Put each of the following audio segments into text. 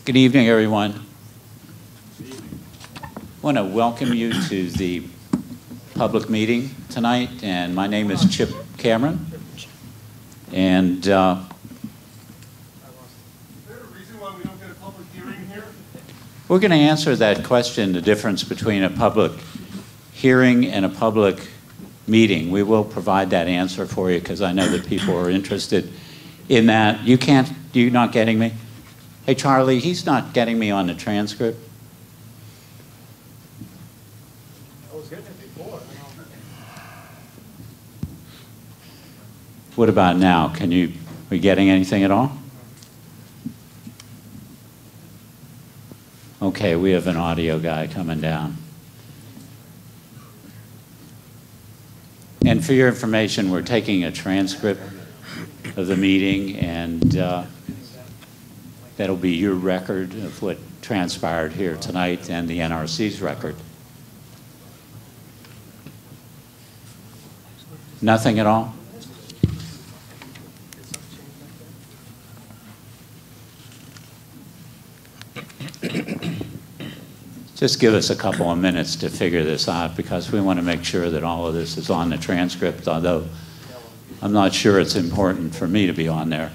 Good evening, everyone. I want to welcome you to the public meeting tonight, and my name is Chip Cameron. And Is there a reason why we don't get a public hearing here? we're going to answer that question, the difference between a public hearing and a public meeting. We will provide that answer for you because I know that people are interested in that. You're not getting me? Hey, Charlie, he's not getting me on the transcript. I was getting it before. What about now? Are we getting anything at all? Okay, we have an audio guy coming down. And for your information, we're taking a transcript of the meeting, and that'll be your record of what transpired here tonight and the NRC's record. Nothing at all? Just give us a couple of minutes to figure this out because we want to make sure that all of this is on the transcript, although I'm not sure it's important for me to be on there.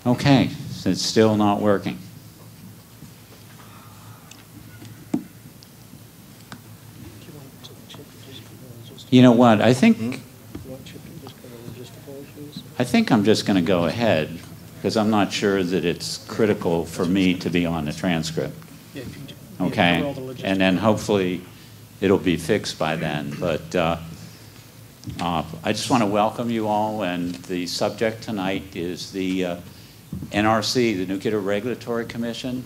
Okay, so it's still not working. You know what? I think I'm just going to go ahead because I'm not sure that it's critical for me to be on the transcript. Okay, and then hopefully it'll be fixed by then. But I just want to welcome you all, and the subject tonight is the NRC, the Nuclear Regulatory Commission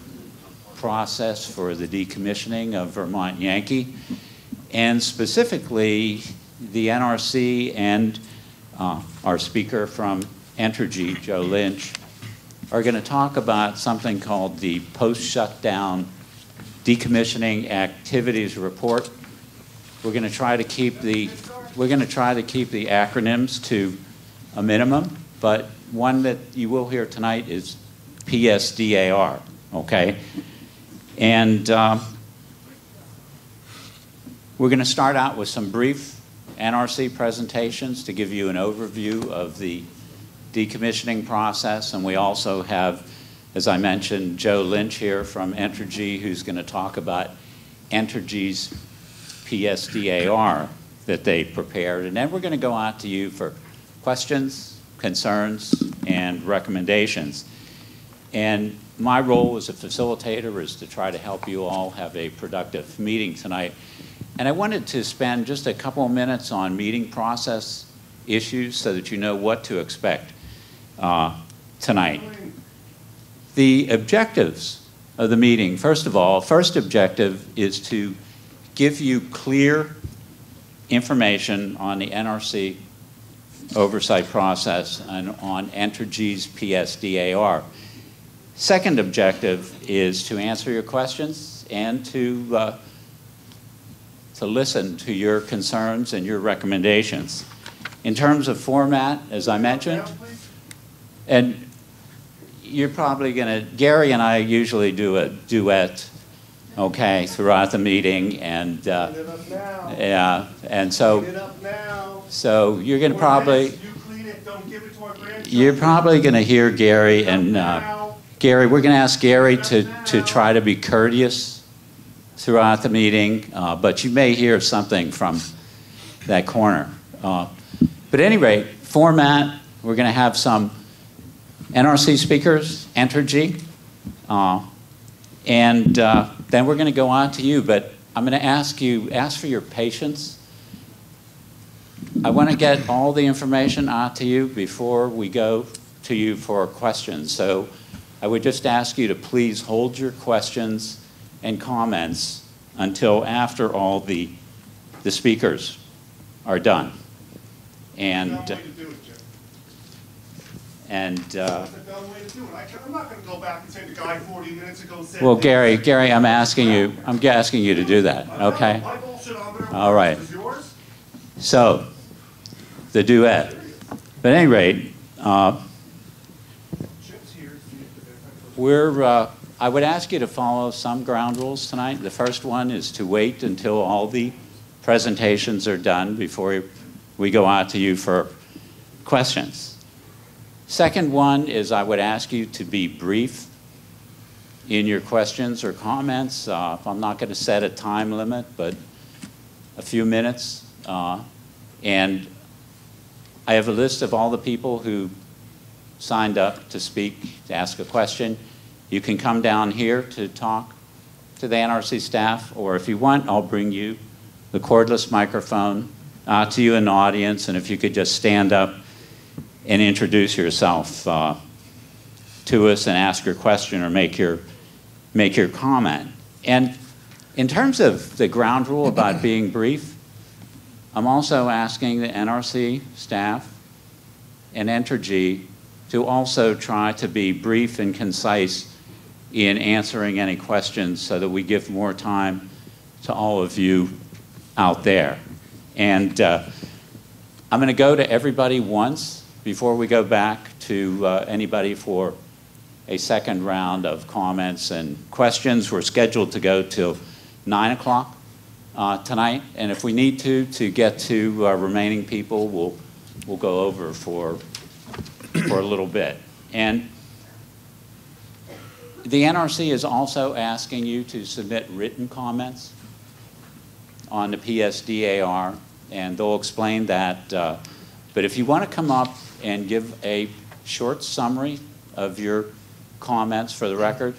process for the decommissioning of Vermont Yankee, and specifically the NRC and our speaker from Entergy, Joe Lynch, are going to talk about something called the post-shutdown decommissioning activities report. We're going to try to keep the acronyms to a minimum, but one that you will hear tonight is PSDR, okay? And we're going to start out with some brief NRC presentations to give you an overview of the decommissioning process, and we also have, as I mentioned, Joe Lynch here from Entergy, who's going to talk about Entergy's PSDR that they prepared, and then we're going to go out to you for questions, concerns, and recommendations. And my role as a facilitator is to try to help you all have a productive meeting tonight. And I wanted to spend just a couple of minutes on meeting process issues so that you know what to expect tonight. The objectives of the meeting, first of all, first objective is to give you clear information on the NRC oversight process and on Entergy's PSDR. Second objective is to answer your questions and to listen to your concerns and your recommendations. In terms of format, as I mentioned, and you're probably going to, Gary and I usually do a duet, okay, throughout the meeting, and yeah, and so you're going to probably, you're probably going to hear Gary, and Gary, we're going to ask Gary to try to be courteous throughout the meeting, but you may hear something from that corner. But at any rate, format, we're going to have some NRC speakers, Entergy, and then we're going to go on to you, but I'm going to ask for your patience. I want to get all the information out to you before we go to you for questions. So I would just ask you to please hold your questions and comments until after all the speakers are done. And I'm not going to go back and say the guy 40 minutes ago said. Well, Gary, I'm asking you to do that, okay? All right. So, the duet. But at any rate, I would ask you to follow some ground rules tonight. The first one is to wait until all the presentations are done before we go out to you for questions. Second one is I would ask you to be brief in your questions or comments. I'm not going to set a time limit, but a few minutes. And I have a list of all the people who signed up to speak, to ask a question. You can come down here to talk to the NRC staff, or if you want, I'll bring you the cordless microphone to you in the audience, and if you could just stand up and introduce yourself to us and ask your question or make your comment. And in terms of the ground rule about being brief, I'm also asking the NRC staff and Entergy to also try to be brief and concise in answering any questions so that we give more time to all of you out there. And I'm going to go to everybody once before we go back to anybody for a second round of comments and questions. We're scheduled to go till 9 o'clock tonight, and if we need to get to remaining people, we'll go over for a little bit. And the NRC is also asking you to submit written comments on the PSDR, and they'll explain that. But if you want to come up and give a short summary of your comments for the record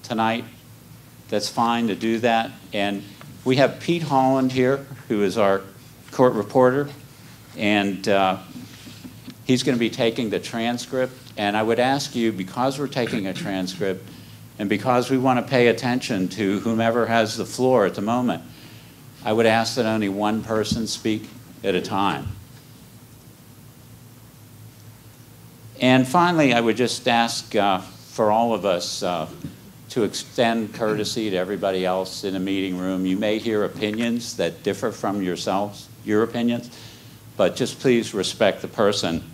tonight, that's fine to do that. And we have Pete Holland here, who is our court reporter, and he's going to be taking the transcript. And I would ask you, because we're taking a transcript and because we want to pay attention to whomever has the floor at the moment, I would ask that only one person speak at a time. And finally, I would just ask for all of us to extend courtesy to everybody else in the meeting room. You may hear opinions that differ from yourselves, your opinions, but just please respect the person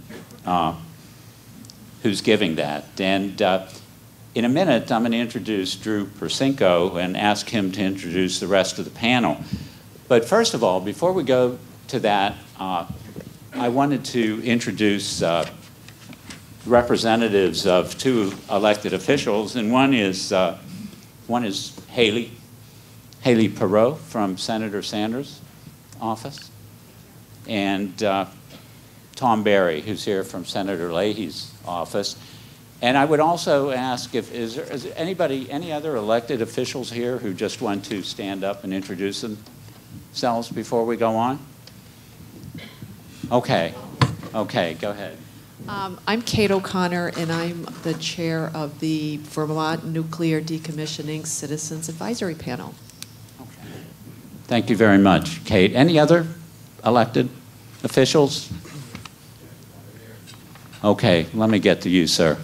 who's giving that. And in a minute, I'm going to introduce Drew Persinko and ask him to introduce the rest of the panel. But first of all, before we go to that, I wanted to introduce representatives of two elected officials, and one is Haley Perot from Senator Sanders' office, and Tom Berry, who's here from Senator Leahy's office. And I would also ask if is there any other elected officials here who just want to stand up and introduce themselves before we go on? Okay, go ahead. I'm Kate O'Connor, and I'm the chair of the Vermont Nuclear Decommissioning Citizens Advisory Panel. Okay. Thank you very much, Kate. Any other elected officials? Okay, let me get to you, sir.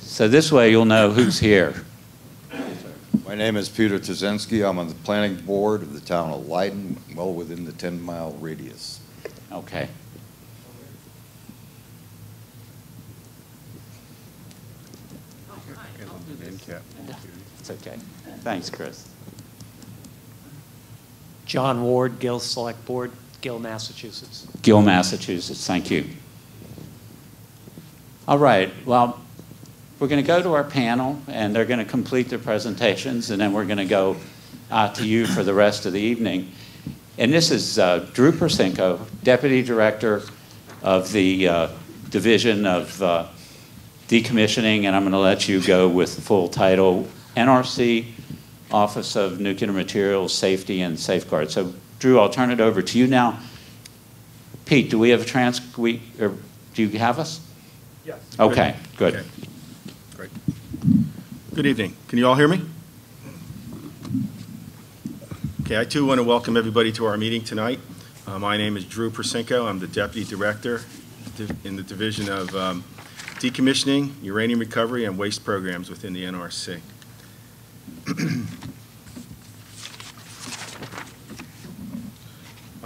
So this way you'll know who's here. My name is Peter Tuzensky. I'm on the planning board of the town of Leiden, well within the 10-mile radius. Okay. It's okay. Thanks, Chris. John Ward, Gill Select Board, Gill, Massachusetts. Gill, Massachusetts. Thank you. All right. Well, we're going to go to our panel, and they're going to complete their presentations, and then we're going to go to you for the rest of the evening. And this is Drew Persinko, Deputy Director of the Division of Decommissioning, and I'm going to let you go with the full title, NRC Office of Nuclear Materials Safety and Safeguards. So, Drew, I'll turn it over to you now. Pete, do we have a do you have us? Yes. Okay, good. Okay. Great. Good evening. Can you all hear me? Okay, I too want to welcome everybody to our meeting tonight. My name is Drew Persinko. I'm the Deputy Director in the Division of Decommissioning, Uranium Recovery, and Waste Programs within the NRC.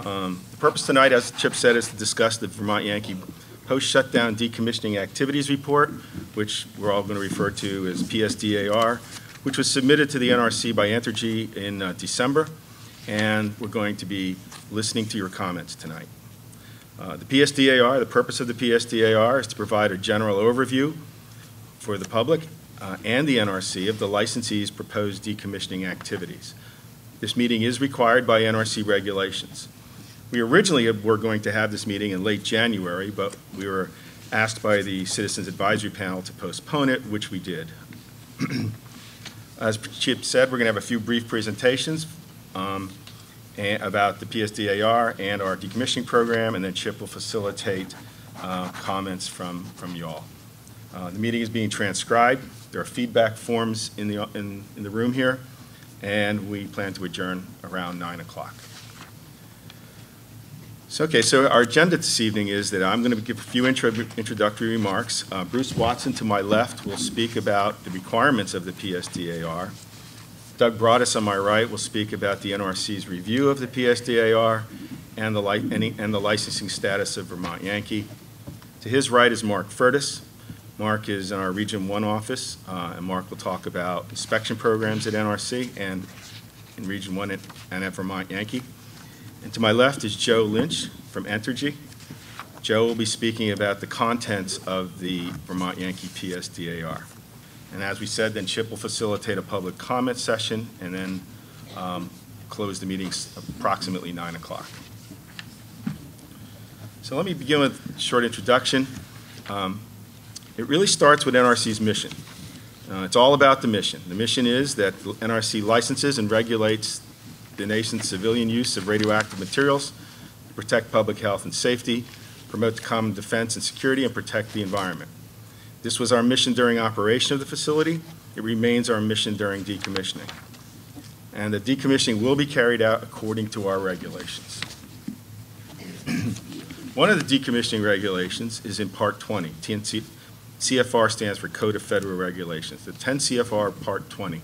The purpose tonight, as Chip said, is to discuss the Vermont Yankee post-shutdown decommissioning activities report, which we're all going to refer to as PSDR, which was submitted to the NRC by Entergy in December, and we're going to be listening to your comments tonight. The PSDR, the purpose of the PSDR is to provide a general overview for the public and the NRC of the licensee's proposed decommissioning activities. This meeting is required by NRC regulations. We originally were going to have this meeting in late January, but we were asked by the Citizens Advisory Panel to postpone it, which we did. As Chip said, we're going to have a few brief presentations about the PSDR and our decommissioning program, and then Chip will facilitate comments from you all. The meeting is being transcribed. There are feedback forms in the room here, and we plan to adjourn around 9 o'clock. So our agenda this evening is that I'm going to give a few introductory remarks. Bruce Watson to my left will speak about the requirements of the PSDR. Doug Broaddus on my right will speak about the NRC's review of the PSDR and the licensing status of Vermont Yankee. To his right is Mark Furtis. Mark is in our Region 1 office, and Mark will talk about inspection programs at NRC and in Region 1 and at Vermont Yankee. And to my left is Joe Lynch from Entergy. Joe will be speaking about the contents of the Vermont Yankee PSDR. And as we said, then Chip will facilitate a public comment session and then close the meeting approximately 9 o'clock. So let me begin with a short introduction. It really starts with NRC's mission. It's all about the mission. The mission is that NRC licenses and regulates the nation's civilian use of radioactive materials to protect public health and safety, promote the common defense and security, and protect the environment. This was our mission during operation of the facility. It remains our mission during decommissioning. And the decommissioning will be carried out according to our regulations. One of the decommissioning regulations is in Part 20. CFR stands for Code of Federal Regulations. The 10 CFR Part 20.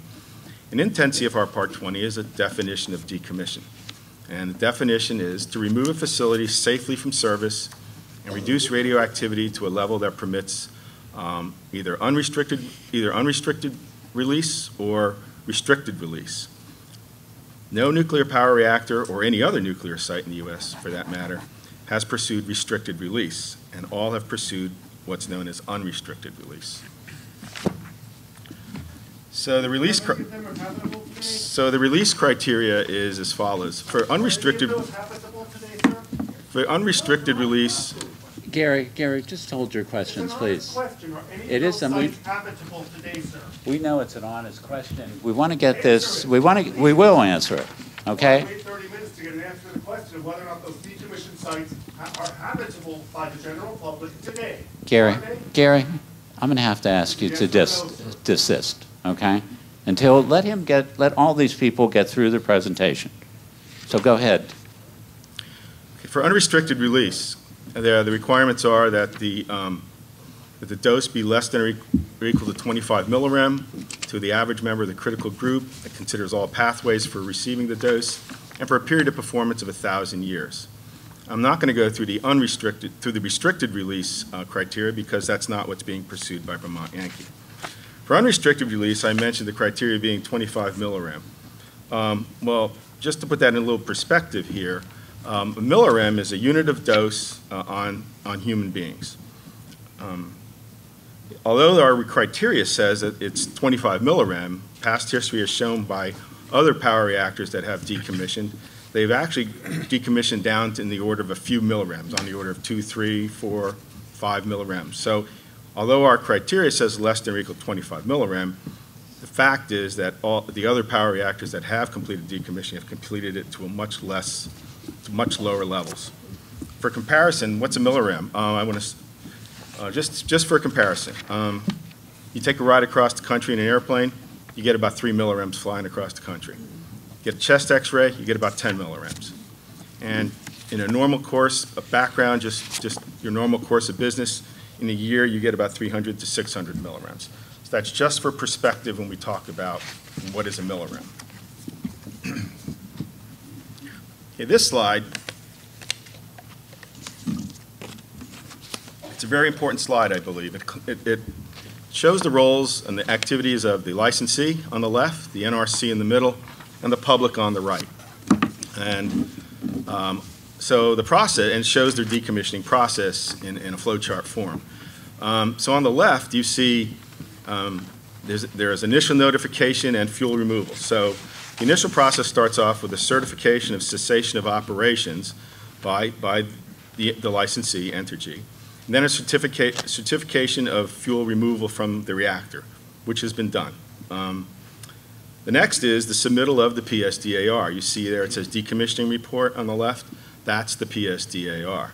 And in 10 CFR Part 20 is a definition of decommission. And the definition is to remove a facility safely from service and reduce radioactivity to a level that permits either unrestricted release or restricted release. No nuclear power reactor or any other nuclear site in the U.S., for that matter, has pursued restricted release, and all have pursued what's known as unrestricted release. So the release criteria is as follows. For unrestricted release. Gary, just hold your questions, please. It is habitable today, sir? We know it's an honest question. We want to get this. We will answer it. Okay. Wait 30 minutes to get an answer to the question of whether or not those decommissioned sites are habitable by the general public today. Gary, I'm going to have to ask you to desist. Okay? Until let all these people get through the presentation. So go ahead. For unrestricted release, the requirements are that the dose be less than or equal to 25 millirem to the average member of the critical group that considers all pathways for receiving the dose, and for a period of performance of 1,000 years. I'm not going to go through the restricted release criteria because that's not what's being pursued by Vermont Yankee. For unrestricted release, I mentioned the criteria being 25 millirem. Well, just to put that in a little perspective here, a millirem is a unit of dose on human beings. Although our criteria says that it's 25 millirem, past history has shown by other power reactors that have decommissioned, they've actually decommissioned down to in the order of a few millirems, on the order of 2, 3, 4, 5 millirems. So although our criteria says less than or equal to 25 millirem, the fact is that all the other power reactors that have completed decommissioning have completed it to much lower levels. For comparison, what's a millirem? I want to just for comparison. You take a ride across the country in an airplane, you get about 3 millirems flying across the country. Get a chest X-ray, you get about 10 millirems. And in a normal course of background, just your normal course of business, in a year you get about 300 to 600 millirems. So that's just for perspective when we talk about what is a millirem. Okay, this slide It's a very important slide, I believe. It shows the roles and the activities of the licensee on the left, the NRC in the middle, and the public on the right. And so the process, and it shows their decommissioning process in a flowchart form. So on the left, you see there's initial notification and fuel removal. So the initial process starts off with a certification of cessation of operations by the licensee, Entergy. And then a certification of fuel removal from the reactor, which has been done. The next is the submittal of the PSDAR. You see there it says decommissioning report on the left. That's the PSDAR.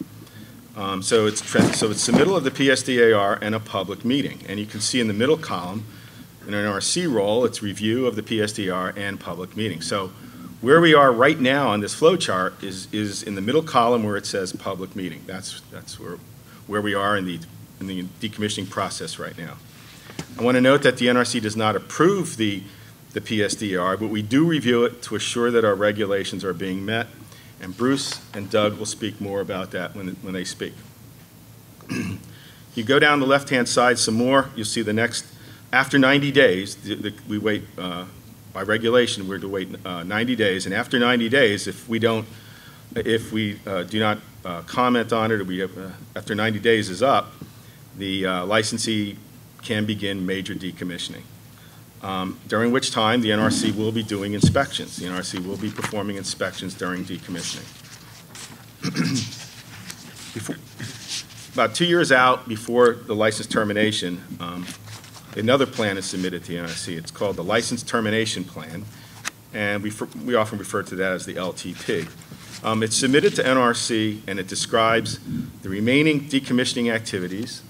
So it's submittal of the PSDAR and a public meeting. And you can see in the middle column, in an NRC role, it's review of the PSDR and public meeting. So where we are right now on this flow chart is in the middle column where it says public meeting. That's where we are in the decommissioning process right now. I want to note that the NRC does not approve the PSDR, but we do review it to assure that our regulations are being met. And Bruce and Doug will speak more about that when they speak. You go down the left-hand side some more, you'll see the next, after 90 days, we wait, by regulation, we're to wait 90 days. And after 90 days, if we do not comment on it, or after 90 days is up, the licensee can begin major decommissioning. During which time the NRC will be doing inspections. The NRC will be performing inspections during decommissioning. About 2 years out before the license termination, another plan is submitted to the NRC. It's called the License Termination Plan, and we often refer to that as the LTP. It's submitted to NRC, and it describes the remaining decommissioning activities,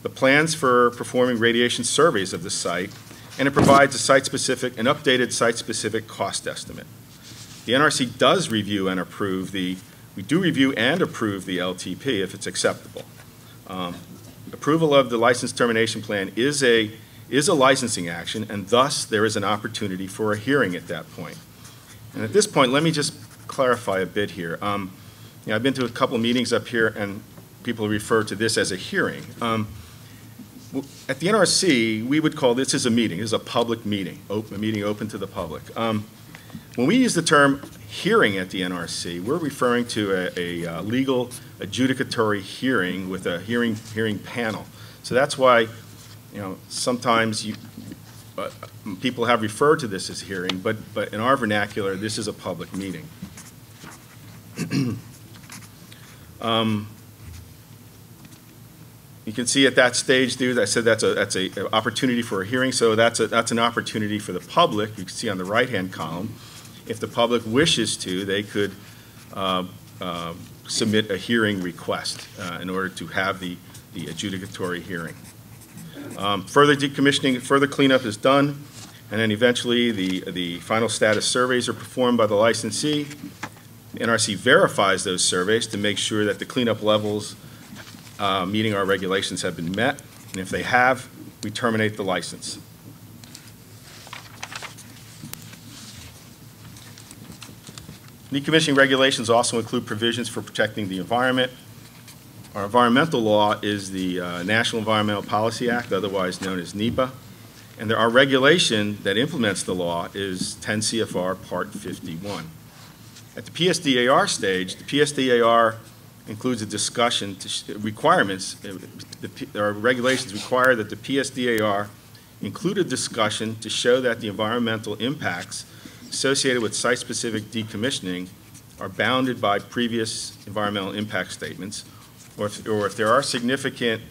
the plans for performing radiation surveys of the site, and it provides a site-specific, an updated site-specific cost estimate. The NRC does review and approve we do review and approve the LTP if it's acceptable. Approval of the license termination plan is a licensing action, and thus there is an opportunity for a hearing at that point. And at this point, let me just clarify a bit here. I've been to a couple of meetings up here, and people refer to this as a hearing. At the NRC, we would call this as a meeting. This is a public meeting, a meeting open to the public. When we use the term hearing at the NRC, we're referring to a legal adjudicatory hearing with a hearing panel. So that's why, sometimes people have referred to this as hearing, but in our vernacular, this is a public meeting. You can see at that stage, dude, I said that's a opportunity for a hearing, so that's an opportunity for the public. You can see on the right-hand column, if the public wishes to, they could submit a hearing request in order to have the adjudicatory hearing. Further decommissioning, further cleanup is done, and then eventually the final status surveys are performed by the licensee. The NRC verifies those surveys to make sure that the cleanup levels meeting our regulations have been met, and if they have, we terminate the license. Decommissioning regulations also include provisions for protecting the environment. Our environmental law is the National Environmental Policy Act, otherwise known as NEPA, and our regulation that implements the law is 10 CFR Part 51. At the PSDAR stage, the PSDAR includes a discussion requirements. Our regulations require that the PSDAR include a discussion to show that the environmental impacts associated with site-specific decommissioning are bounded by previous environmental impact statements, or if there are significant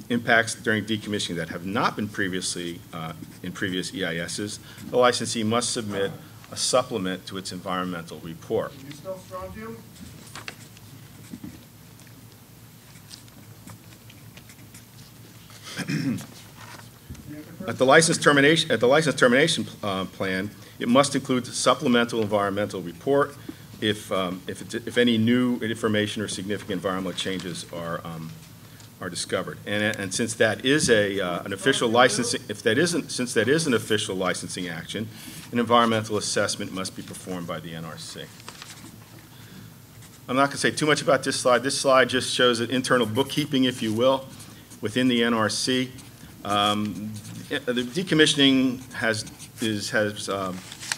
impacts during decommissioning that have not been previously in previous EISs, the licensee must submit a supplement to its environmental report. Can you spell strontium? At the license termination plan, it must include the supplemental environmental report if any new information or significant environmental changes are discovered. And since that is an official licensing, since that is an official licensing action, an environmental assessment must be performed by the NRC. I'm not going to say too much about this slide. This slide just shows an internal bookkeeping, if you will. within the NRC. The decommissioning has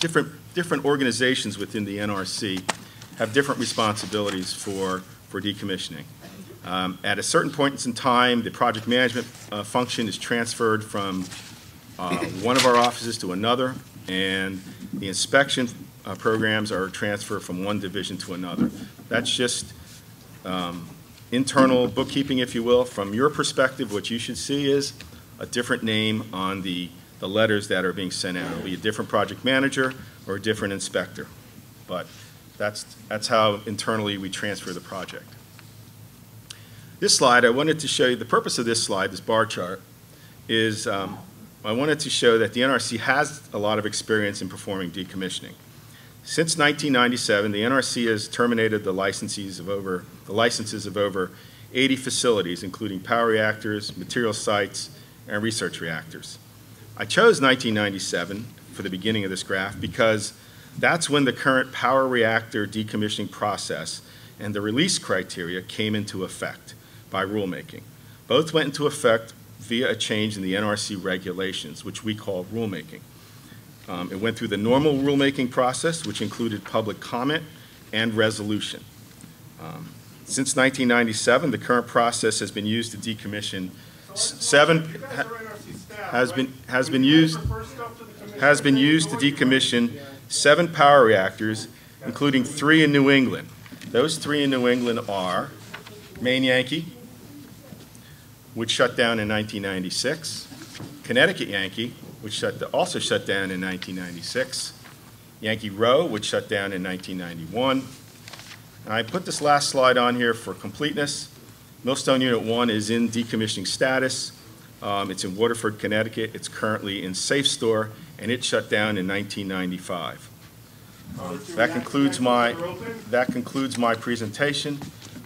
different organizations within the NRC have different responsibilities for decommissioning. At a certain point in time, the project management function is transferred from one of our offices to another, and the inspection programs are transferred from one division to another. That's just internal bookkeeping, if you will. From your perspective, what you should see is a different name on the letters that are being sent out. It'll be a different project manager or a different inspector. But that's how internally we transfer the project. This slide, I wanted to show you, the purpose of this slide, this bar chart, is I wanted to show that the NRC has a lot of experience in performing decommissioning. Since 1997, the NRC has terminated the licenses of over 80 facilities, including power reactors, material sites, and research reactors. I chose 1997 for the beginning of this graph because that's when the current power reactor decommissioning process and the release criteria came into effect by rulemaking. Both went into effect via a change in the NRC regulations, which we call rulemaking. It went through the normal rulemaking process, which included public comment and resolution. Since 1997, the current process has been used to decommission has been used to decommission 7 power reactors, including 3 in New England. Those 3 in New England are Maine Yankee, which shut down in 1996, Connecticut Yankee, which also shut down in 1996, Yankee Row, which shut down in 1991. I put this last slide on here for completeness. Millstone Unit 1 is in decommissioning status. It's in Waterford, Connecticut. It's currently in Safe Store, and it shut down in 1995. That concludes my presentation.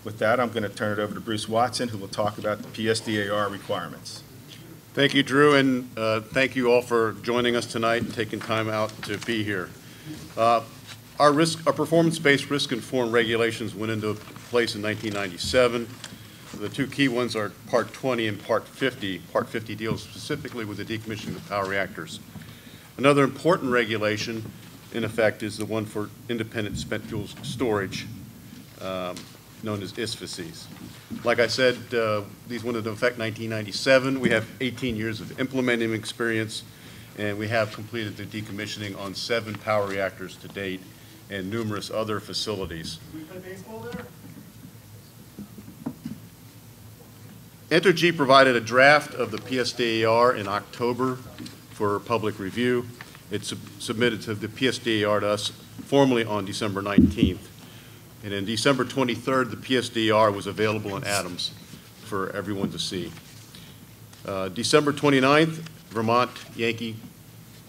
With that, I'm going to turn it over to Bruce Watson, who will talk about the PSDR requirements. Thank you, Drew, and thank you all for joining us tonight and taking time out to be here. Our performance-based risk-informed regulations went into place in 1997. The 2 key ones are Part 20 and Part 50. Part 50 deals specifically with the decommissioning of power reactors. Another important regulation, in effect, is the one for independent spent fuels storage, known as ISFSCs. Like I said, these went into effect 1997. We have 18 years of implementing experience, and we have completed the decommissioning on 7 power reactors to date and numerous other facilities. We play baseball there? Entergy provided a draft of the PSDR in October for public review. It's submitted to the PSDR to us formally on December 19th. And on December 23rd, the PSDR was available in Adams for everyone to see. December 29th, Vermont Yankee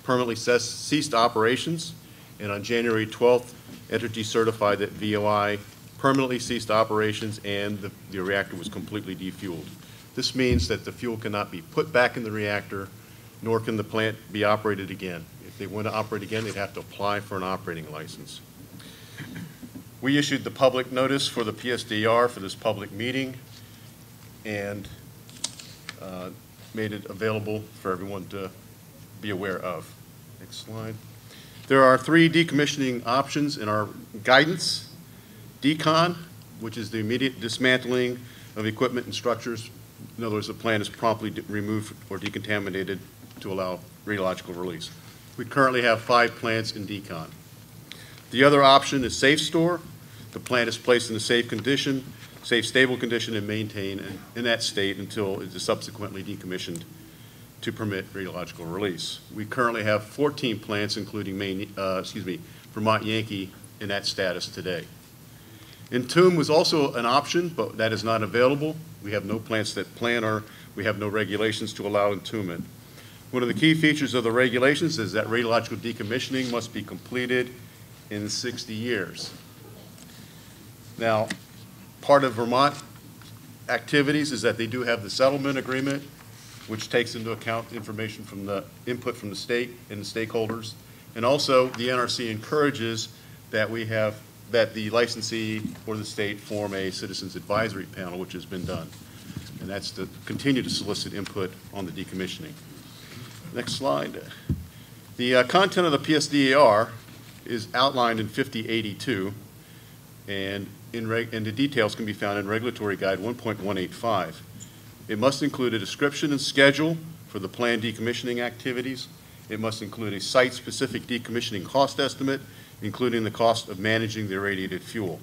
permanently ceased operations. And on January 12th, Entergy certified that VOI permanently ceased operations and the reactor was completely defueled. This means that the fuel cannot be put back in the reactor, nor can the plant be operated again. If they want to operate again, they'd have to apply for an operating license. We issued the public notice for the PSDR for this public meeting and made it available for everyone to be aware of. Next slide. There are 3 decommissioning options in our guidance. Decon, which is the immediate dismantling of equipment and structures. In other words, the plant is promptly removed or decontaminated to allow radiological release. We currently have 5 plants in decon. The other option is safe store. The plant is placed in a safe condition, safe, stable condition, and maintained in that state until it is subsequently decommissioned to permit radiological release. We currently have 14 plants, including Vermont Yankee, in that status today. Entomb was also an option, but that is not available. We have no plants that plan, or we have no regulations to allow entombment. One of the key features of the regulations is that radiological decommissioning must be completed in 60 years. Now, part of Vermont activities is that they do have the settlement agreement, which takes into account information from the input from the state and the stakeholders. And also, the NRC encourages that that the licensee or the state form a citizens advisory panel, which has been done. and that's to continue to solicit input on the decommissioning. Next slide. The content of the PSDR is outlined in 5082, and the details can be found in Regulatory Guide 1.185. It must include a description and schedule for the planned decommissioning activities. It must include a site-specific decommissioning cost estimate, including the cost of managing the irradiated fuel.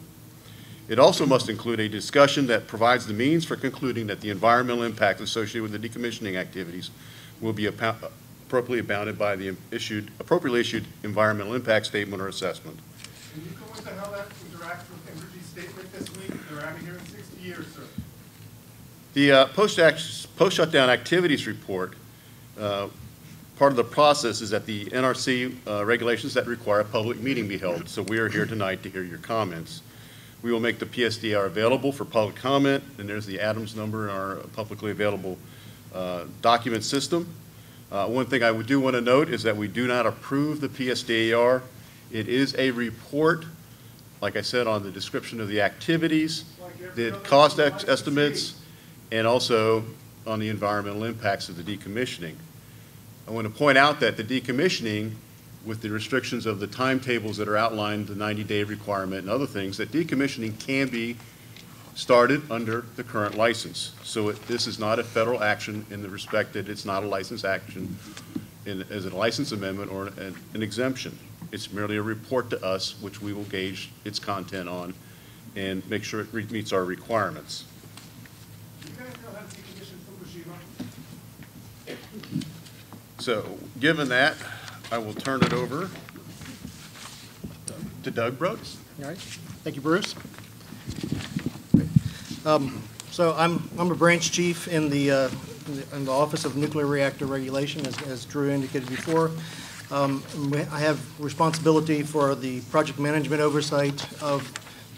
It also must include a discussion that provides the means for concluding that the environmental impacts associated with the decommissioning activities will be appropriately bounded by the appropriately issued environmental impact statement or assessment. Can you go into how that interacts with Entergy's statement this week? They're out of here in 60 years, sir. The post-shutdown activities report, part of the process is that the NRC regulations that require a public meeting be held. So we are here tonight to hear your comments. We will make the PSDR available for public comment, and there's the Adams number in our publicly available document system. One thing I do want to note is that we do not approve the PSDR. It is a report, like I said, on the description of the activities, the cost estimates, and also on the environmental impacts of the decommissioning. I want to point out that the decommissioning, with the restrictions of the timetables that are outlined, the 90-day requirement and other things, that decommissioning can be started under the current license. So this is not a federal action in the respect that it's not a license action as a license amendment or an exemption. It's merely a report to us, which we will gauge its content on and make sure it meets our requirements. Do you guys know how to decommission Fukushima? So given that, I will turn it over to Doug Brodus. All right. Thank you, Bruce. So I'm a branch chief in the Office of Nuclear Reactor Regulation, as Drew indicated before. I have responsibility for the project management oversight of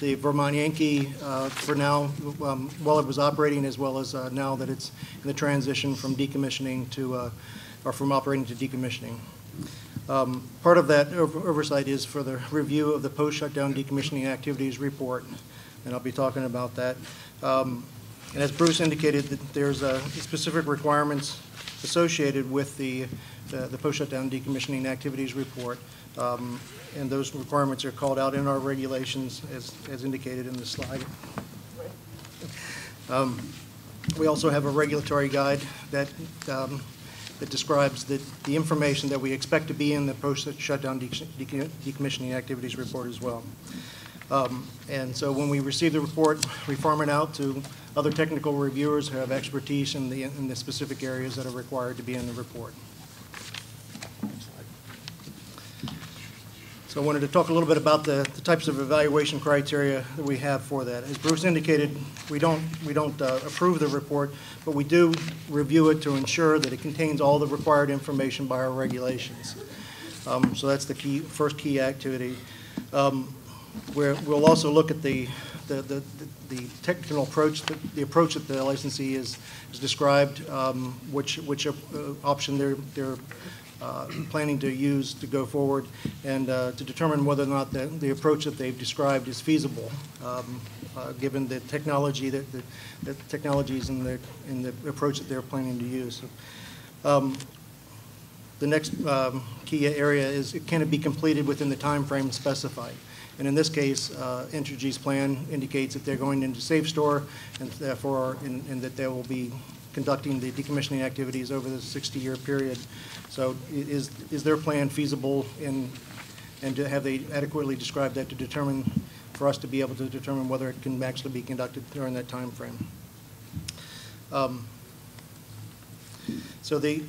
the Vermont Yankee for now, while it was operating, as well as now that it's in the transition from decommissioning to, or from operating to decommissioning. Part of that oversight is for the review of the post-shutdown decommissioning activities report, and I'll be talking about that. And as Bruce indicated, that there's specific requirements associated with the post-shutdown decommissioning activities report, and those requirements are called out in our regulations as indicated in the slide. We also have a regulatory guide that describes the information that we expect to be in the post-shutdown decommissioning activities report as well. And so when we receive the report, we farm it out to other technical reviewers who have expertise in the specific areas that are required to be in the report. So I wanted to talk a little bit about the types of evaluation criteria that we have for that. As Bruce indicated, we don't approve the report, but we do review it to ensure that it contains all the required information by our regulations. So that's the first key activity. We'll also look at the technical approach, the approach that the licensee is described, which option they're planning to use to go forward, and to determine whether or not the approach that they've described is feasible, given the technology the technologies in the approach that they're planning to use. The next key area is, can it be completed within the time frame specified? And in this case, Entergy's plan indicates that they're going into safe store, and therefore, and that they will be conducting the decommissioning activities over the 60-year period. So is their plan feasible, and have they adequately described that to determine, for us to be able to determine whether it can actually be conducted during that time frame? So the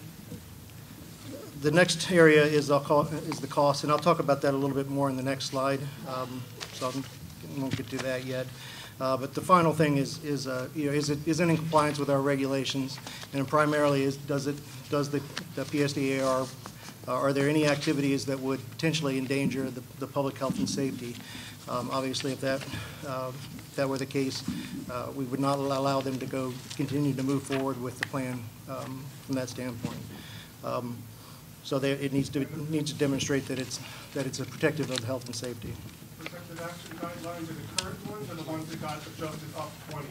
next area is the cost, and I'll talk about that a little bit more in the next slide. So I won't get to that yet. But the final thing is it in compliance with our regulations, and primarily does the PSDR, are there any activities that would potentially endanger the public health and safety? Obviously, if that were the case, we would not allow them to continue to move forward with the plan from that standpoint. So it needs to demonstrate that it's a protective of health and safety. Protective action guidelines are the current ones, or the ones that got adjusted up 20?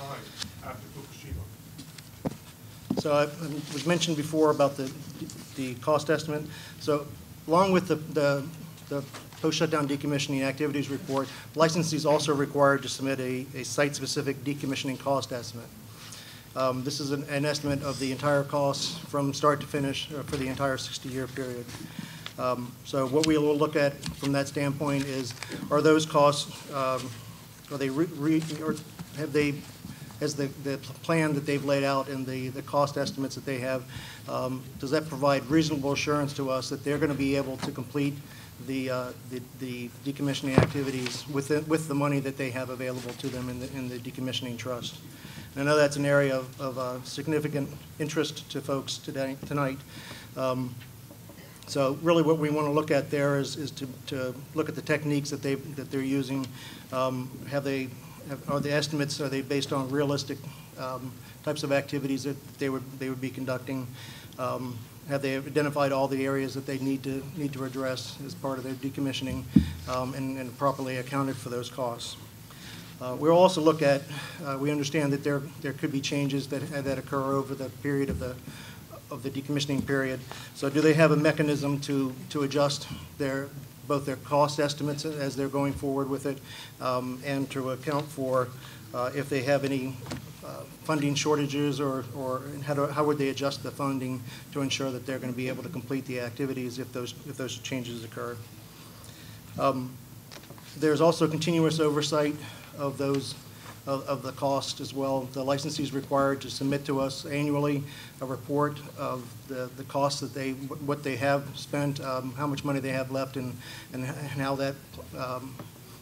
time after Fukushima? So it was mentioned before about the cost estimate. So along with the post-shutdown decommissioning activities report, licensees also required to submit a site-specific decommissioning cost estimate. This is an estimate of the entire cost from start to finish for the entire 60-year period. So what we will look at from that standpoint is, are those costs, are they or have they, as the plan that they've laid out and the cost estimates that they have, does that provide reasonable assurance to us that they're going to be able to complete the decommissioning activities with the money that they have available to them in the decommissioning trust? And I know that's an area of significant interest to folks tonight. So really what we want to look at there is to look at the techniques that they're using. Are the estimates, are they based on realistic types of activities that they would be conducting? Have they identified all the areas that they need to address as part of their decommissioning and properly accounted for those costs? We'll also look at, we understand that there could be changes that occur over the period of the decommissioning period. So do they have a mechanism to adjust both their cost estimates as they're going forward with it, and to account for if they have any funding shortages, or how would they adjust the funding to ensure that they're going to be able to complete the activities if those changes occur. There's also continuous oversight of the cost as well. The licensee is required to submit to us annually a report of the costs that what they have spent, how much money they have left, and how that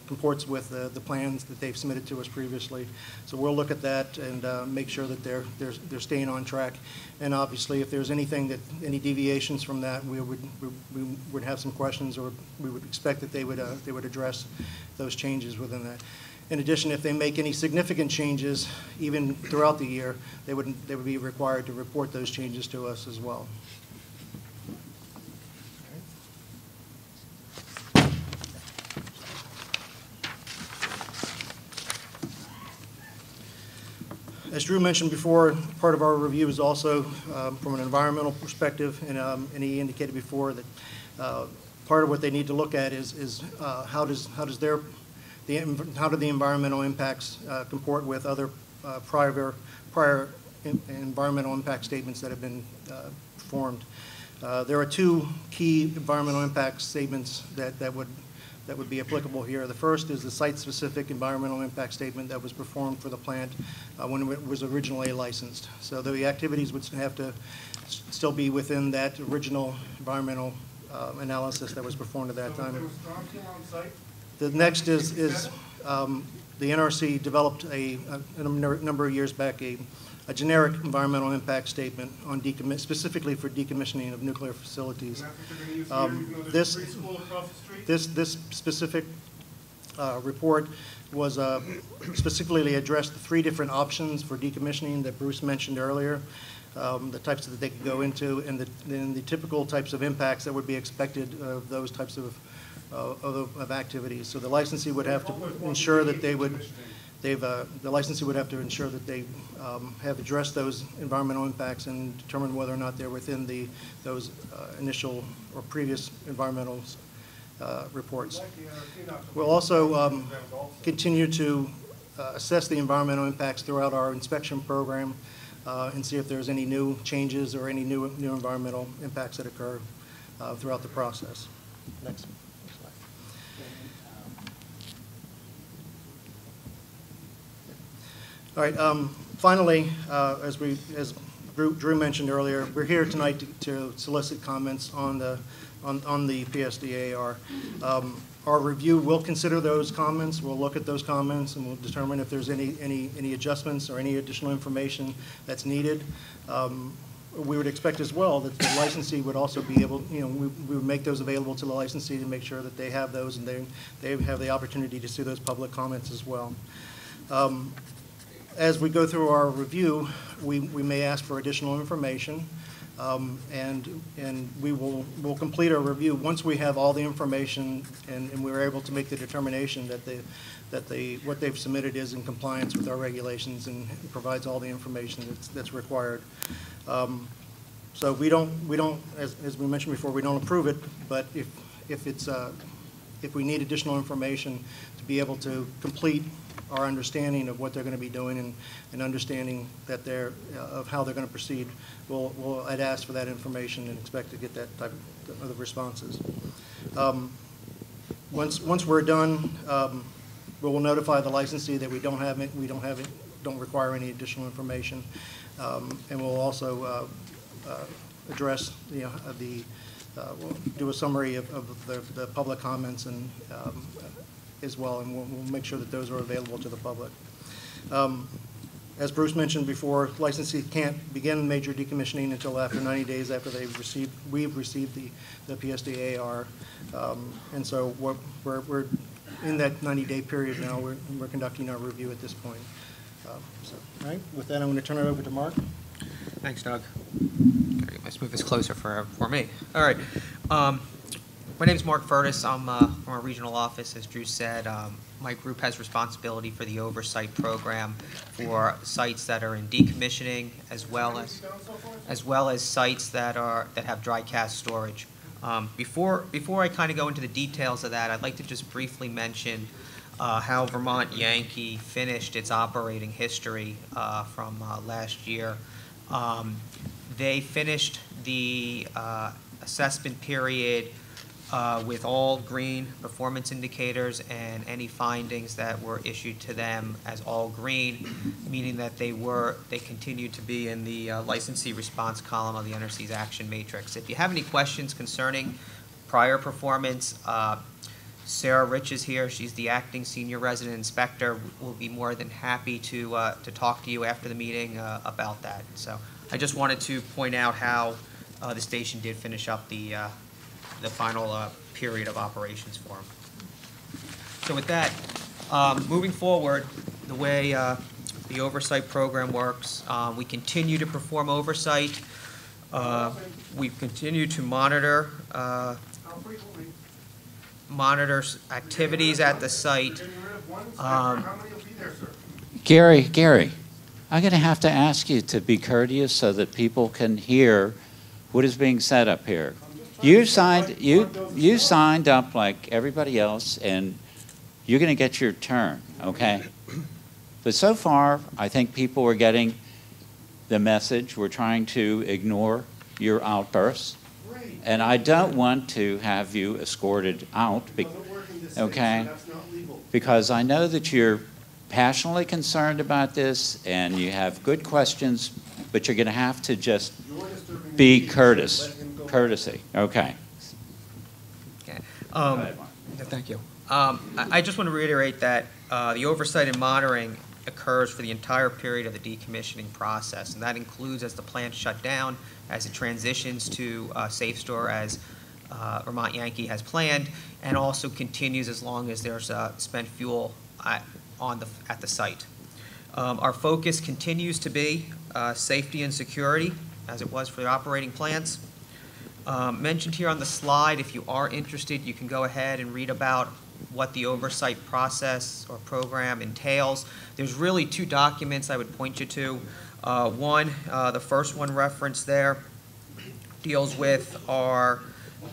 comports with the plans that they've submitted to us previously. So we'll look at that and make sure that they're staying on track. And obviously, if there's any deviations from that, we would have some questions, or we would expect that they would address those changes within that. In addition, if they make any significant changes, even throughout the year, they would be required to report those changes to us as well. As Drew mentioned before, part of our review is also from an environmental perspective, and he indicated before that part of what they need to look at is how do the environmental impacts comport with other prior environmental impact statements that have been formed. There are two key environmental impact statements that would be applicable here. The first is the site-specific environmental impact statement that was performed for the plant when it was originally licensed. So the activities would have to still be within that original environmental analysis that was performed at that time. There was drop-in on site? The next is the NRC developed a number of years back a generic environmental impact statement on specifically for decommissioning of nuclear facilities. This specific report was specifically addressed the three different options for decommissioning that Bruce mentioned earlier, the types that they could go into, and the typical types of impacts that would be expected of those types of activities. So the licensee would have to ensure that the licensee would have to ensure that they have addressed those environmental impacts and determine whether or not they're within those initial or previous environmental reports. We'll also continue to assess the environmental impacts throughout our inspection program and see if there's any new changes or any new environmental impacts that occur throughout the process. Next. All right. Finally, as Drew mentioned earlier, we're here tonight to solicit comments on the PSDAR. Our review will consider those comments. We'll look at those comments and we'll determine if there's any adjustments or any additional information that's needed. We would expect as well that the licensee would also be able, we would make those available to the licensee to make sure that they have those and they have the opportunity to see those public comments as well. As we go through our review, we may ask for additional information. And we'll complete our review once we have all the information and we're able to make the determination that what they've submitted is in compliance with our regulations and provides all the information that's required. So we don't, as we mentioned before, we don't approve it, but if we need additional information to be able to complete our understanding of what they're going to be doing and understanding that of how they're going to proceed, I'd ask for that information and expect to get that type of responses. Once we're done, we will notify the licensee that we don't require any additional information, and we'll also address we'll do a summary of the public comments and as well, and we'll make sure that those are available to the public. As Bruce mentioned before, licensee can't begin major decommissioning until after 90 days after we've received the PSDR, and so we're in that 90-day period now. We're conducting our review at this point. All right. With that, I'm going to turn it over to Mark. Thanks, Doug. Let's move this closer for me. All right. My name is Mark Furtis. I'm from our regional office, as Drew said. My group has responsibility for the oversight program for sites that are in decommissioning, as well as sites that have dry cask storage. Before I kind of go into the details of that, I'd like to just briefly mention how Vermont Yankee finished its operating history from last year. They finished the assessment period with all green performance indicators and any findings that were issued to them as all green, meaning that they continued to be in the licensee response column of the NRC's action matrix. If you have any questions concerning prior performance, Sarah Rich is here. She's the acting senior resident inspector. We'll be more than happy to talk to you after the meeting about that. So I just wanted to point out how the station did finish up the final period of operations for them. So with that, moving forward, the way the oversight program works, we continue to perform oversight. We continue to monitor activities at the site. Gary, I'm going to have to ask you to be courteous so that people can hear what is being said up here. You signed up like everybody else, and you're going to get your turn, okay? But so far, I think people are getting the message. We're trying to ignore your outbursts, and I don't want to have you escorted out, okay? Because I know that you're passionately concerned about this, and you have good questions, but you're going to have to just be courtesy. Okay. Okay. Thank you. I just want to reiterate that the oversight and monitoring occurs for the entire period of the decommissioning process, and that includes as the plant shut down, as it transitions to safe store as Vermont Yankee has planned, and also continues as long as there's spent fuel at the site. Our focus continues to be safety and security, as it was for the operating plants. Mentioned here on the slide, if you are interested, you can go ahead and read about what the oversight process or program entails. There's really two documents I would point you to. One, the first one referenced there, deals with our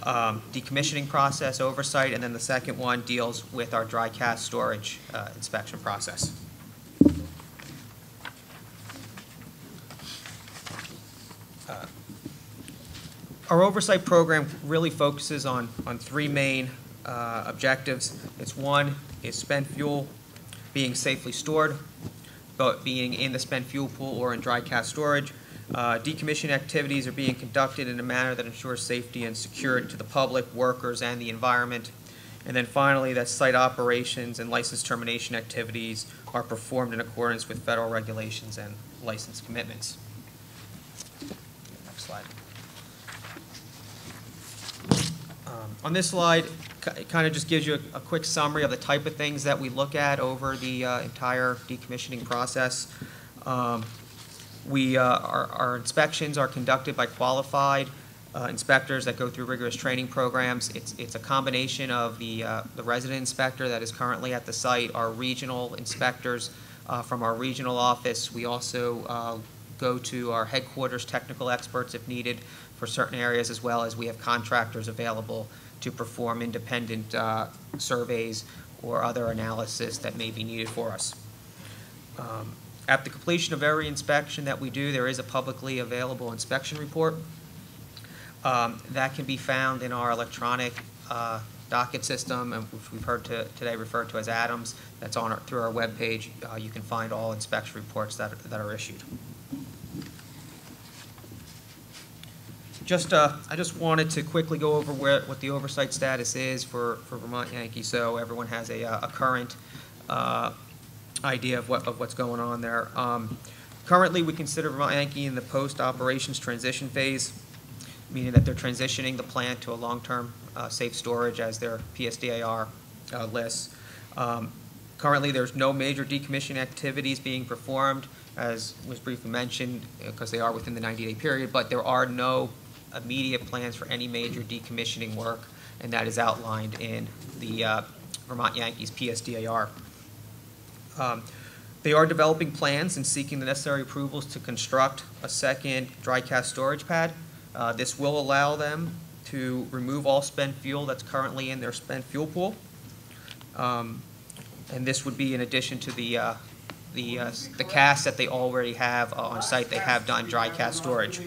decommissioning process oversight, and then the second one deals with our dry cask storage inspection process. Our oversight program really focuses on three main objectives. One is spent fuel being safely stored, but being in the spent fuel pool or in dry cask storage. Decommissioning activities are being conducted in a manner that ensures safety and security to the public, workers, and the environment. And then finally, that site operations and license termination activities are performed in accordance with federal regulations and license commitments. Next slide. On this slide, it kind of just gives you a quick summary of the type of things that we look at over the entire decommissioning process. Our inspections are conducted by qualified inspectors that go through rigorous training programs. It's a combination of the resident inspector that is currently at the site, our regional inspectors from our regional office. We also go to our headquarters technical experts if needed for certain areas, as well as we have contractors available to perform independent surveys or other analysis that may be needed for us. At the completion of every inspection that we do, there is a publicly available inspection report that can be found in our electronic docket system, which we've heard today referred to as Adams. That's on through our webpage. You can find all inspection reports that are issued. I just wanted to quickly go over what the oversight status is for Vermont Yankee, so everyone has a current idea of what's going on there. Currently, we consider Vermont Yankee in the post-operations transition phase, meaning that they're transitioning the plant to a long-term safe storage as their PSDR lists. Currently, there's no major decommissioning activities being performed, as was briefly mentioned, because they are within the 90-day period, but there are no immediate plans for any major decommissioning work, and that is outlined in the Vermont Yankees PSDR. They are developing plans and seeking the necessary approvals to construct a second dry cask storage pad. This will allow them to remove all spent fuel that's currently in their spent fuel pool. And this would be in addition to the casks that they already have on site. They have done dry cask storage.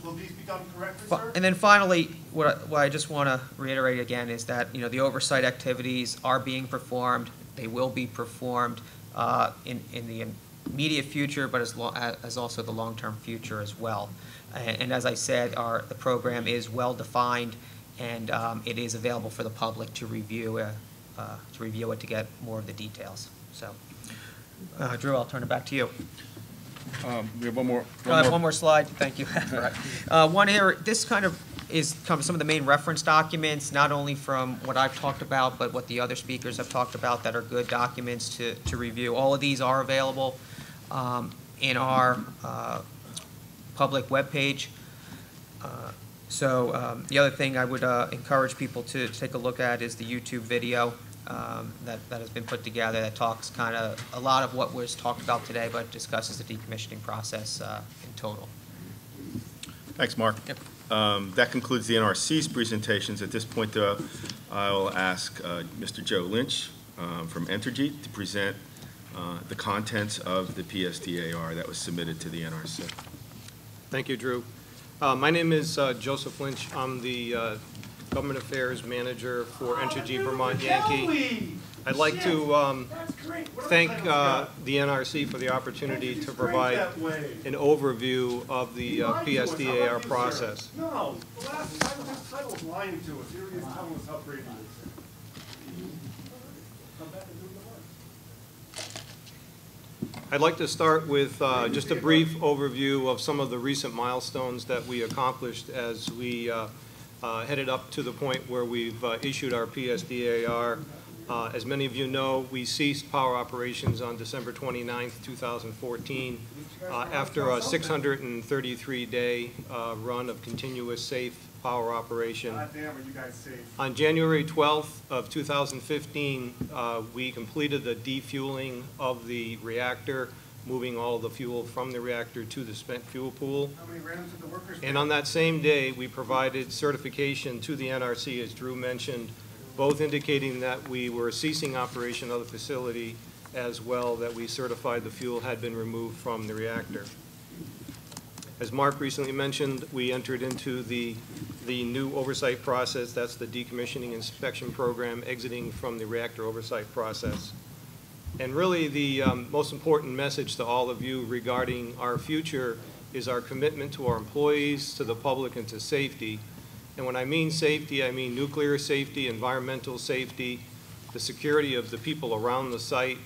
Will these be done correctly, sir? And then finally, what I just want to reiterate again is that the oversight activities are being performed. They will be performed in the immediate future, but as also the long-term future as well. And as I said, the program is well defined, and it is available for the public to review it to get more of the details. So, Drew, I'll turn it back to you. We have one more. One more slide. Thank you. One here. This kind of is some of the main reference documents, not only from what I've talked about, but what the other speakers have talked about that are good documents to review. All of these are available in our public webpage. The other thing I would encourage people to take a look at is the YouTube video that has been put together that talks kind of a lot of what was talked about today, but discusses the decommissioning process in total. Thanks, Mark. Yep. That concludes the NRC's presentations. At this point, I will ask Mr. Joe Lynch from Entergy to present the contents of the PSDAR that was submitted to the NRC. Thank you, Drew. My name is Joseph Lynch. I'm the Government Affairs Manager for Entergy Vermont Yankee. I'd like to thank the NRC for the opportunity to provide an overview of the PSDAR process. No, the last title was lying to us. Here he is telling us how great it is. Come back and do the work. I'd like to start with just a brief overview of some of the recent milestones that we accomplished as we headed up to the point where we've issued our PSDAR. As many of you know, we ceased power operations on December 29th, 2014, after a 633-day run of continuous safe power operation. God damn, are you guys safe? On January 12th of 2015, we completed the defueling of the reactor, moving all of the fuel from the reactor to the spent fuel pool. How many randoms did the workers And on that same day, we provided certification to the NRC, as Drew mentioned, both indicating that we were ceasing operation of the facility, as well that we certified the fuel had been removed from the reactor. As Mark recently mentioned, we entered into the new oversight process. That's the decommissioning inspection program, exiting from the reactor oversight process. And really the most important message to all of you regarding our future is our commitment to our employees, to the public, and to safety. And when I mean safety, I mean nuclear safety, environmental safety, the security of the people around the site,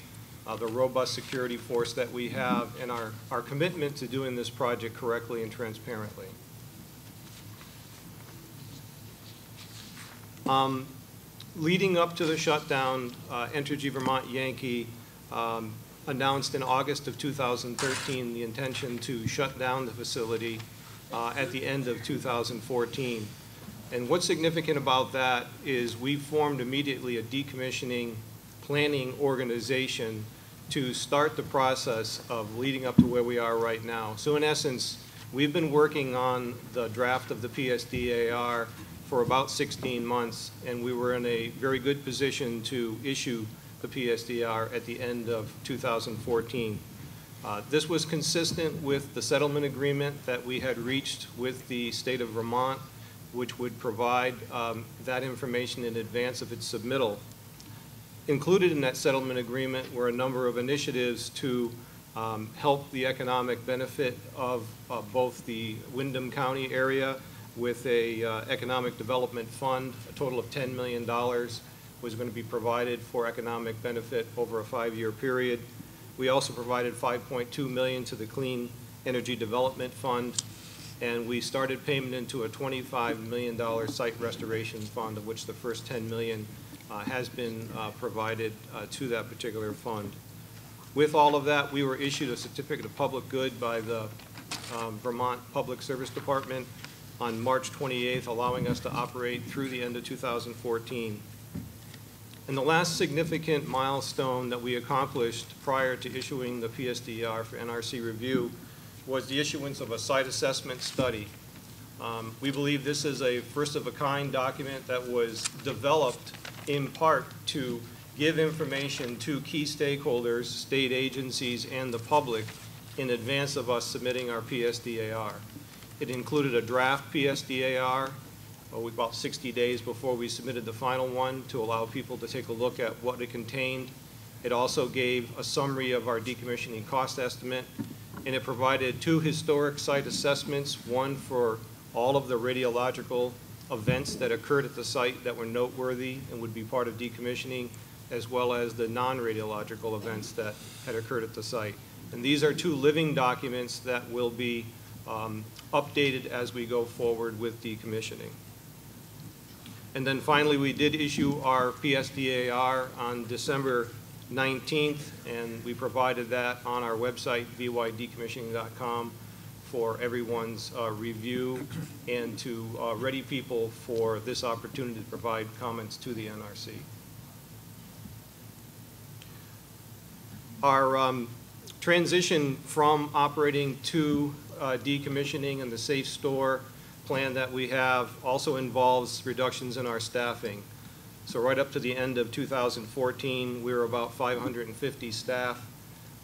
the robust security force that we have, and our commitment to doing this project correctly and transparently. Leading up to the shutdown, Entergy Vermont Yankee announced in August of 2013 the intention to shut down the facility at the end of 2014. And what's significant about that is we formed immediately a decommissioning planning organization to start the process of leading up to where we are right now. So in essence, we've been working on the draft of the PSDAR for about 16 months, and we were in a very good position to issue the PSDR at the end of 2014. This was consistent with the settlement agreement that we had reached with the state of Vermont, which would provide that information in advance of its submittal. Included in that settlement agreement were a number of initiatives to help the economic benefit of both the Windham County area with a economic development fund. A total of $10 million was going to be provided for economic benefit over a 5-year period. We also provided $5.2 million to the Clean Energy Development Fund, and we started payment into a $25 million site restoration fund, of which the first $10 million has been provided to that particular fund. With all of that, we were issued a certificate of public good by the Vermont Public Service Department on March 28th, allowing us to operate through the end of 2014. And the last significant milestone that we accomplished prior to issuing the PSDR for NRC review was the issuance of a site assessment study. We believe this is a first-of-a-kind document that was developed in part to give information to key stakeholders, state agencies, and the public in advance of us submitting our PSDAR. It included a draft PSDAR about 60 days before we submitted the final one to allow people to take a look at what it contained. It also gave a summary of our decommissioning cost estimate, and it provided 2 historic site assessments, one for all of the radiological events that occurred at the site that were noteworthy and would be part of decommissioning, as well as the non-radiological events that had occurred at the site. And these are 2 living documents that will be updated as we go forward with decommissioning. And then finally, we did issue our PSDAR on December 19th, and we provided that on our website, vydecommissioning.com, for everyone's review and to ready people for this opportunity to provide comments to the NRC. Our transition from operating to decommissioning and the safe store plan that we have also involves reductions in our staffing. So right up to the end of 2014, we were about 550 staff.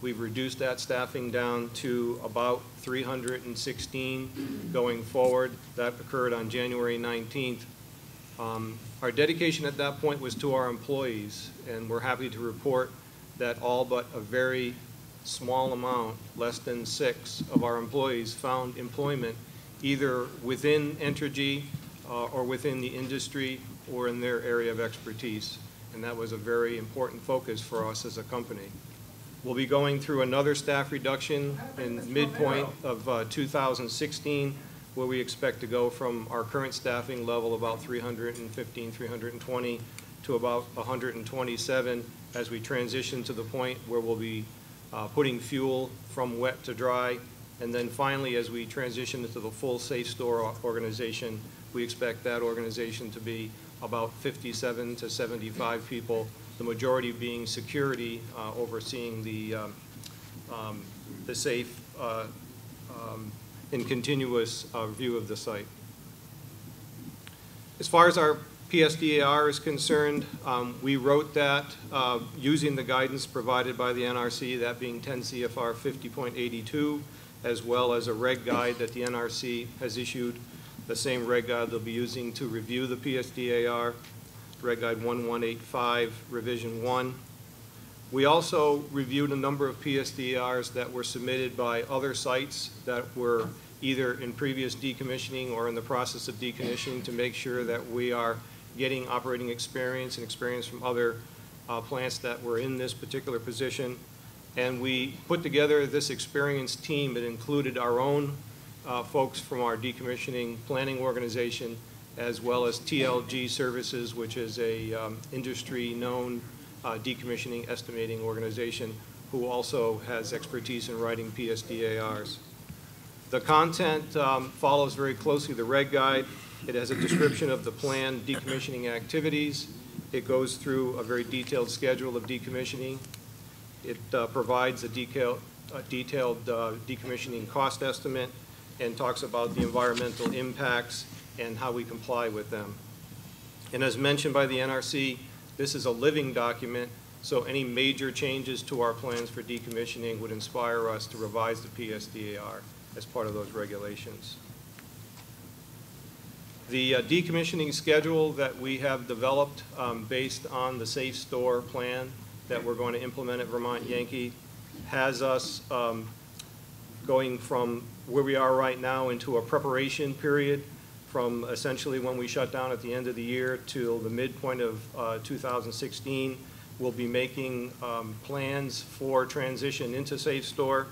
We've reduced that staffing down to about 316 going forward. That occurred on January 19th. Our dedication at that point was to our employees, and we're happy to report that all but a very small amount, less than 6 of our employees, found employment either within Entergy or within the industry or in their area of expertise. And that was a very important focus for us as a company. We'll be going through another staff reduction in midpoint of 2016, where we expect to go from our current staffing level, about 315, 320, to about 127 as we transition to the point where we'll be putting fuel from wet to dry. And then finally, as we transition into the full safe store organization, we expect that organization to be about 57 to 75 people, the majority being security overseeing the safe and continuous view of the site. As far as our PSDAR is concerned, we wrote that using the guidance provided by the NRC, that being 10 CFR 50.82, as well as a reg guide that the NRC has issued, the same reg guide they'll be using to review the PSDAR, Reg Guide 1185, Revision 1. We also reviewed a number of PSDRs that were submitted by other sites that were either in previous decommissioning or in the process of decommissioning to make sure that we are getting operating experience and experience from other plants that were in this particular position. And we put together this experienced team that included our own folks from our decommissioning planning organization, as well as TLG Services, which is a industry-known decommissioning estimating organization, who also has expertise in writing PSDARs. The content follows very closely the reg guide. It has a description of the planned decommissioning activities. It goes through a very detailed schedule of decommissioning. It provides a detailed decommissioning cost estimate and talks about the environmental impacts and how we comply with them. And as mentioned by the NRC, this is a living document, so any major changes to our plans for decommissioning would inspire us to revise the PSDAR as part of those regulations. The decommissioning schedule that we have developed based on the Safe Store plan that we're going to implement at Vermont Yankee has us going from where we are right now into a preparation period from essentially when we shut down at the end of the year till the midpoint of 2016. We'll be making plans for transition into Safe Store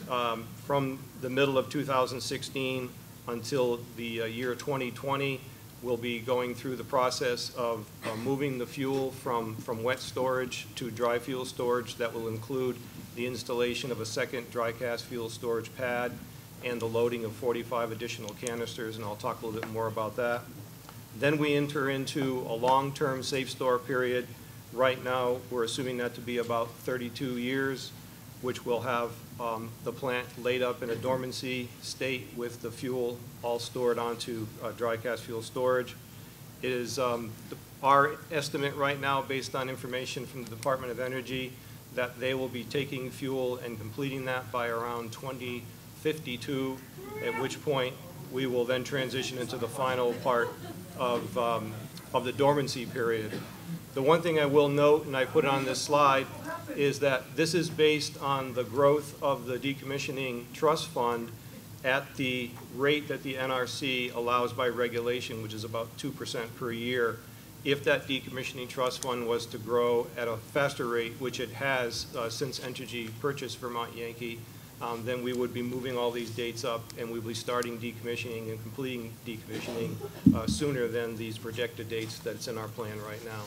from the middle of 2016 until the year 2020. We'll be going through the process of moving the fuel from wet storage to dry fuel storage. That will include the installation of a second dry cask fuel storage pad and the loading of 45 additional canisters, and I'll talk a little bit more about that. Then we enter into a long-term Safe Store period. Right now, we're assuming that to be about 32 years, which will have the plant laid up in a dormancy state with the fuel all stored onto dry cask fuel storage. It is our estimate right now, based on information from the Department of Energy, that they will be taking fuel and completing that by around 2052, at which point we will then transition into the final part of the dormancy period. The one thing I will note, and I put on this slide, is that this is based on the growth of the decommissioning trust fund at the rate that the NRC allows by regulation, which is about 2% per year. If that decommissioning trust fund was to grow at a faster rate, which it has since Entergy purchased Vermont Yankee, then we would be moving all these dates up, and we'll be starting decommissioning and completing decommissioning sooner than these projected dates that's in our plan right now.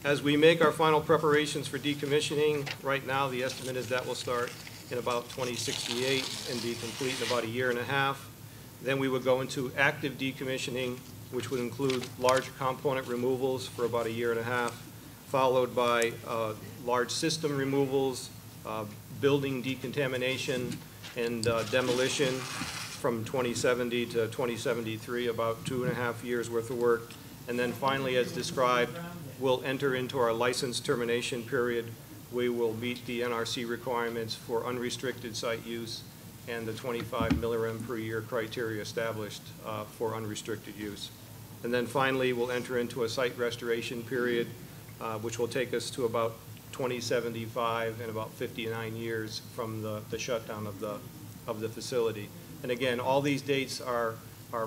As we make our final preparations for decommissioning, right now the estimate is that will start in about 2068 and be complete in about a year and a half. Then we would go into active decommissioning, which would include large component removals for about a year and a half, followed by large system removals, building decontamination, and demolition from 2070 to 2073, about 2.5 years worth of work. And then finally, as described, we'll enter into our license termination period. We will meet the NRC requirements for unrestricted site use and the 25 millirem per year criteria established for unrestricted use. And then finally, we'll enter into a site restoration period, which will take us to about 2075 and about 59 years from the shutdown of the facility. And again, all these dates are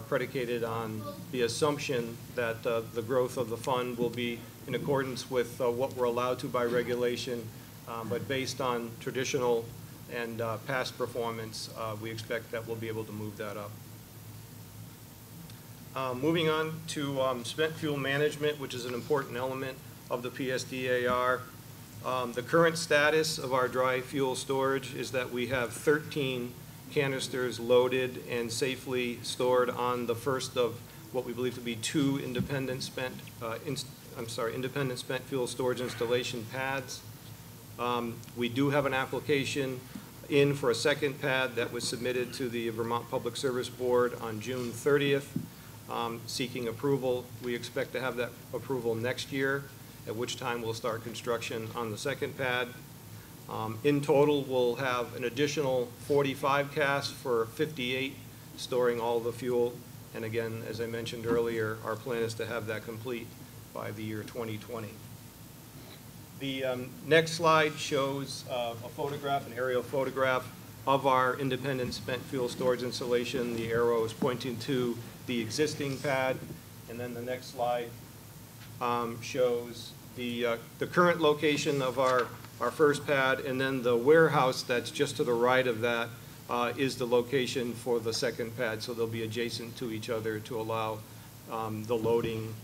predicated on the assumption that the growth of the fund will be in accordance with what we're allowed to by regulation, but based on traditional and past performance, we expect that we'll be able to move that up. Moving on to spent fuel management, which is an important element of the PSDAR. The current status of our dry fuel storage is that we have 13 canisters loaded and safely stored on the first of what we believe to be 2 independent spent fuel storage installation pads. We do have an application in for a second pad that was submitted to the Vermont Public Service Board on June 30th, seeking approval. We expect to have that approval next year, at which time we'll start construction on the second pad. In total, we'll have an additional 45 casks for 58 storing all the fuel. And again, as I mentioned earlier, our plan is to have that complete by the year 2020. The next slide shows a photograph, an aerial photograph of our independent spent fuel storage installation. The arrow is pointing to the existing pad. And then the next slide shows the current location of our first pad, and then the warehouse that's just to the right of that is the location for the second pad. So they'll be adjacent to each other to allow the loading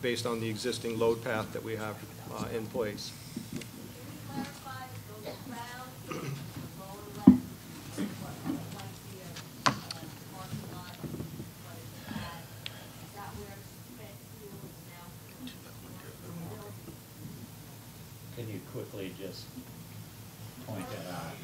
based on the existing load path that we have in place. Can you quickly just point that out?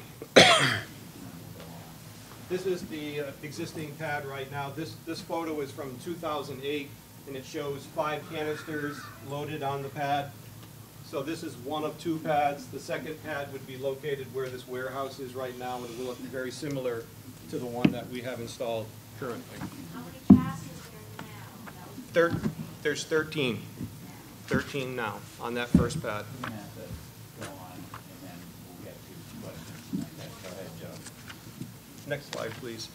This is the existing pad right now. This photo is from 2008, and it shows 5 canisters loaded on the pad. So this is one of 2 pads. The second pad would be located where this warehouse is right now, and it will look very similar to the one that we have installed currently. How many casks is there now? There's 13. 13 now on that first pad. I'm going to have to go on, and then we'll get to questions. Okay, go ahead, Joe. Next slide, please.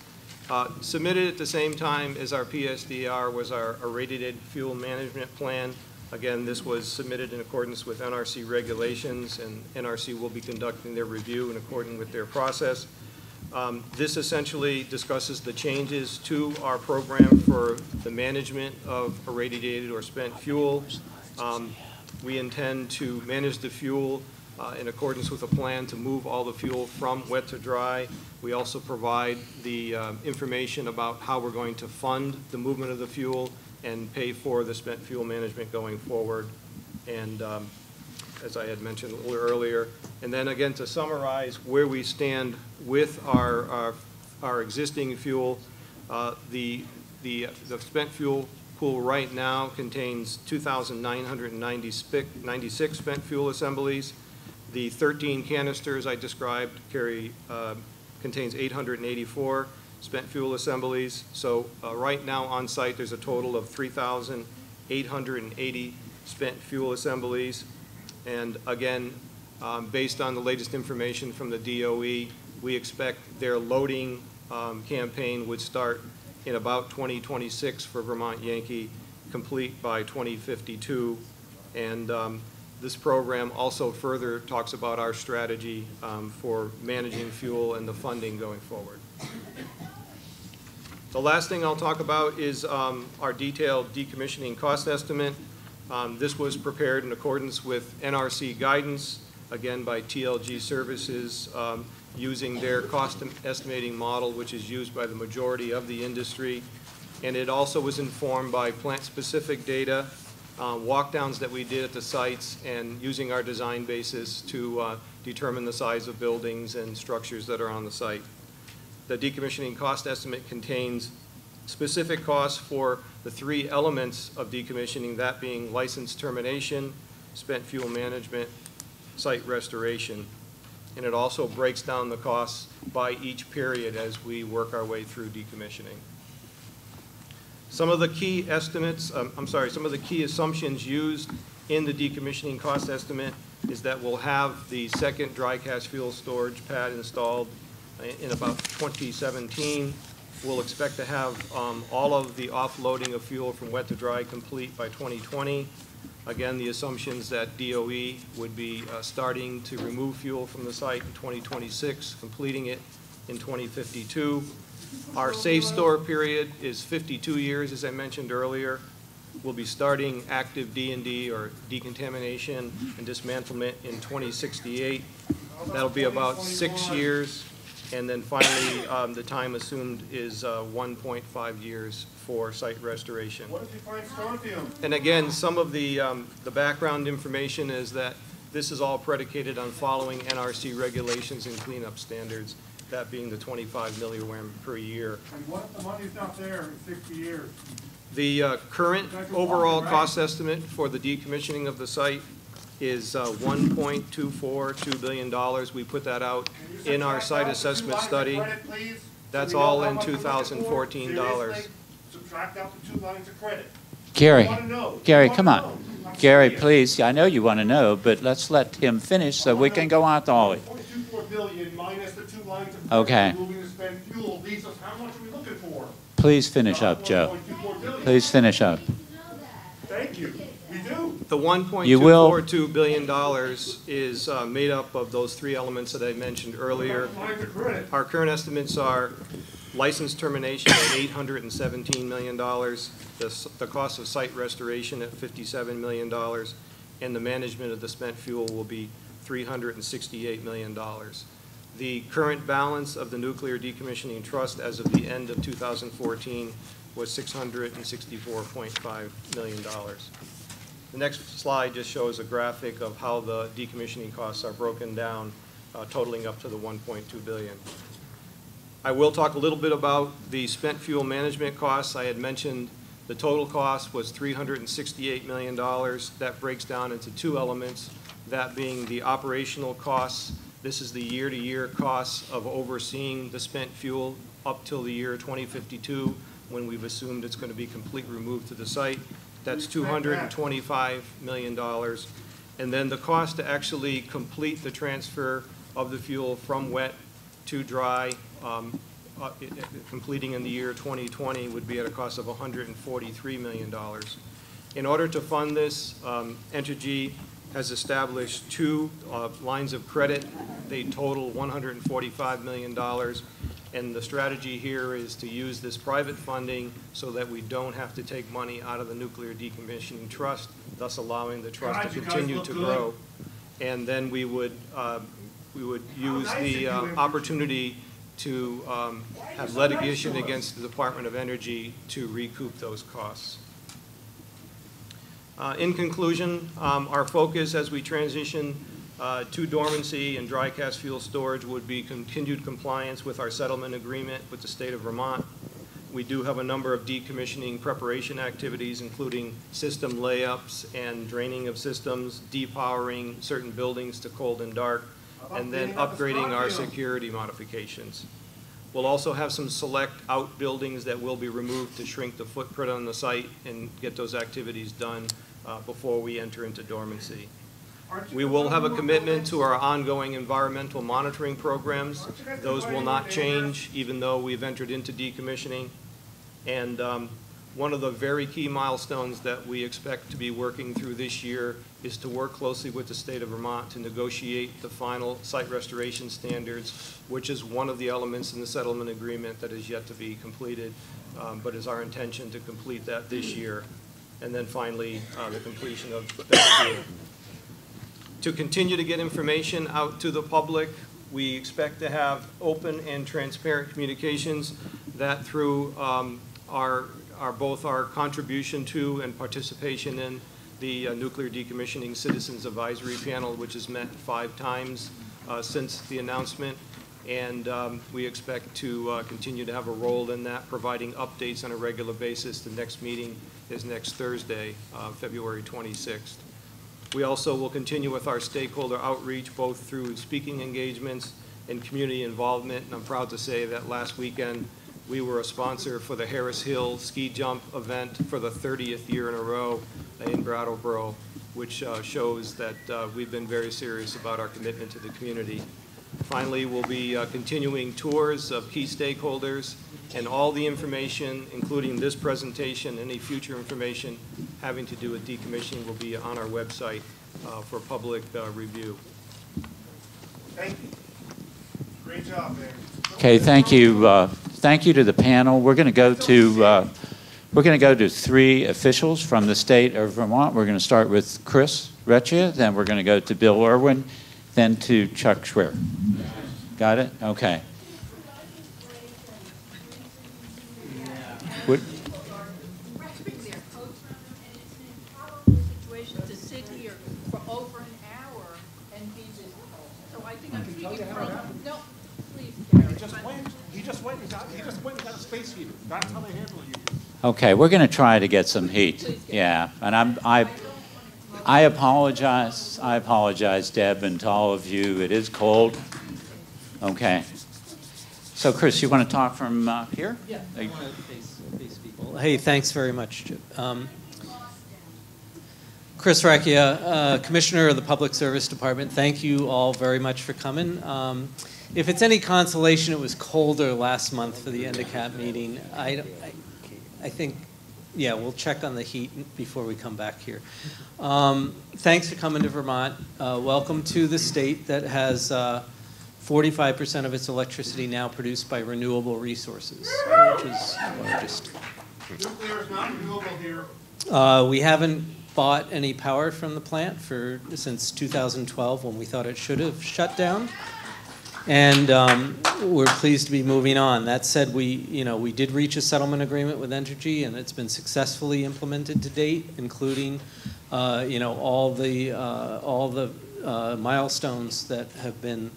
Submitted at the same time as our PSDR was our irradiated fuel management plan. Again, this was submitted in accordance with NRC regulations, and NRC will be conducting their review in accordance with their process. This essentially discusses the changes to our program for the management of irradiated or spent fuel. We intend to manage the fuel in accordance with a plan to move all the fuel from wet to dry. We also provide the information about how we're going to fund the movement of the fuel and pay for the spent fuel management going forward. And as I had mentioned a little earlier, and then again to summarize where we stand with our existing fuel, the spent fuel pool right now contains 2,996 spent fuel assemblies. The 13 canisters I described contains 884 spent fuel assemblies. So right now on site there's a total of 3,880 spent fuel assemblies. And again, based on the latest information from the DOE, we expect their loading campaign would start in about 2026 for Vermont Yankee, complete by 2052. And this program also further talks about our strategy for managing fuel and the funding going forward. The last thing I'll talk about is our detailed decommissioning cost estimate. This was prepared in accordance with NRC guidance, again by TLG Services, using their cost estimating model, which is used by the majority of the industry. And it also was informed by plant-specific data, walkdowns that we did at the sites, and using our design basis to determine the size of buildings and structures that are on the site. The decommissioning cost estimate contains specific costs for the 3 elements of decommissioning, that being license termination, spent fuel management, site restoration. And it also breaks down the costs by each period as we work our way through decommissioning. Some of the key estimates, some of the key assumptions used in the decommissioning cost estimate is that we'll have the second dry cask fuel storage pad installed in about 2017. We'll expect to have all of the offloading of fuel from wet to dry complete by 2020. Again, the assumptions that DOE would be starting to remove fuel from the site in 2026, completing it in 2052. Our safe store period is 52 years, as I mentioned earlier. We'll be starting active D&D, or decontamination and dismantlement, in 2068. That'll be about 6 years. And then finally, the time assumed is 1.5 years for site restoration. What if you find strontium? And again, some of the background information is that this is all predicated on following NRC regulations and cleanup standards, that being the 25 milligram per year. And what if the money's not there in 60 years? The current overall cost estimate for the decommissioning of the site is $1.242 billion. We put that out in our site assessment study. That's all in 2014 dollars. Subtract out the 2 lines of credit. Gary, come on. Gary, please, I know you want to know, but let's let him finish so we can go on to Ollie. $1.24 billion minus the 2 lines of credit. Okay. Moving to spend fuel leaves us, how much are we looking for? Please finish up, Joe. Please finish up. Thank you. We do. The $1.242 billion is made up of those 3 elements that I mentioned earlier. Our current estimates are license termination at $817 million, the cost of site restoration at $57 million, and the management of the spent fuel will be $368 million. The current balance of the Nuclear Decommissioning Trust as of the end of 2014 was $664.5 million. The next slide just shows a graphic of how the decommissioning costs are broken down, totaling up to the $1.2 billion. I will talk a little bit about the spent fuel management costs. I had mentioned the total cost was $368 million. That breaks down into two elements, that being the operational costs. This is the year-to-year costs of overseeing the spent fuel up till the year 2052, when we've assumed it's going to be completely removed to the site. That's $225 million. And then the cost to actually complete the transfer of the fuel from wet to dry, completing in the year 2020, would be at a cost of $143 million. In order to fund this, Entergy has established two lines of credit. They total $145 million. And the strategy here is to use this private funding so that we don't have to take money out of the Nuclear Decommissioning Trust, thus allowing the trust to continue to grow. And then we would use the opportunity to have litigation against the Department of Energy to recoup those costs. In conclusion, our focus as we transition to dormancy and dry cask fuel storage would be continued compliance with our settlement agreement with the state of Vermont. We do have a number of decommissioning preparation activities, including system layups and draining of systems, depowering certain buildings to cold and dark, and then upgrading our security modifications. We'll also have some select outbuildings that will be removed to shrink the footprint on the site and get those activities done before we enter into dormancy. We will have a commitment to our ongoing environmental monitoring programs. Those will not change even though we've entered into decommissioning. And one of the very key milestones that we expect to be working through this year is to work closely with the state of Vermont to negotiate the final site restoration standards, which is one of the elements in the settlement agreement that is yet to be completed, but is our intention to complete that this year. And then finally, the completion of that year. To continue to get information out to the public, we expect to have open and transparent communications that through both our contribution to and participation in the Nuclear Decommissioning Citizens Advisory Panel, which has met 5 times since the announcement. And we expect to continue to have a role in that, providing updates on a regular basis. The next meeting is next Thursday, February 26th. We also will continue with our stakeholder outreach, both through speaking engagements and community involvement. And I'm proud to say that last weekend we were a sponsor for the Harris Hill ski jump event for the 30th year in a row in Brattleboro, which shows that we've been very serious about our commitment to the community. Finally, we'll be continuing tours of key stakeholders, and all the information, including this presentation, any future information having to do with decommissioning, will be on our website for public review. Thank you. Great job, man. Okay, thank you. Thank you to the panel. We're going to go to 3 officials from the state of Vermont. We're going to start with Chris Recchia, then we're going to go to Bill Irwin, then to Chuck Schwer. Got it? Okay. What? To sit here for over an hour and be visible. So I think I'm speaking from. No, please, Gary. He just went and got a space heater. That's how they handle it. Okay, we're going to try to get some heat. Yeah, and I apologize. I apologize, Deb, and to all of you. It is cold. Okay. So, Chris, you want to talk from here? Yeah. Face people. Hey, thanks very much, Chip. Chris Recchia, Commissioner of the Public Service Department. Thank you all very much for coming. If it's any consolation, it was colder last month for the ENDCAP meeting. I think, yeah, we'll check on the heat before we come back here. Thanks for coming to Vermont. Welcome to the state that has 45% of its electricity now produced by renewable resources, which is the largest. Nuclear is not renewable here. We haven't bought any power from the plant since 2012 when we thought it should have shut down. And we're pleased to be moving on. That said, we did reach a settlement agreement with Entergy, and it's been successfully implemented to date, including all the milestones that have been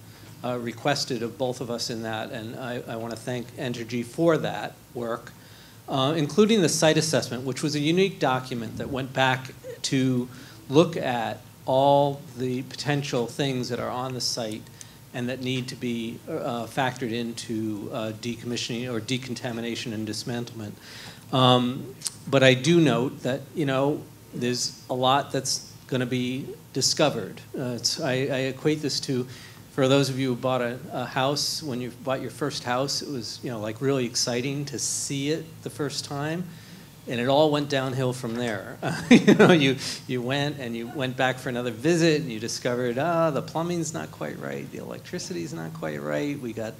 requested of both of us in that. And I want to thank Entergy for that work, including the site assessment, which was a unique document that went back to look at all the potential things that are on the site and that need to be factored into decommissioning or decontamination and dismantlement. But I do note that, there's a lot that's going to be discovered. I equate this to, for those of you who bought a house, when you bought your first house, it was, like really exciting to see it the first time. And it all went downhill from there. You went back for another visit, and you discovered, the plumbing's not quite right, the electricity's not quite right. We got,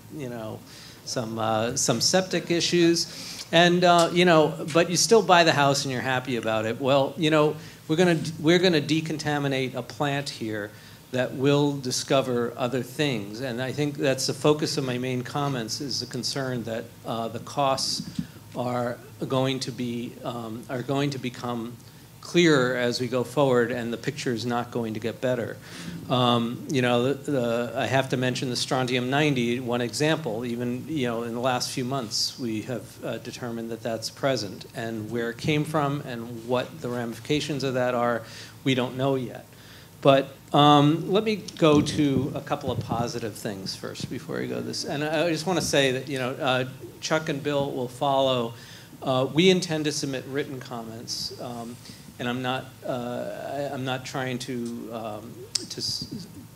some septic issues, and but you still buy the house and you're happy about it. Well, we're gonna decontaminate a plant here that will discover other things, and I think that's the focus of my main comments, is the concern that the costs are going to become clearer as we go forward, and the picture is not going to get better. I have to mention the strontium-90, one example. Even in the last few months, we have determined that that's present, and where it came from and what the ramifications of that are, we don't know yet. But let me go to a couple of positive things first before we go to this. And I just want to say that Chuck and Bill will follow. We intend to submit written comments, and I'm not trying to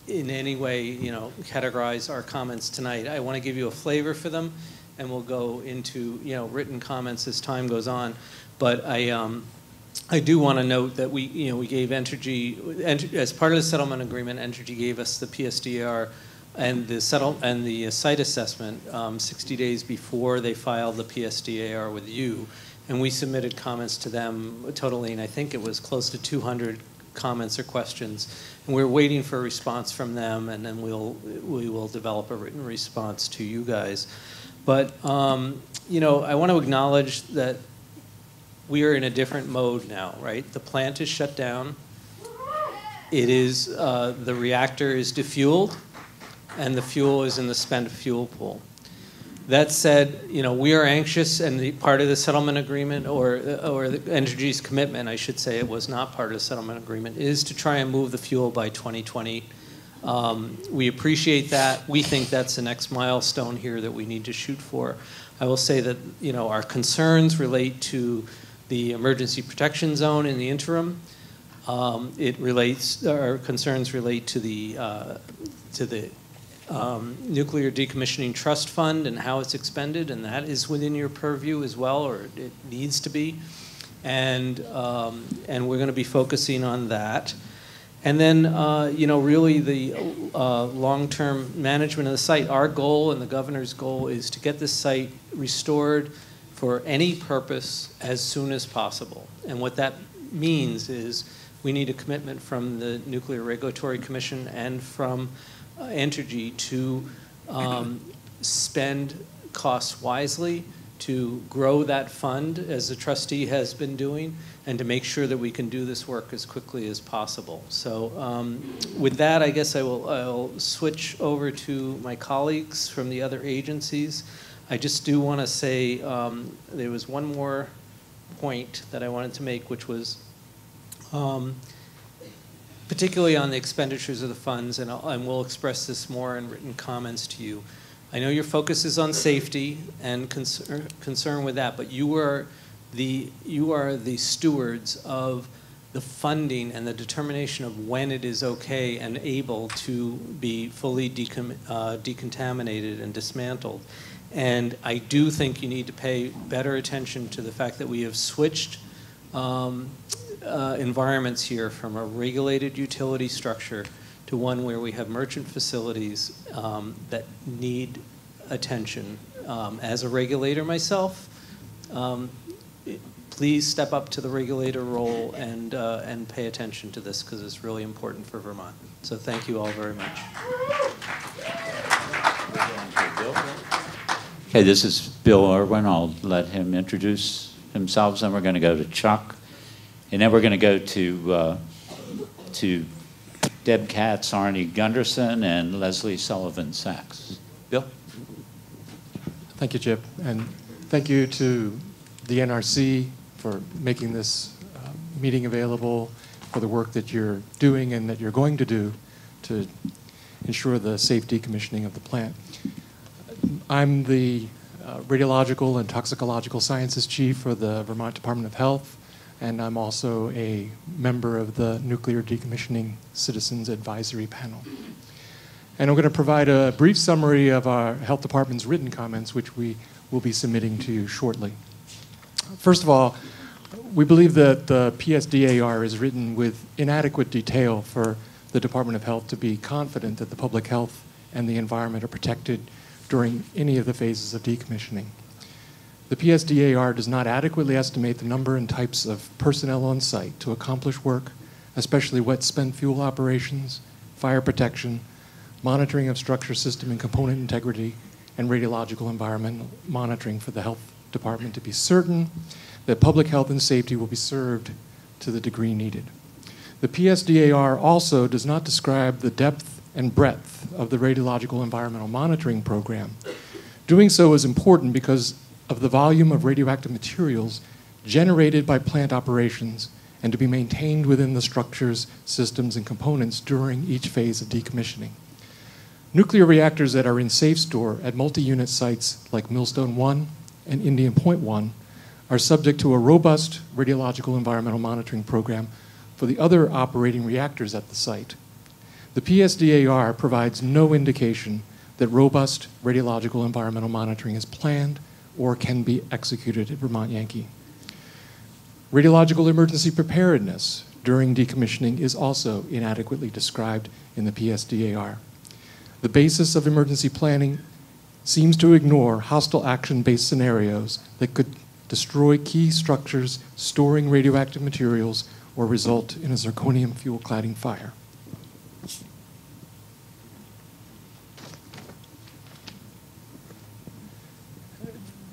in any way categorize our comments tonight. I want to give you a flavor for them, and we'll go into written comments as time goes on. But I do want to note that we gave Entergy, as part of the settlement agreement, Entergy gave us the PSDR and the site assessment 60 days before they filed the PSDR with you, and we submitted comments to them totaling, I think it was close to 200 comments or questions, and we're waiting for a response from them, and then we will develop a written response to you guys. But I want to acknowledge that we are in a different mode now, right? The plant is shut down. It is, the reactor is defueled, and the fuel is in the spent fuel pool. That said, we are anxious, and part of the settlement agreement, or the Entergy's commitment, I should say, it was not part of the settlement agreement, is to try and move the fuel by 2020. We appreciate that. We think that's the next milestone here that we need to shoot for. I will say that, our concerns relate to the emergency protection zone in the interim. Our concerns relate to the Nuclear Decommissioning Trust Fund and how it's expended, and that is within your purview as well, or it needs to be. And we're going to be focusing on that. And then, really the long-term management of the site. Our goal and the governor's goal is to get this site restored for any purpose as soon as possible. And what that means is we need a commitment from the Nuclear Regulatory Commission and from Entergy to spend costs wisely, to grow that fund as the trustee has been doing, and to make sure that we can do this work as quickly as possible. So with that, I guess I'll switch over to my colleagues from the other agencies. I just do want to say there was one more point that I wanted to make, which was particularly on the expenditures of the funds, and we'll express this more in written comments to you. I know your focus is on safety and concern with that, but you are the stewards of the funding and the determination of when it is okay and able to be fully decontaminated and dismantled. And I do think you need to pay better attention to the fact that we have switched environments here from a regulated utility structure to one where we have merchant facilities that need attention. As a regulator myself, please step up to the regulator role and pay attention to this because it's really important for Vermont. So thank you all very much. Okay, this is Bill Irwin. I'll let him introduce himself. Then we're going to go to Chuck, and then we're going to go to Deb Katz, Arnie Gundersen, and Leslie Sullivan Sachs. Bill? Thank you, Chip, and thank you to the NRC for making this meeting available, for the work that you're doing and that you're going to do to ensure the safe decommissioning of the plant. I'm the Radiological and Toxicological Sciences Chief for the Vermont Department of Health, and I'm also a member of the Nuclear Decommissioning Citizens Advisory Panel. And I'm going to provide a brief summary of our Health Department's written comments, which we will be submitting to you shortly. First of all, we believe that the PSDR is written with inadequate detail for the Department of Health to be confident that the public health and the environment are protected during any of the phases of decommissioning. The PSDAR does not adequately estimate the number and types of personnel on site to accomplish work, especially wet spent fuel operations, fire protection, monitoring of structure system and component integrity, and radiological environmental monitoring for the Health Department to be certain that public health and safety will be served to the degree needed. The PSDAR also does not describe the depth and breadth of the radiological environmental monitoring program. Doing so is important because of the volume of radioactive materials generated by plant operations and to be maintained within the structures, systems, and components during each phase of decommissioning. Nuclear reactors that are in safe store at multi-unit sites like Millstone 1 and Indian Point 1 are subject to a robust radiological environmental monitoring program for the other operating reactors at the site. The PSDAR provides no indication that robust radiological environmental monitoring is planned or can be executed at Vermont Yankee. Radiological emergency preparedness during decommissioning is also inadequately described in the PSDAR. The basis of emergency planning seems to ignore hostile action-based scenarios that could destroy key structures storing radioactive materials or result in a zirconium fuel cladding fire.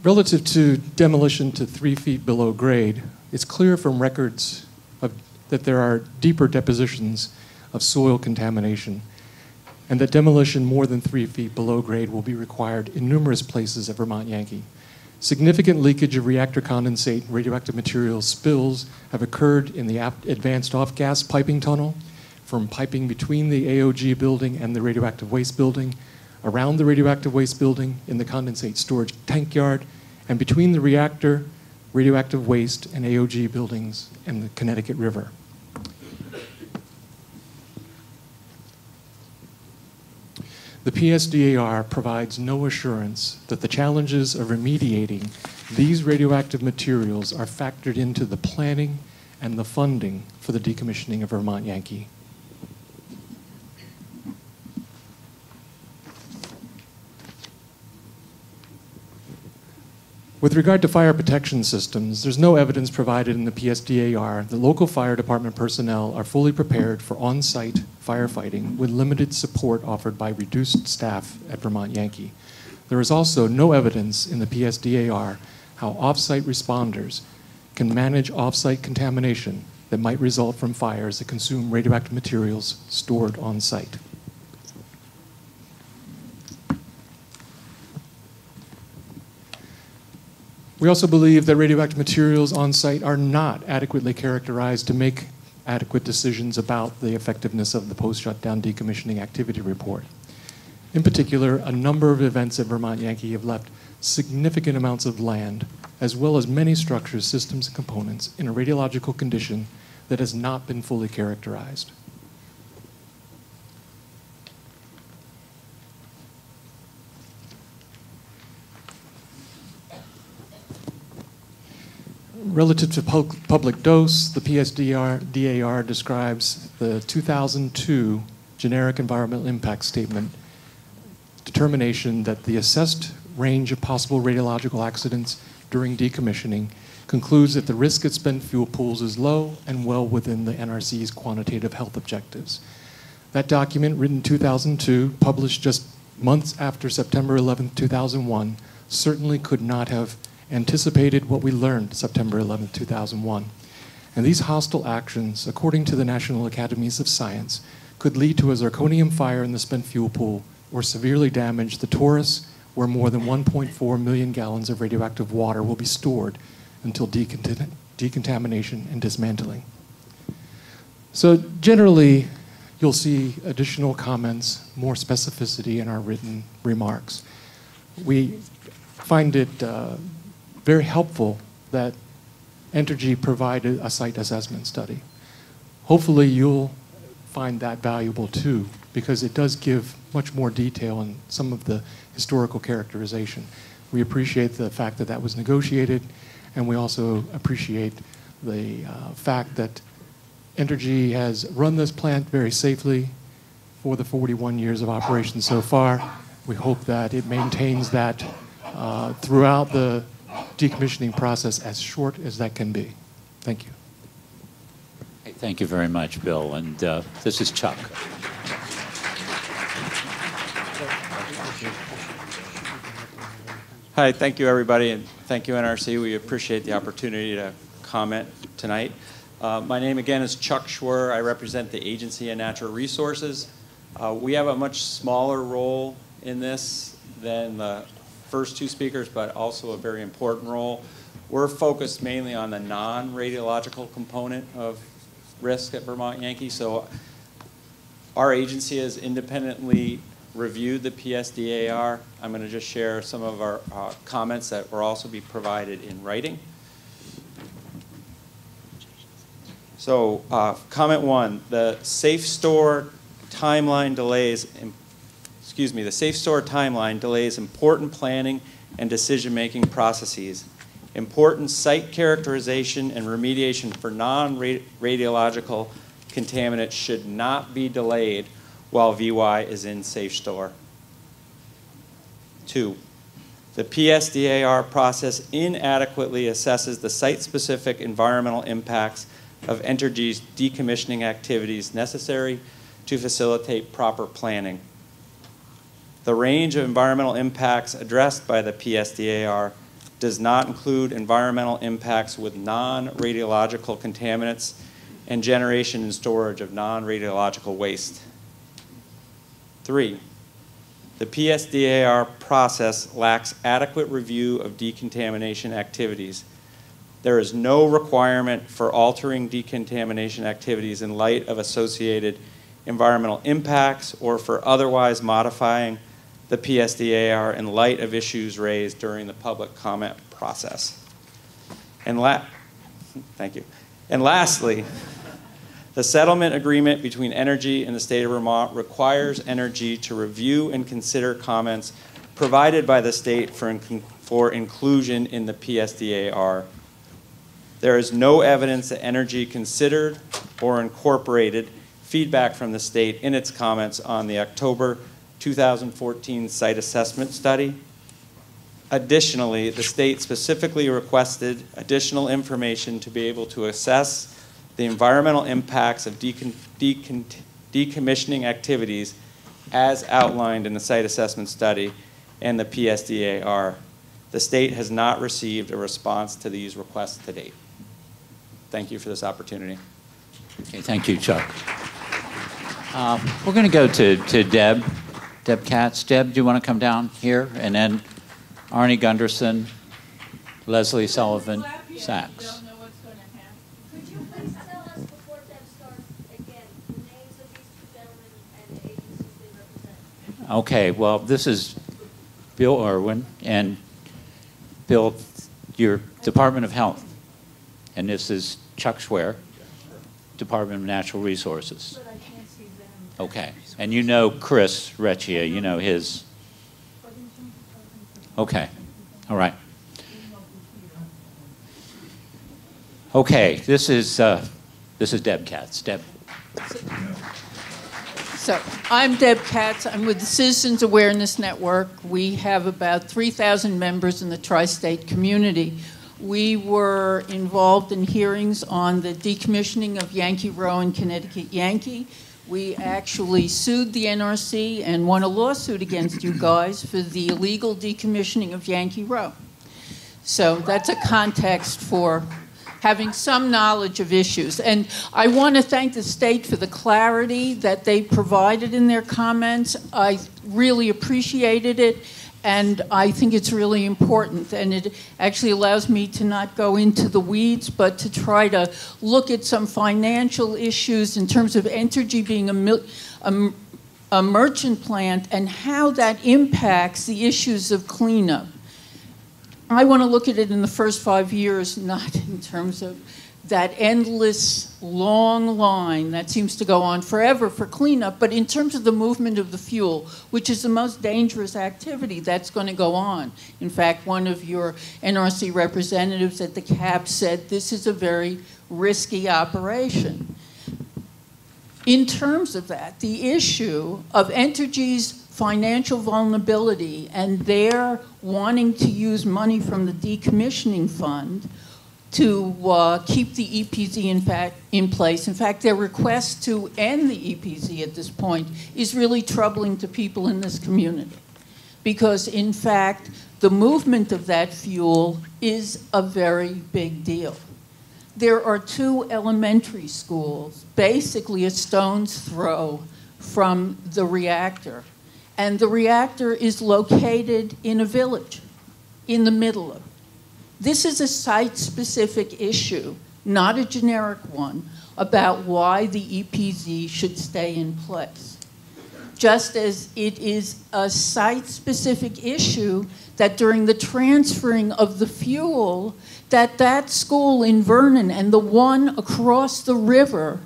Relative to demolition to 3 feet below grade, it's clear from records that there are deeper depositions of soil contamination and that demolition more than 3 feet below grade will be required in numerous places at Vermont Yankee. Significant leakage of reactor condensate and radioactive materials spills have occurred in the advanced off-gas piping tunnel, from piping between the AOG building and the radioactive waste building, around the radioactive waste building, in the condensate storage tank yard, and between the reactor, radioactive waste, and AOG buildings and the Connecticut River. The PSDAR provides no assurance that the challenges of remediating these radioactive materials are factored into the planning and the funding for the decommissioning of Vermont Yankee. With regard to fire protection systems, there's no evidence provided in the PSDAR that local fire department personnel are fully prepared for on-site firefighting with limited support offered by reduced staff at Vermont Yankee. There is also no evidence in the PSDAR how off-site responders can manage off-site contamination that might result from fires that consume radioactive materials stored on-site. We also believe that radioactive materials on site are not adequately characterized to make adequate decisions about the effectiveness of the post-shutdown decommissioning activity report. In particular, a number of events at Vermont Yankee have left significant amounts of land, as well as many structures, systems, and components in a radiological condition that has not been fully characterized. Relative to public dose, the PSDAR describes the 2002 generic environmental impact statement determination that the assessed range of possible radiological accidents during decommissioning concludes that the risk at spent fuel pools is low and well within the NRC's quantitative health objectives. That document, written in 2002, published just months after September 11, 2001, certainly could not have anticipated what we learned September 11, 2001. And these hostile actions, according to the National Academies of Science, could lead to a zirconium fire in the spent fuel pool or severely damage the torus, where more than 1.4 million gallons of radioactive water will be stored until decontamination and dismantling. So generally, you'll see additional comments, more specificity in our written remarks. We find it very helpful that Entergy provided a site assessment study. Hopefully you'll find that valuable too, because it does give much more detail in some of the historical characterization. We appreciate the fact that that was negotiated, and we also appreciate the fact that Entergy has run this plant very safely for the 41 years of operation so far. We hope that it maintains that throughout the decommissioning process, as short as that can be. Thank you. Hey, thank you very much, Bill. And this is Chuck. Hi, thank you everybody, and thank you NRC. We appreciate the opportunity to comment tonight. My name again is Chuck Schwer. I represent the Agency of Natural Resources. We have a much smaller role in this than the first two speakers, but also a very important role. We're focused mainly on the non-radiological component of risk at Vermont Yankee. So our agency has independently reviewed the PSDR. I'm going to just share some of our comments that will also be provided in writing. So comment one, the safe store timeline delays, the safe store timeline delays important planning and decision-making processes. Important site characterization and remediation for non-radiological contaminants should not be delayed while VY is in safe store. 2, the PSDR process inadequately assesses the site-specific environmental impacts of Entergy's decommissioning activities necessary to facilitate proper planning. The range of environmental impacts addressed by the PSDR does not include environmental impacts with non-radiological contaminants and generation and storage of non-radiological waste. 3, the PSDR process lacks adequate review of decontamination activities. There is no requirement for altering decontamination activities in light of associated environmental impacts or for otherwise modifying the PSDR in light of issues raised during the public comment process. And thank you. And lastly, the settlement agreement between Entergy and the state of Vermont requires Entergy to review and consider comments provided by the state for inclusion in the PSDR. There is no evidence that Entergy considered or incorporated feedback from the state in its comments on the October 2014 site assessment study. Additionally, the state specifically requested additional information to be able to assess the environmental impacts of decommissioning activities as outlined in the site assessment study and the PSDR. The state has not received a response to these requests to date. Thank you for this opportunity. Okay, thank you, Chuck. We're going to go to Deb Katz. Deb, do you want to come down here? And then Arnie Gundersen, Leslie Sullivan, Sachs. Could you please tell us before Deb starts again the names of these two gentlemen and the agencies they represent? Okay, well, this is Bill Irwin, and Bill, your Department of Health. And this is Chuck Schwer, Department of Natural Resources. But I can't see them. Okay, and you know Chris Recchia, you know his. Okay, all right. Okay, this is Deb Katz. Deb. So I'm Deb Katz. I'm with the Citizens Awareness Network. We have about 3,000 members in the tri-state community. We were involved in hearings on the decommissioning of Yankee Row and Connecticut Yankee. We actually sued the NRC and won a lawsuit against you guys for the illegal decommissioning of Yankee Row. So that's a context for having some knowledge of issues. And I want to thank the state for the clarity that they provided in their comments. I really appreciated it, and I think it's really important. And it actually allows me to not go into the weeds, but to try to look at some financial issues in terms of Entergy being a merchant plant and how that impacts the issues of cleanup. I want to look at it in the first 5 years, not in terms of that endless long line that seems to go on forever for cleanup, but in terms of the movement of the fuel, which is the most dangerous activity that's going to go on. In fact, one of your NRC representatives at the CAB said this is a very risky operation. In terms of that, the issue of Entergy's financial vulnerability and their wanting to use money from the decommissioning fund to keep the EPZ in place. In fact, their request to end the EPZ at this point is really troubling to people in this community. Because, in fact, the movement of that fuel is a very big deal. There are 2 elementary schools, basically a stone's throw from the reactor. And the reactor is located in a village, in the middle of it. This is a site-specific issue, not a generic one, about why the EPZ should stay in place. Just as it is a site-specific issue that during the transferring of the fuel, that school in Vernon and the one across the river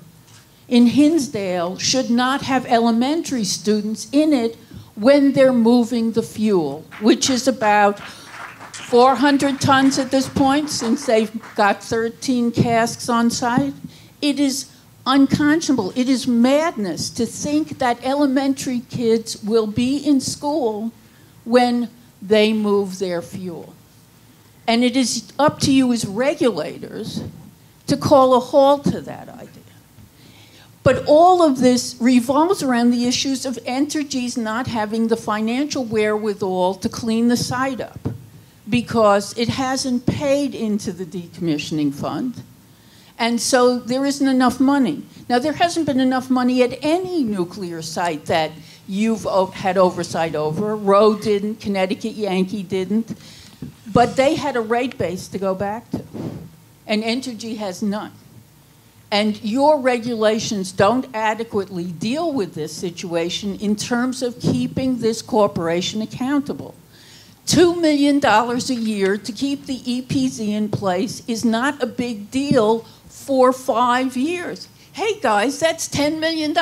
in Hinsdale should not have elementary students in it when they're moving the fuel, which is about 400 tons at this point, since they've got 13 casks on site. It is unconscionable. It is madness to think that elementary kids will be in school when they move their fuel. And it is up to you as regulators to call a halt to that idea. But all of this revolves around the issues of Entergy's not having the financial wherewithal to clean the site up because it hasn't paid into the decommissioning fund. And so there isn't enough money. Now, there hasn't been enough money at any nuclear site that you've had oversight over. Roe didn't, Connecticut Yankee didn't. But they had a rate base to go back to. And Entergy has none. And your regulations don't adequately deal with this situation in terms of keeping this corporation accountable. $2 million a year to keep the EPZ in place is not a big deal for 5 years. Hey guys, that's $10 million.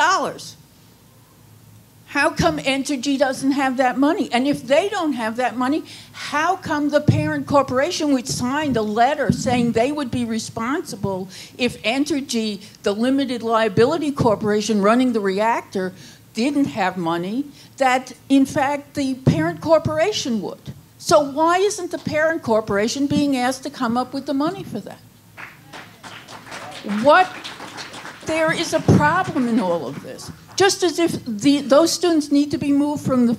How come Entergy doesn't have that money? And if they don't have that money, how come the parent corporation, which signed a letter saying they would be responsible if Entergy, the limited liability corporation running the reactor, didn't have money, that in fact the parent corporation would? So why isn't the parent corporation being asked to come up with the money for that? There is a problem in all of this. Just as if those students need to be moved from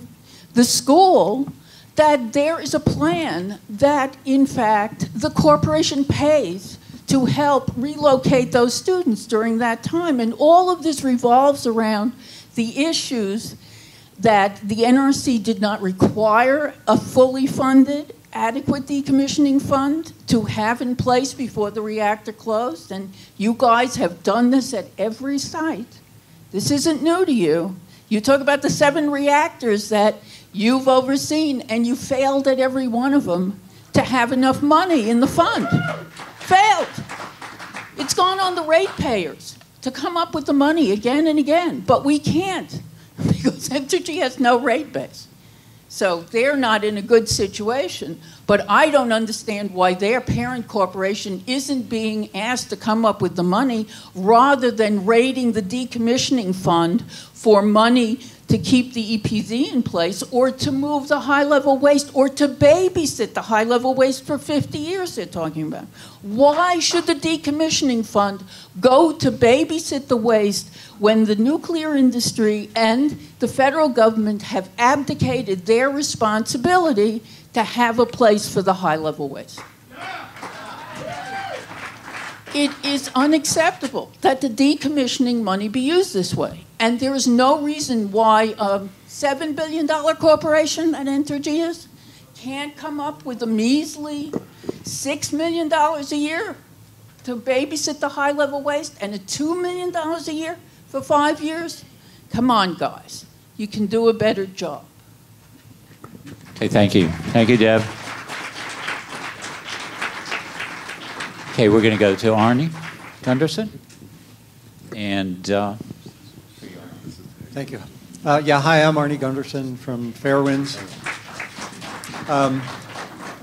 the school, that there is a plan that, in fact, the corporation pays to help relocate those students during that time. And all of this revolves around the issues that the NRC did not require a fully funded, adequate decommissioning fund to have in place before the reactor closed. And you guys have done this at every site. This isn't new to you. You talk about the 7 reactors that you've overseen, and you failed at every one of them to have enough money in the fund. Failed. It's gone on the ratepayers to come up with the money again and again, but we can't because Entergy has no rate base. So they're not in a good situation. But I don't understand why their parent corporation isn't being asked to come up with the money rather than raiding the decommissioning fund for money to keep the EPZ in place, or to move the high-level waste, or to babysit the high-level waste for 50 years they're talking about. Why should the decommissioning fund go to babysit the waste when the nuclear industry and the federal government have abdicated their responsibility to have a place for the high-level waste? It is unacceptable that the decommissioning money be used this way. And there is no reason why a $7 billion corporation that Entergy is can't come up with a measly $6 million a year to babysit the high-level waste and a $2 million a year for 5 years. Come on, guys. You can do a better job. Okay, thank you. Thank you, Deb. Okay, we're going to go to Arnie Gundersen. And thank you. Yeah, hi, I'm Arnie Gundersen from Fairwinds.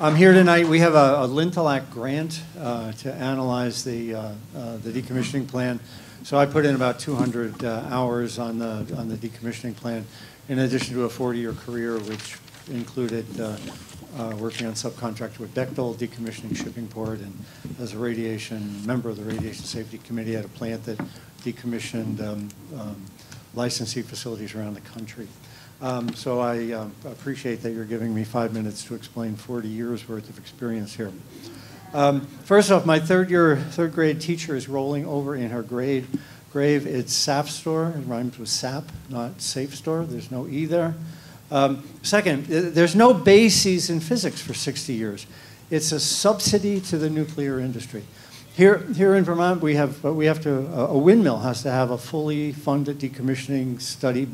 I'm here tonight. We have a Lintelak grant to analyze the decommissioning plan. So I put in about 200 hours on the decommissioning plan, in addition to a 40-year career, which included working on subcontract with Bechtel, decommissioning Shippingport, and as a member of the Radiation Safety Committee at a plant that decommissioned licensee facilities around the country. So I appreciate that you're giving me 5 minutes to explain 40 years worth of experience here. First off, my third grade teacher is rolling over in her grave. It's SAP store. It rhymes with SAP, not safe store. There's no E there. Second, there's no bases in physics for 60 years. It's a subsidy to the nuclear industry. Here in Vermont, a windmill has to have a fully funded decommissioning study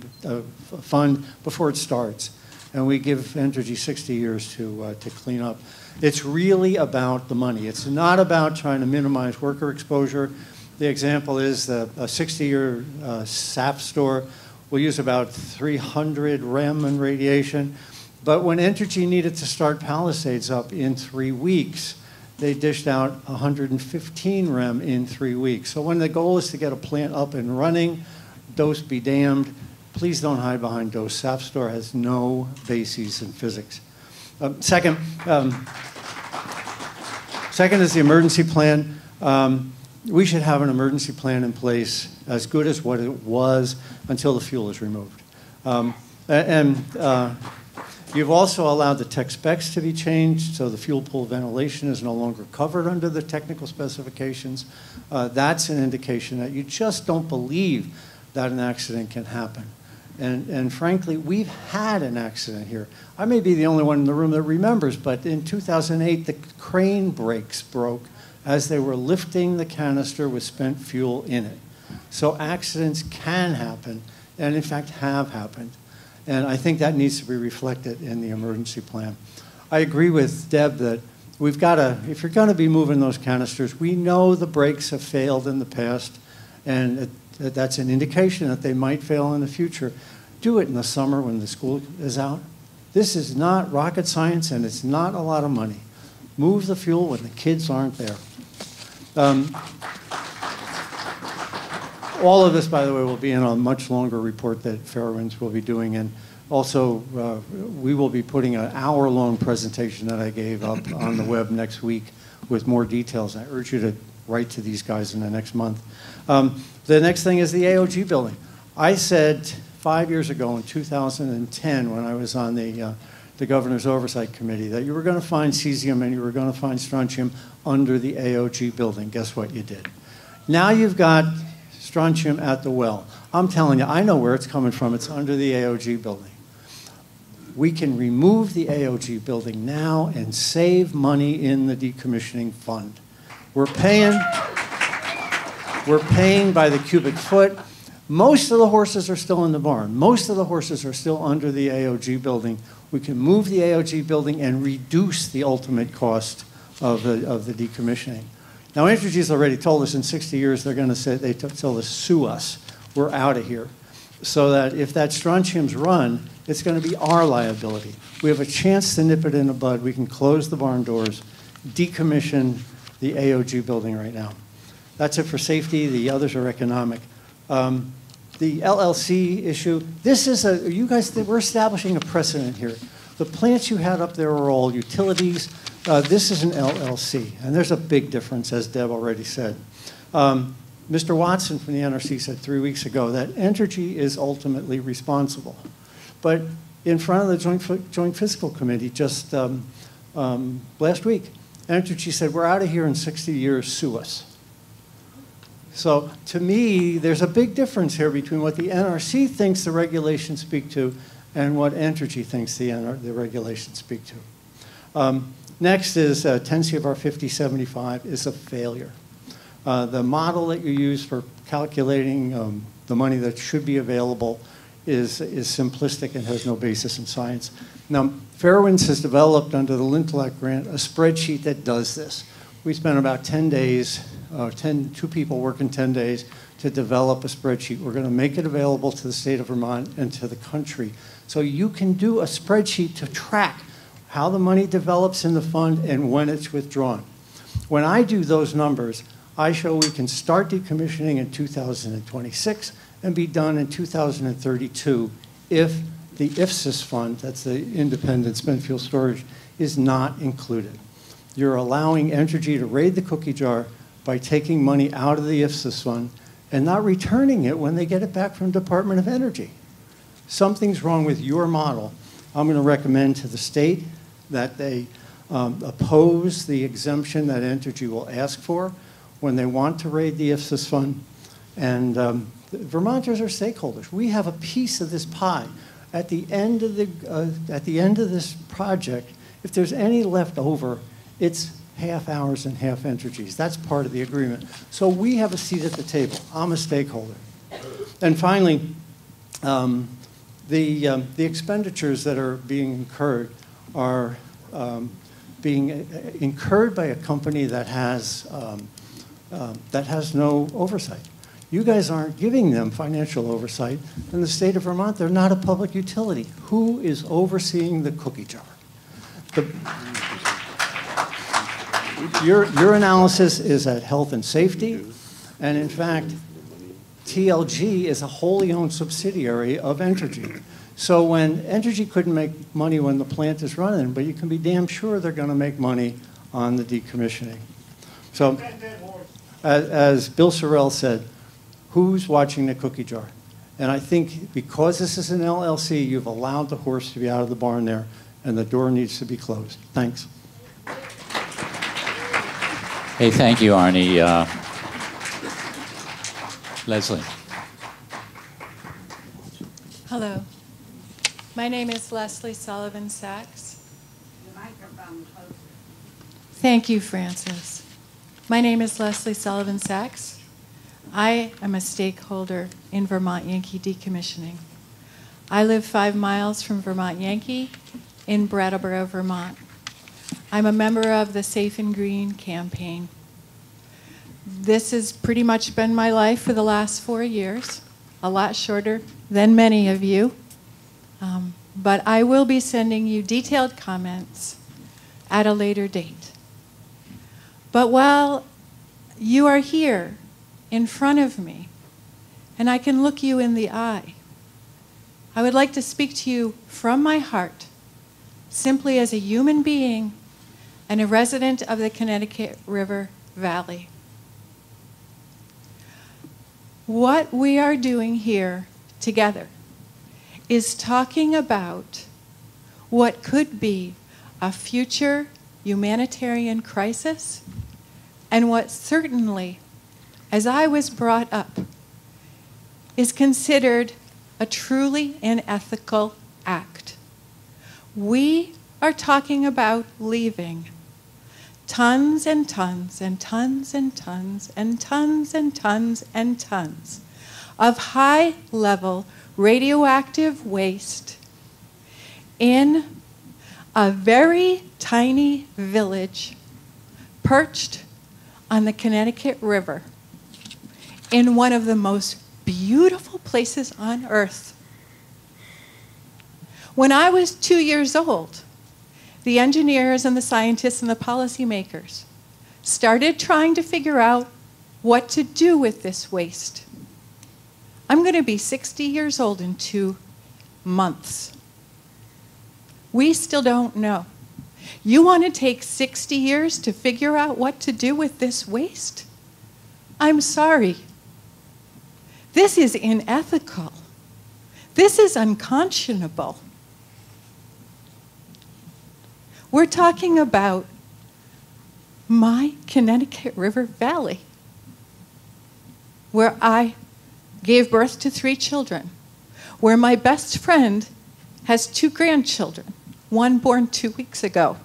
fund before it starts. And we give Entergy 60 years to clean up. It's really about the money. It's not about trying to minimize worker exposure. The example is a 60-year SAP store will use about 300 rem in radiation. But when Entergy needed to start Palisades up in 3 weeks, they dished out 115 rem in 3 weeks. So when the goal is to get a plant up and running, dose be damned, please don't hide behind dose. SAP store has no bases in physics. Second is the emergency plan. We should have an emergency plan in place as good as what it was until the fuel is removed. You've also allowed the tech specs to be changed, so the fuel pool ventilation is no longer covered under the technical specifications. That's an indication that you just don't believe that an accident can happen. And frankly, we've had an accident here. I may be the only one in the room that remembers, but in 2008, the crane brakes broke as they were lifting the canister with spent fuel in it. So accidents can happen, and in fact have happened. And I think that needs to be reflected in the emergency plan. I agree with Deb that we've got to, if you're going to be moving those canisters, we know the brakes have failed in the past, and that's an indication that they might fail in the future. Do it in the summer when the school is out. This is not rocket science, and it's not a lot of money. Move the fuel when the kids aren't there. All of this, by the way, will be in a much longer report that Fairwinds will be doing. And also, we will be putting an hour-long presentation that I gave up on the web next week with more details. I urge you to write to these guys in the next month. The next thing is the AOG building. I said 5 years ago in 2010 when I was on the Governor's Oversight Committee that you were going to find cesium and you were going to find strontium under the AOG building. Guess what? You did. Now you've got strontium at the well. I'm telling you, I know where it's coming from. It's under the AOG building. We can remove the AOG building now and save money in the decommissioning fund. We're paying by the cubic foot. Most of the horses are still in the barn. Most of the horses are still under the AOG building. We can move the AOG building and reduce the ultimate cost of the decommissioning. Now, Entergy's already told us in 60 years they're going to say, sue us. We're out of here. So that if that strontium's run, It's going to be our liability. We have a chance to nip it in the bud. We can close the barn doors, decommission the AOG building right now. That's it for safety. The others are economic. The LLC issue, this is you guys, we're establishing a precedent here. The plants you had up there are all utilities. This is an LLC, and there's a big difference, as Deb already said. Mr. Watson from the NRC said 3 weeks ago that Entergy is ultimately responsible. But in front of the Joint Fiscal Committee just last week, Entergy said, we're out of here in 60 years, sue us. So to me, there's a big difference here between what the NRC thinks the regulations speak to and what Entergy thinks the regulations speak to. Next is 10 CFR 5075 is a failure. The model that you use for calculating the money that should be available is simplistic and has no basis in science. Now, Fairwinds has developed under the Lintelak grant a spreadsheet that does this. We spent about 10 days, two people working 10 days to develop a spreadsheet. We're going to make it available to the state of Vermont and to the country. So you can do a spreadsheet to track how the money develops in the fund and when it's withdrawn. When I do those numbers, I show we can start decommissioning in 2026 and be done in 2032 if the IFSIS fund, that's the Independent Spent Fuel Storage, is not included. You're allowing Entergy to raid the cookie jar by taking money out of the IFSIS fund and not returning it when they get it back from Department of Energy. Something's wrong with your model. I'm going to recommend to the state that they oppose the exemption that Entergy will ask for when they want to raid the IFSIS fund. And Vermonters are stakeholders. We have a piece of this pie. At the end of this project, if there's any left over, it's half ours and half Entergy's. That's part of the agreement. So we have a seat at the table. I'm a stakeholder. And finally, the expenditures that are being incurred are being incurred by a company that has no oversight. You guys aren't giving them financial oversight. In the state of Vermont, they're not a public utility. Who is overseeing the cookie jar? Your analysis is at health and safety, and in fact, TLG is a wholly owned subsidiary of Entergy. So when Entergy couldn't make money when the plant is running, but you can be damn sure they're going to make money on the decommissioning. So, as Bill Sorrell said, who's watching the cookie jar? And I think because this is an LLC, you've allowed the horse to be out of the barn there, and the door needs to be closed. Thanks. Hey, thank you, Arnie. Leslie. Hello. My name is Leslie Sullivan Sachs. The microphone closer. Thank you, Francis. My name is Leslie Sullivan Sachs. I am a stakeholder in Vermont Yankee Decommissioning. I live 5 miles from Vermont Yankee in Brattleboro, Vermont. I'm a member of the Safe and Green campaign. This has pretty much been my life for the last 4 years, a lot shorter than many of you. But I will be sending you detailed comments at a later date. But while you are here in front of me, and I can look you in the eye, I would like to speak to you from my heart, simply as a human being and a resident of the Connecticut River Valley. What we are doing here together is talking about what could be a future humanitarian crisis and what certainly, as I was brought up, is considered a truly unethical act. We are talking about leaving tons and tons and tons and tons and tons and tons and tons of high-level radioactive waste in a very tiny village perched on the Connecticut River in one of the most beautiful places on earth. When I was 2 years old, the engineers and the scientists and the policymakers started trying to figure out what to do with this waste. I'm going to be 60 years old in 2 months. We still don't know. You want to take 60 years to figure out what to do with this waste? I'm sorry. This is unethical. This is unconscionable. We're talking about my Connecticut River Valley, where I gave birth to 3 children, where my best friend has 2 grandchildren, one born 2 weeks ago.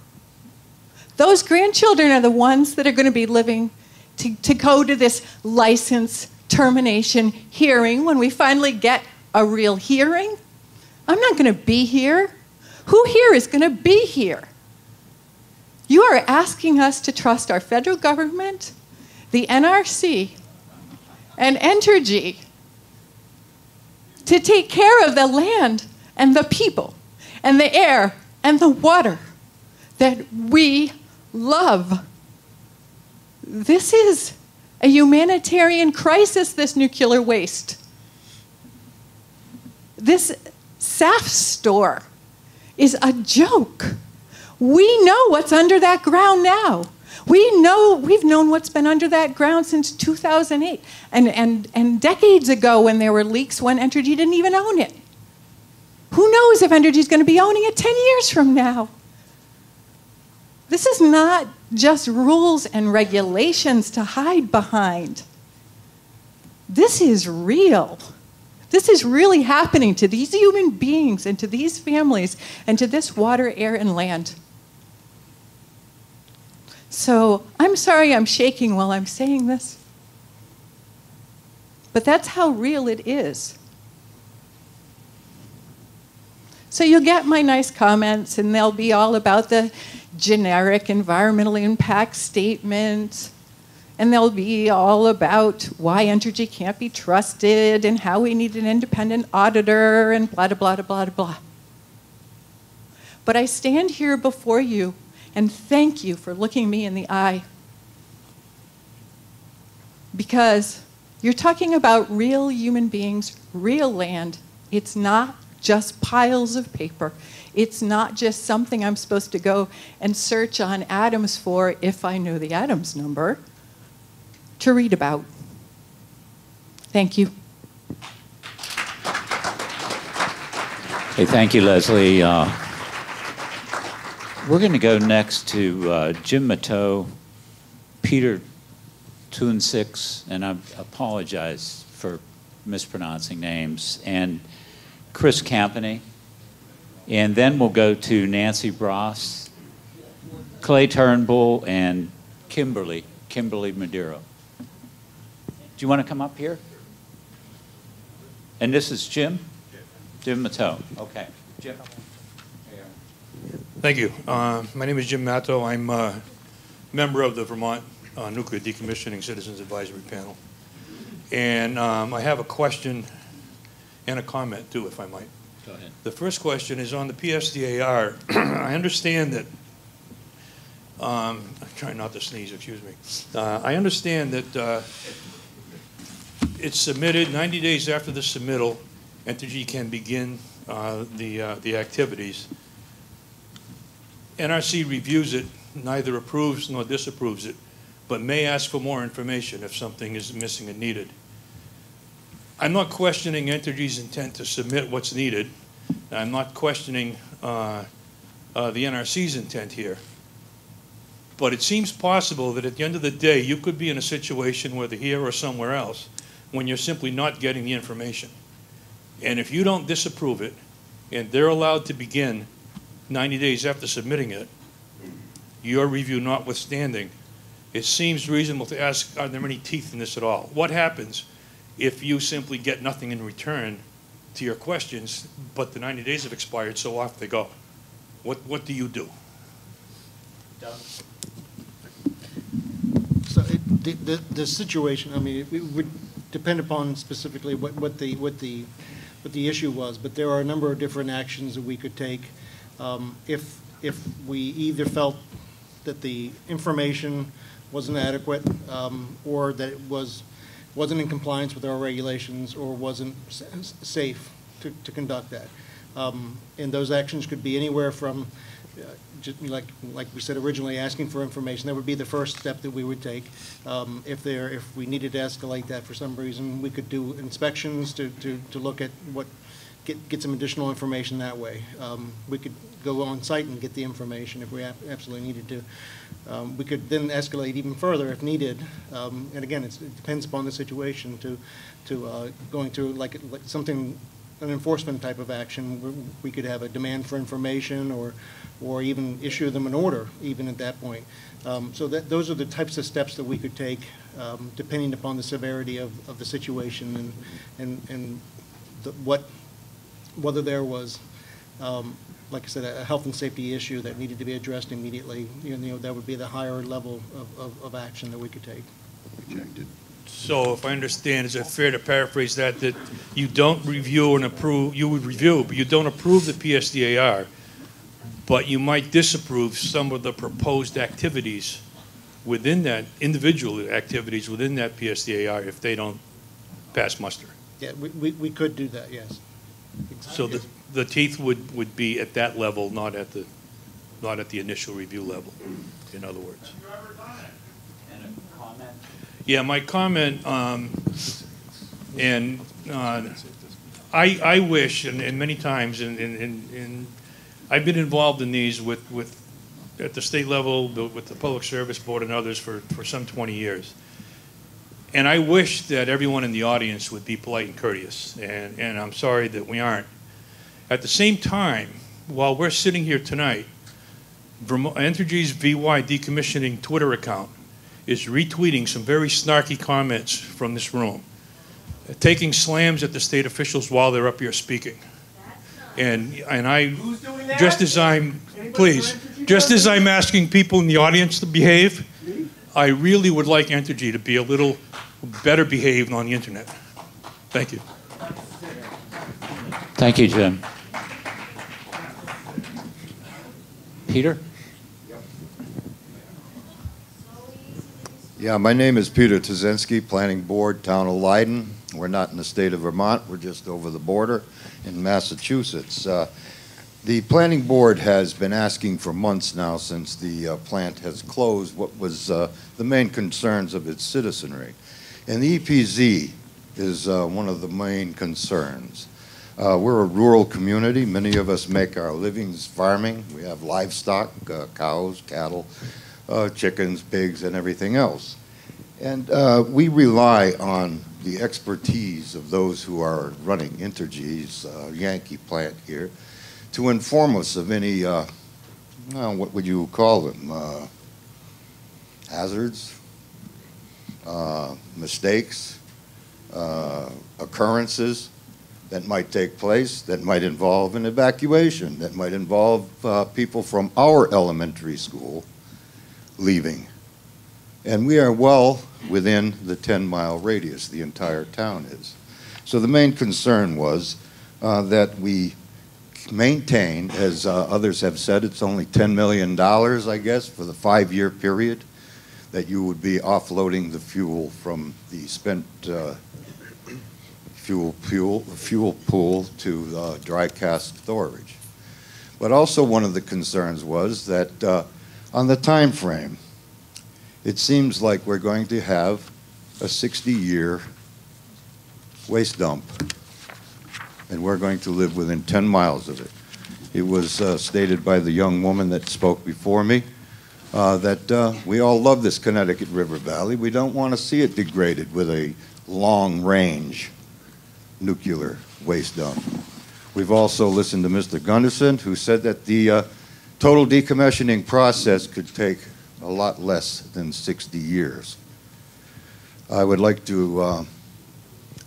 Those grandchildren are the ones that are going to be living to go to this license termination hearing when we finally get a real hearing. I'm not going to be here. Who here is going to be here? You are asking us to trust our federal government, the NRC, and Entergy to take care of the land and the people and the air and the water that we love. This is a humanitarian crisis, this nuclear waste. This SAF store is a joke. We know what's under that ground now. We've known what's been under that ground since 2008 and decades ago when there were leaks when Entergy didn't even own it. Who knows if Entergy's going to be owning it 10 years from now? This is not just rules and regulations to hide behind. This is real. This is really happening to these human beings and to these families and to this water, air, and land. So I'm sorry I'm shaking while I'm saying this, but that's how real it is. So you'll get my nice comments, and they'll be all about the generic environmental impact statement, and they'll be all about why Entergy can't be trusted and how we need an independent auditor and blah, blah, blah, blah, blah. But I stand here before you and thank you for looking me in the eye, because you're talking about real human beings, real land. It's not just piles of paper. It's not just something I'm supposed to go and search on atoms for if I know the atoms number to read about. Thank you. Hey, thank you, Leslie. We're going to go next to Jim Matteau, Peter Tunsix, and I apologize for mispronouncing names, and Chris Campany. And then we'll go to Nancy Bross, Clay Turnbull, and Kimberly Maduro. Do you want to come up here? And this is Jim? Jim Matteau. Okay. Jim. Thank you. My name is Jim Matteau. I'm a member of the Vermont Nuclear Decommissioning Citizens Advisory Panel. And I have a question and a comment, too, if I might. Go ahead. The first question is on the PSDR. I understand that, I'm trying not to sneeze, excuse me. I understand that it's submitted 90 days after the submittal, Entergy can begin the activities. NRC reviews it, neither approves nor disapproves it, but may ask for more information if something is missing and needed. I'm not questioning Entergy's intent to submit what's needed. I'm not questioning the NRC's intent here. But it seems possible that at the end of the day, you could be in a situation, whether here or somewhere else, when you're simply not getting the information. And if you don't disapprove it, and they're allowed to begin 90 days after submitting it, your review notwithstanding, it seems reasonable to ask, are there any teeth in this at all? What happens if you simply get nothing in return to your questions, but the 90 days have expired, so off they go? What do you do? So the situation, I mean, it would depend upon specifically what the the issue was. But there are a number of different actions that we could take if we either felt that the information wasn't adequate, or that it wasn't in compliance with our regulations, or wasn't safe to conduct that. And those actions could be anywhere from, just like we said originally, asking for information. That would be the first step that we would take. If we needed to escalate that for some reason, we could do inspections to look at get some additional information that way. We could go on site and get the information if we absolutely needed to. We could then escalate even further if needed. And again, it depends upon the situation to going through like something, an enforcement type of action. We could have a demand for information or even issue them an order even at that point. So those are the types of steps that we could take depending upon the severity of the situation and whether there was, like I said, a health and safety issue that needed to be addressed immediately. That would be the higher level of action that we could take. So if I understand, is it fair to paraphrase that you don't review and approve, you would review, but you don't approve the PSDAR, but you might disapprove some of the proposed activities within that, individual activities within that PSDAR if they don't pass muster? Yeah, we could do that, yes. So the teeth would be at that level, not at the initial review level, in other words. And a comment? Yeah, my comment, I wish, and many times, and I've been involved in these at the state level, with the Public Service Board and others for some 20 years. And I wish that everyone in the audience would be polite and courteous, and I'm sorry that we aren't. At the same time, while we're sitting here tonight, Entergy's VY Decommissioning Twitter account is retweeting some very snarky comments from this room, taking slams at the state officials while they're up here speaking. And I, just as I'm asking people in the audience to behave, I really would like Entergy to be a little better behaved on the internet. Thank you. Thank you, Jim. Peter? Yeah, my name is Peter Tuzinski, Planning Board, Town of Leiden. We're not in the state of Vermont. We're just over the border in Massachusetts. The Planning Board has been asking for months now, since the plant has closed, what was the main concerns of its citizenry. And the EPZ is one of the main concerns. We're a rural community. Many of us make our livings farming. We have livestock, cows, cattle, chickens, pigs, and everything else. And we rely on the expertise of those who are running Entergy's Yankee plant here to inform us of any, what would you call them, hazards, mistakes, occurrences that might take place, that might involve an evacuation, that might involve people from our elementary school leaving. And we are well within the 10-mile radius, the entire town is. So the main concern was that we maintain, as others have said, it's only $10 million, I guess, for the 5-year period, that you would be offloading the fuel from the spent fuel pool to dry cask storage. But also one of the concerns was that on the time frame, it seems like we're going to have a 60-year waste dump, and we're going to live within 10 miles of it. It was stated by the young woman that spoke before me that we all love this Connecticut River Valley. We don't want to see it degraded with a long-range nuclear waste dump. We've also listened to Mr. Gundersen, who said that the total decommissioning process could take a lot less than 60 years. I would like to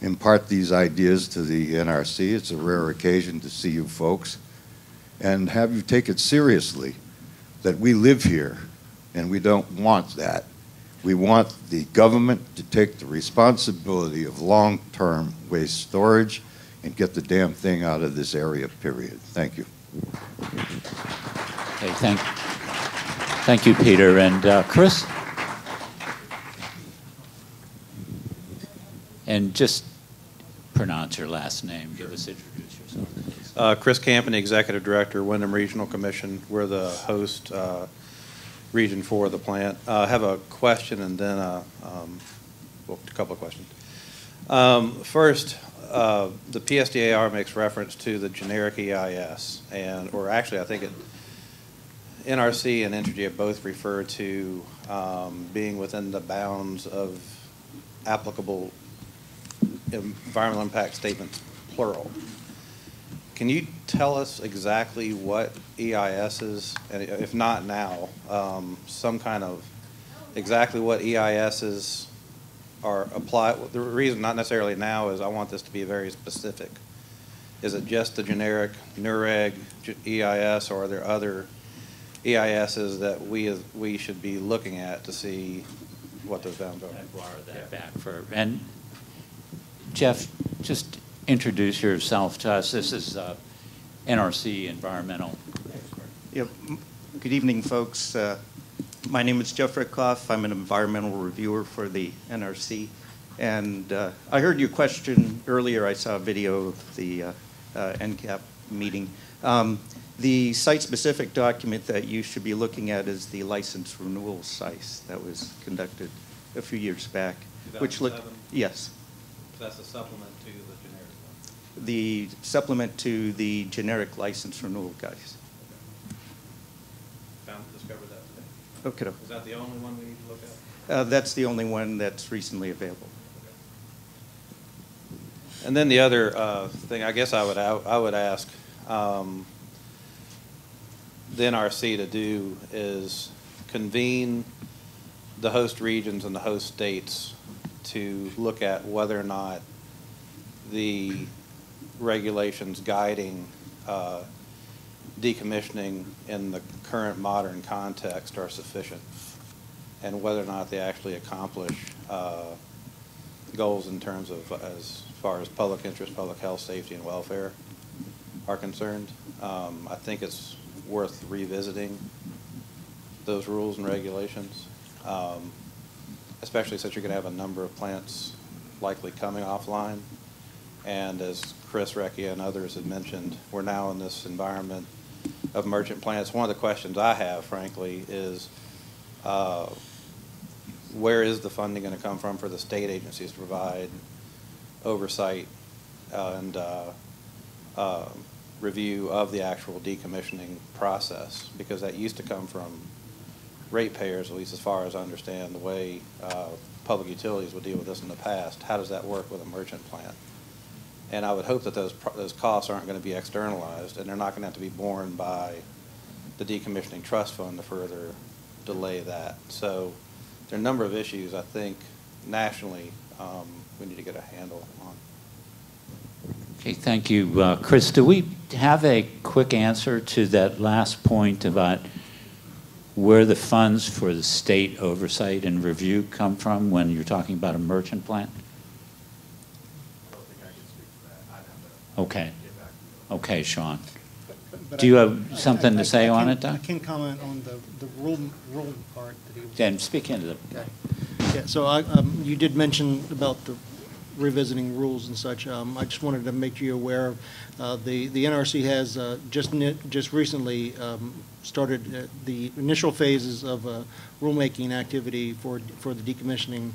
impart these ideas to the NRC. It's a rare occasion to see you folks, and have you take it seriously that we live here and we don't want that. We want the government to take the responsibility of long-term waste storage and get the damn thing out of this area, period. Thank you. Okay, thank you, Peter. And Chris? And just pronounce your last name. Give us, introduce yourself, please. Chris Campany, Executive Director, Wyndham Regional Commission. We're the host region for the plant. I have a question and then a couple of questions. First, the PSDR makes reference to the generic EIS, or actually I think NRC and Entergy have both referred to being within the bounds of applicable environmental impact statements, plural. Can you tell us exactly what EIS is, and if not now, some kind of exactly what EISs are applied? The reason not necessarily now is I want this to be very specific. Is it just the generic NUREG EIS, or are there other EISs that we should be looking at to see what those bounds are? I'd borrow that back for, and Jeff, just introduce yourself to us. This is NRC Environmental. Yep. Good evening, folks. My name is Jeff Recchia. I'm an environmental reviewer for the NRC. And I heard your question earlier. I saw a video of the NCAP meeting. The site-specific document that you should be looking at is the license renewal SICE that was conducted a few years back. Which looked, yes. That's a supplement to the generic one. The supplement to the generic license renewal, guys. Discovered that today. Okay. Is that the only one we need to look at? That's the only one that's recently available. Okay. And then the other thing, I guess I would ask the NRC to do is convene the host regions and the host states to look at whether or not the regulations guiding decommissioning in the current modern context are sufficient, and whether or not they actually accomplish goals in terms of as far as public interest, public health, safety, and welfare are concerned. I think it's worth revisiting those rules and regulations, especially since you're going to have a number of plants likely coming offline. And as Chris, Recchia, and others have mentioned, we're now in this environment of merchant plants. One of the questions I have, frankly, is where is the funding going to come from for the state agencies to provide oversight and review of the actual decommissioning process? Because that used to come from ratepayers, at least as far as I understand the way public utilities would deal with this in the past. How does that work with a merchant plant? And I would hope that those costs aren't going to be externalized, and they're not going to have to be borne by the decommissioning trust fund to further delay that. So there are a number of issues I think nationally we need to get a handle on. Okay, thank you. Chris, do we have a quick answer to that last point about where the funds for the state oversight and review come from when you're talking about a merchant plant? Okay. Okay, Sean. Do you have something to say on it, Doc? I can comment on the rule part that he was. Then speak into the. Okay. Yeah, so you did mention about the revisiting rules and such. I just wanted to make you aware the NRC has just recently started the initial phases of rulemaking activity for the decommissioning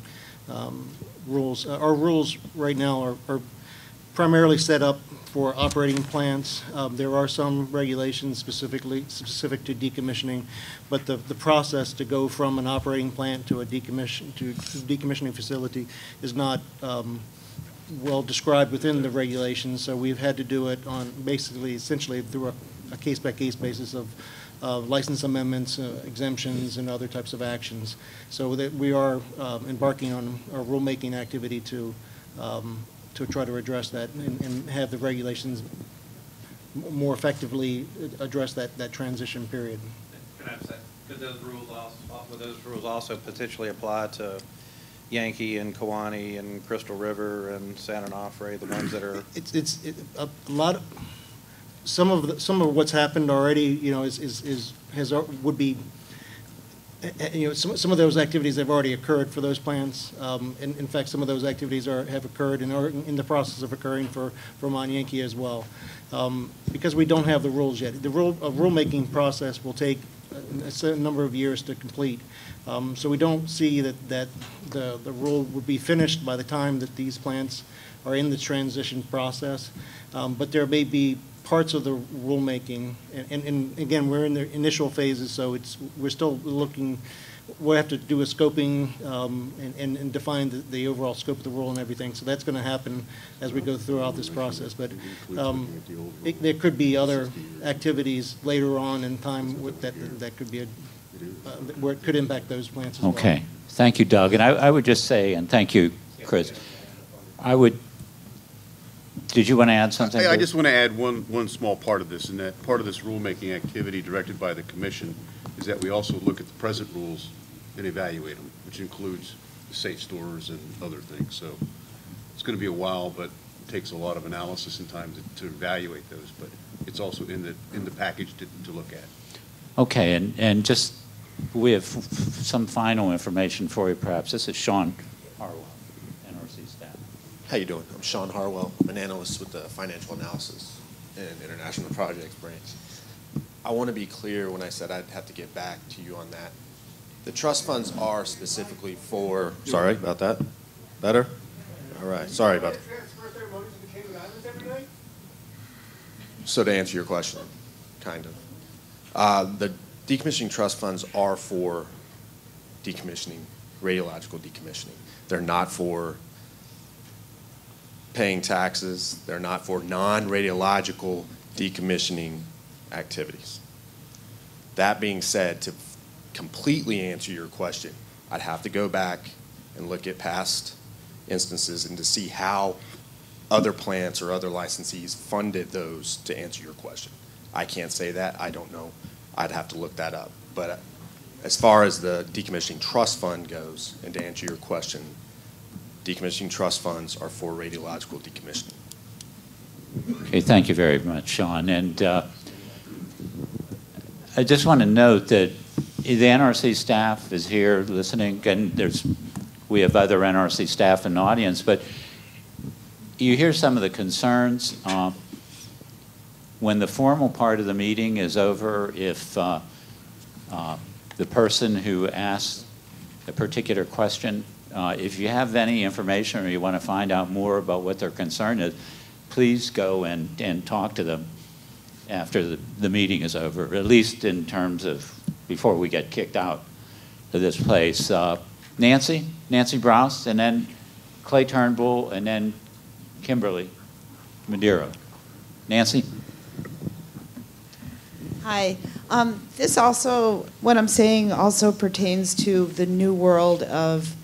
rules. Our rules right now are primarily set up for operating plants. There are some regulations specific to decommissioning, but the process to go from an operating plant to a decommissioning facility is not well described within the regulations. So we've had to do it on essentially through a case-by-case basis of license amendments, exemptions, and other types of actions. So that we are embarking on a rulemaking activity to try to address that and have the regulations more effectively address that transition period. Could those rules also potentially apply to Yankee and Kewanee and Crystal River and San Onofre, the ones that are? It's a lot of, some of what's happened already, you know, would be, you know, some of those activities have already occurred for those plants. In fact, some of those activities have occurred and are in the process of occurring for Vermont Yankee as well. Because we don't have the rules yet. The rulemaking process will take a certain number of years to complete. So we don't see that the rule would be finished by the time that these plants are in the transition process. But there may be parts of the rulemaking, and again, we're in the initial phases, so we're still looking. We'll have to do a scoping and define the overall scope of the rule and everything. So that's going to happen as we go throughout this process. But there could be other activities later on in time that could be where it could impact those plants as well. Okay. Thank you, Doug. And I would just say, and thank you, Chris, did you want to add something? I just want to add one small part of this, and that part of this rulemaking activity directed by the Commission is that we also look at the present rules and evaluate them, which includes the safe stores and other things. So it's going to be a while, but it takes a lot of analysis and time to evaluate those. But it's also in the package to look at. Okay, and just we have some final information for you, perhaps. This is Sean Harwell, NRC staff. How you doing? I'm Sean Harwell. I'm an analyst with the Financial Analysis and International Projects branch. I want to be clear when I said I'd have to get back to you on that. The trust funds are specifically for, sorry about that. Better? All right, sorry about that. So to answer your question, kind of. The decommissioning trust funds are for decommissioning, radiological decommissioning. They're not for paying taxes. They're not for non-radiological decommissioning activities. That being said, to completely answer your question, I'd have to go back and look at past instances and to see how other plants or other licensees funded those to answer your question. I can't say that. I don't know. I'd have to look that up. But as far as the decommissioning trust fund goes, and to answer your question, decommissioning trust funds are for radiological decommissioning. Okay, thank you very much, Sean. And I just want to note that the NRC staff is here listening, and we have other NRC staff in the audience, but you hear some of the concerns. When the formal part of the meeting is over, if the person who asked a particular question, if you have any information or you want to find out more about what their concern is, please go and talk to them after the meeting is over, at least in terms of before we get kicked out of this place. Nancy Browse, and then Clay Turnbull, and then Kimberly Madero. Nancy? Hi. This also, what I'm saying also pertains to the new world of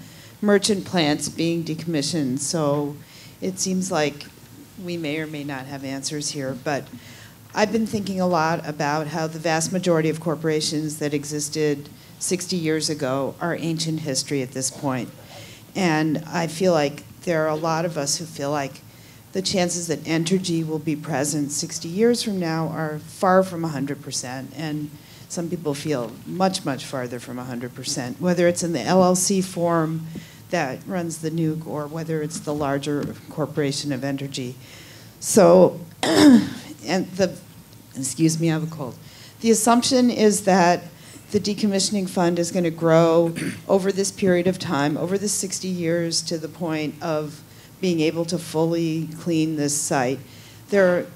merchant plants being decommissioned. So it seems like we may or may not have answers here, but I've been thinking a lot about how the vast majority of corporations that existed 60 years ago are ancient history at this point. And I feel like there are a lot of us who feel like the chances that Entergy will be present 60 years from now are far from 100%, and some people feel much, much farther from 100%, whether it's in the LLC form that runs the nuke or whether it's the larger corporation of Entergy. So, excuse me, I have a cold. The assumption is that the decommissioning fund is going to grow over this period of time, over the 60 years, to the point of being able to fully clean this site. There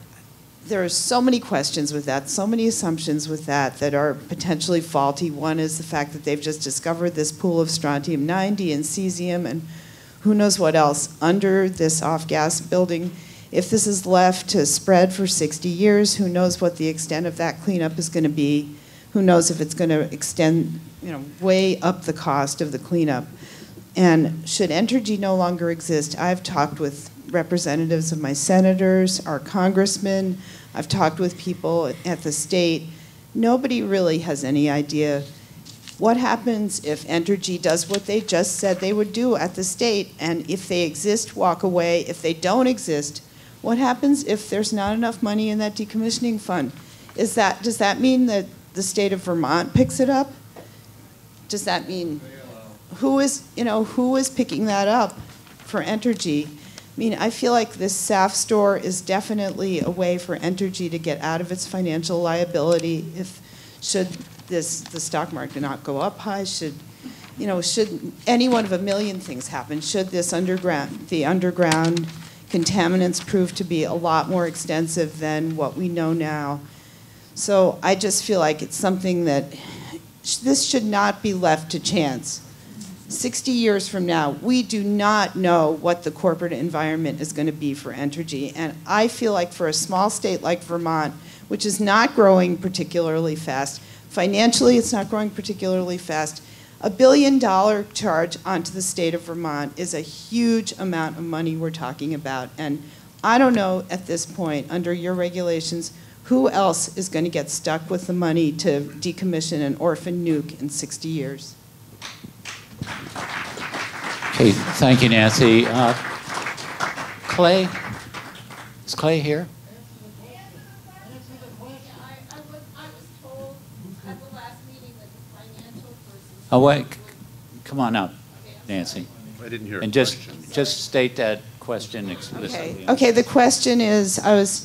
are so many questions with that, so many assumptions with that are potentially faulty. One is the fact that they've just discovered this pool of strontium-90 and cesium and who knows what else under this off-gas building. If this is left to spread for 60 years, who knows what the extent of that cleanup is going to be? Who knows if it's going to extend, way up the cost of the cleanup? And should Entergy no longer exist, I've talked with representatives of my senators, our congressmen, I've talked with people at the state. Nobody really has any idea What happens if Entergy does what they just said they would do at the state, and if they exist, walk away? If they don't exist, what happens if there's not enough money in that decommissioning fund? Does that mean that the state of Vermont picks it up? Does that mean who is picking that up for Entergy? I mean, I feel like this SAF store is definitely a way for Entergy to get out of its financial liability. Should the stock market not go up high? Should any one of a million things happen? Should the underground contaminants prove to be a lot more extensive than what we know now? So I just feel like it's something that this should not be left to chance. 60 years from now, we do not know what the corporate environment is going to be for Entergy. And I feel like for a small state like Vermont, which is not growing particularly fast, financially it's not growing particularly fast, $1 billion charge onto the state of Vermont is a huge amount of money we're talking about. And I don't know at this point, under your regulations, who else is going to get stuck with the money to decommission an orphan nuke in 60 years? Okay, thank you, Nancy. Clay? Is Clay here? Oh, wait. Come on up, Nancy. I didn't hear and a just state that question explicitly. Okay, the question is,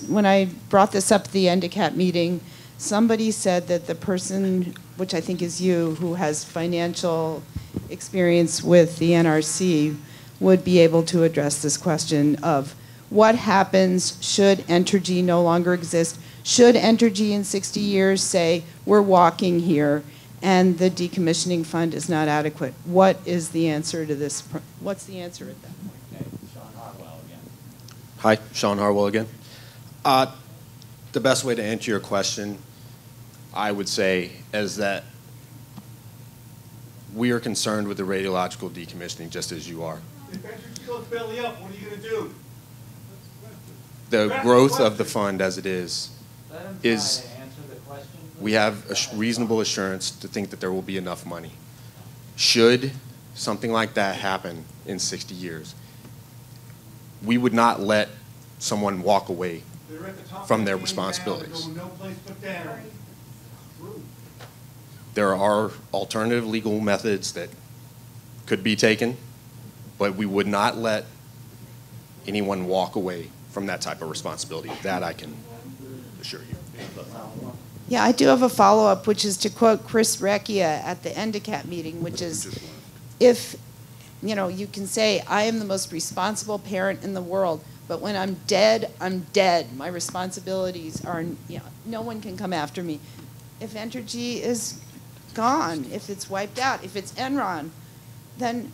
when I brought this up at the NDCAT meeting, somebody said that the person, which I think is you, who has financial experience with the NRC, would be able to address this question of what happens should Entergy no longer exist? Should Entergy in 60 years say, we're walking here, and the decommissioning fund is not adequate? What is the answer to this? What's the answer at that point? Hi, Sean Harwell again. The best way to answer your question, I would say, is that we are concerned with the radiological decommissioning just as you are. If Entergy goes belly up, what are you going to do? The growth of the fund as it is we have a reasonable assurance to think that there will be enough money. Should something like that happen in 60 years, we would not let someone walk away from their responsibilities. There are alternative legal methods that could be taken, but we would not let anyone walk away from that type of responsibility. That I can assure you. Yeah, I do have a follow-up, which is to quote Chris Recchia at the NDCAT meeting, which is, if you can say, I am the most responsible parent in the world, but when I'm dead, I'm dead. My responsibilities are, no one can come after me. If Entergy is gone, if it's wiped out, if it's Enron, then,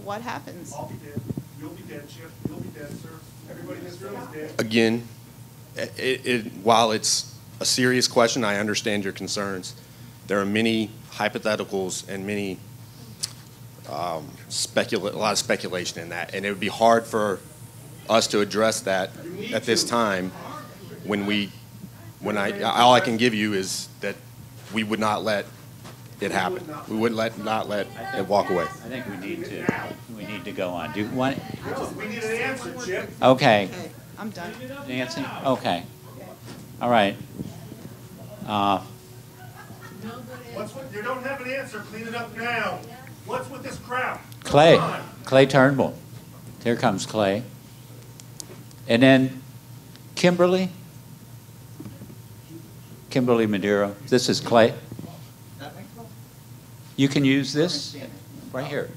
what happens? I'll be dead. You'll be dead, Chip. You'll be dead, sir. Everybody in this room is dead. Again, while it's a serious question, I understand your concerns. There are many hypotheticals and many a lot of speculation in that, and it would be hard for us to address that at this time. All I can give you is that we would not let it happen. We would not let it walk away. I think we need to go on. Do you want? We need an answer, Chip. Okay. I'm done. Nancy? Okay. All right. You don't have an answer. Clean it up now. What's with this crowd? Clay Turnbull. Here comes Clay. And then Kimberly Maduro. This is Clay. You can use this right here.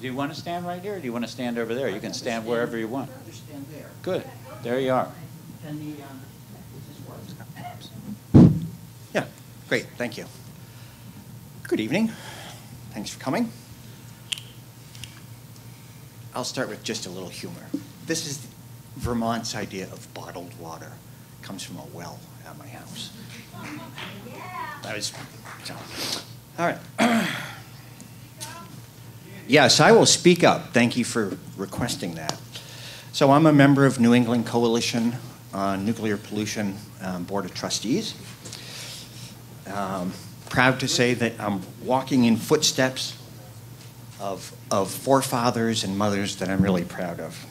Do you want to stand right here, or do you want to stand over there? You can stand wherever you want. Good. There you are. Yeah, great. Thank you. Good evening. Thanks for coming. I'll start with just a little humor. This is Vermont's idea of bottled water. It comes from a well at my house. All right. Yes, I will speak up. Thank you for requesting that. So I'm a member of New England Coalition on Nuclear Pollution Board of Trustees. proud to say that I'm walking in footsteps of forefathers and mothers that I'm really proud of.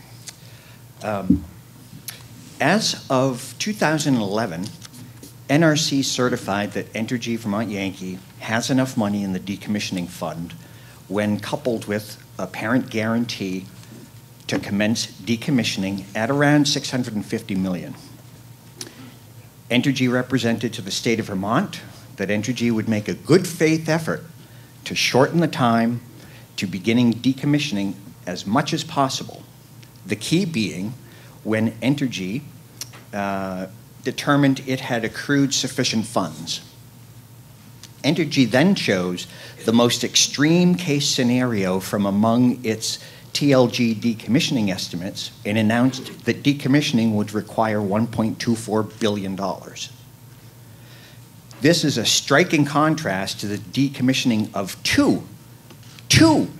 As of 2011, NRC certified that Entergy Vermont Yankee has enough money in the decommissioning fund when coupled with a parent guarantee to commence decommissioning at around $650 million. Entergy represented to the state of Vermont that Entergy would make a good faith effort to shorten the time to beginning decommissioning as much as possible. The key being when Entergy determined it had accrued sufficient funds. Entergy then chose the most extreme case scenario from among its TLG decommissioning estimates and announced that decommissioning would require $1.24 billion. This is a striking contrast to the decommissioning of two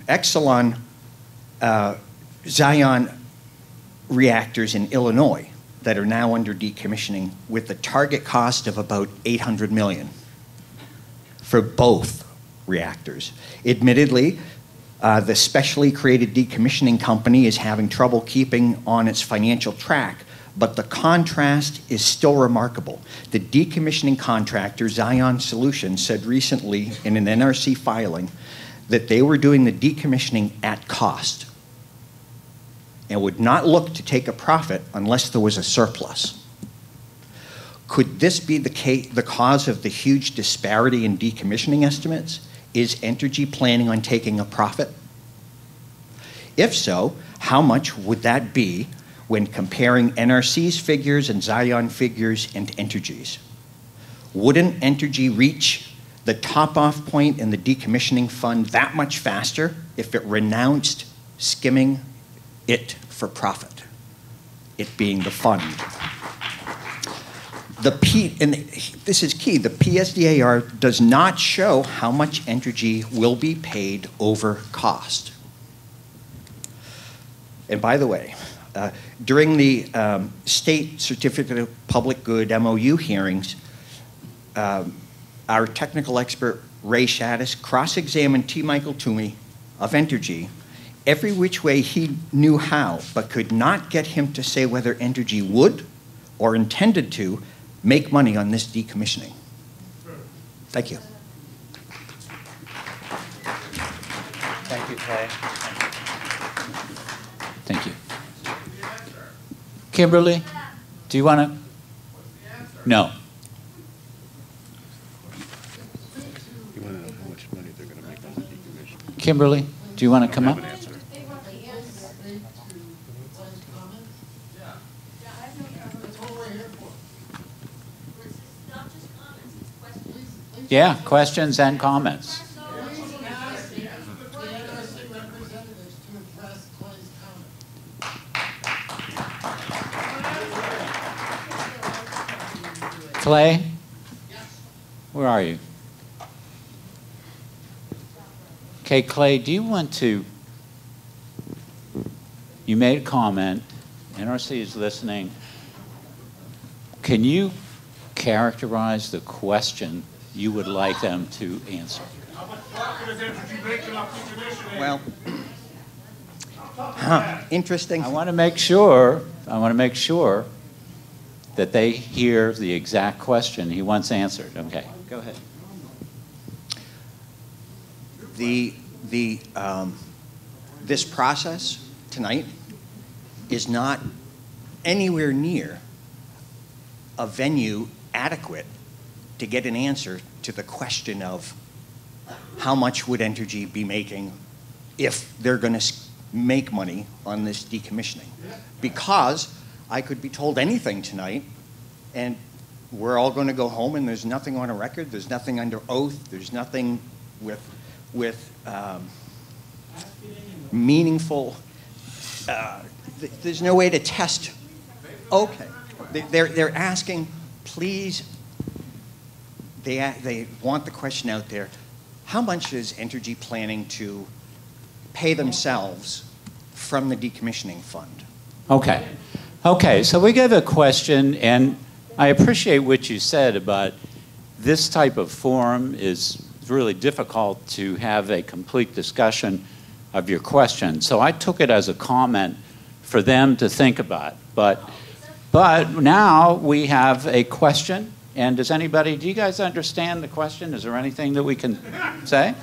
Exelon Zion reactors in Illinois that are now under decommissioning with the target cost of about $800 million for both reactors. Admittedly, the specially created decommissioning company is having trouble keeping on its financial track, but the contrast is still remarkable. The decommissioning contractor, Zion Solutions, said recently in an NRC filing that they were doing the decommissioning at cost and would not look to take a profit unless there was a surplus. Could this be the cause of the huge disparity in decommissioning estimates? Is Entergy planning on taking a profit? If so, how much would that be when comparing NRC's figures and Zion figures and Entergy's? Wouldn't Entergy reach the top-off point in the decommissioning fund that much faster if it renounced skimming it for profit, it being the fund? And this is key, the PSDR does not show how much Entergy will be paid over cost. And by the way, during the state certificate of public good MOU hearings, our technical expert Ray Shaddis cross-examined T. Michael Toomey of Entergy every which way he knew how, but could not get him to say whether Entergy would or intended to make money on this decommissioning. Thank you. Thank you, Clay. Thank you. Kimberly, do you want to? No. You want to know how much money they're going to make on the decommission? Kimberly, do you want to come up? Yeah, questions and comments. Clay? Where are you? Okay, Clay, do you want to, you made a comment, NRC is listening. Can you characterize the question you would like them to answer? Well, interesting. I want to make sure that they hear the exact question he wants answered. Okay, go ahead. This process tonight is not anywhere near a venue adequate to get an answer to the question of how much would Entergy be making if they're going to make money on this decommissioning. Because I could be told anything tonight, and we're all going to go home, and there's nothing on a record, there's nothing under oath, there's nothing with meaningful, there's no way to test. Okay, they're asking, please, they want the question out there, how much is Entergy planning to pay themselves from the decommissioning fund? Okay. Okay, so we gave a question, and I appreciate what you said about this type of forum is really difficult to have a complete discussion of your question. So I took it as a comment for them to think about. But now we have a question. And does anybody, do you guys understand the question? Is there anything that we can say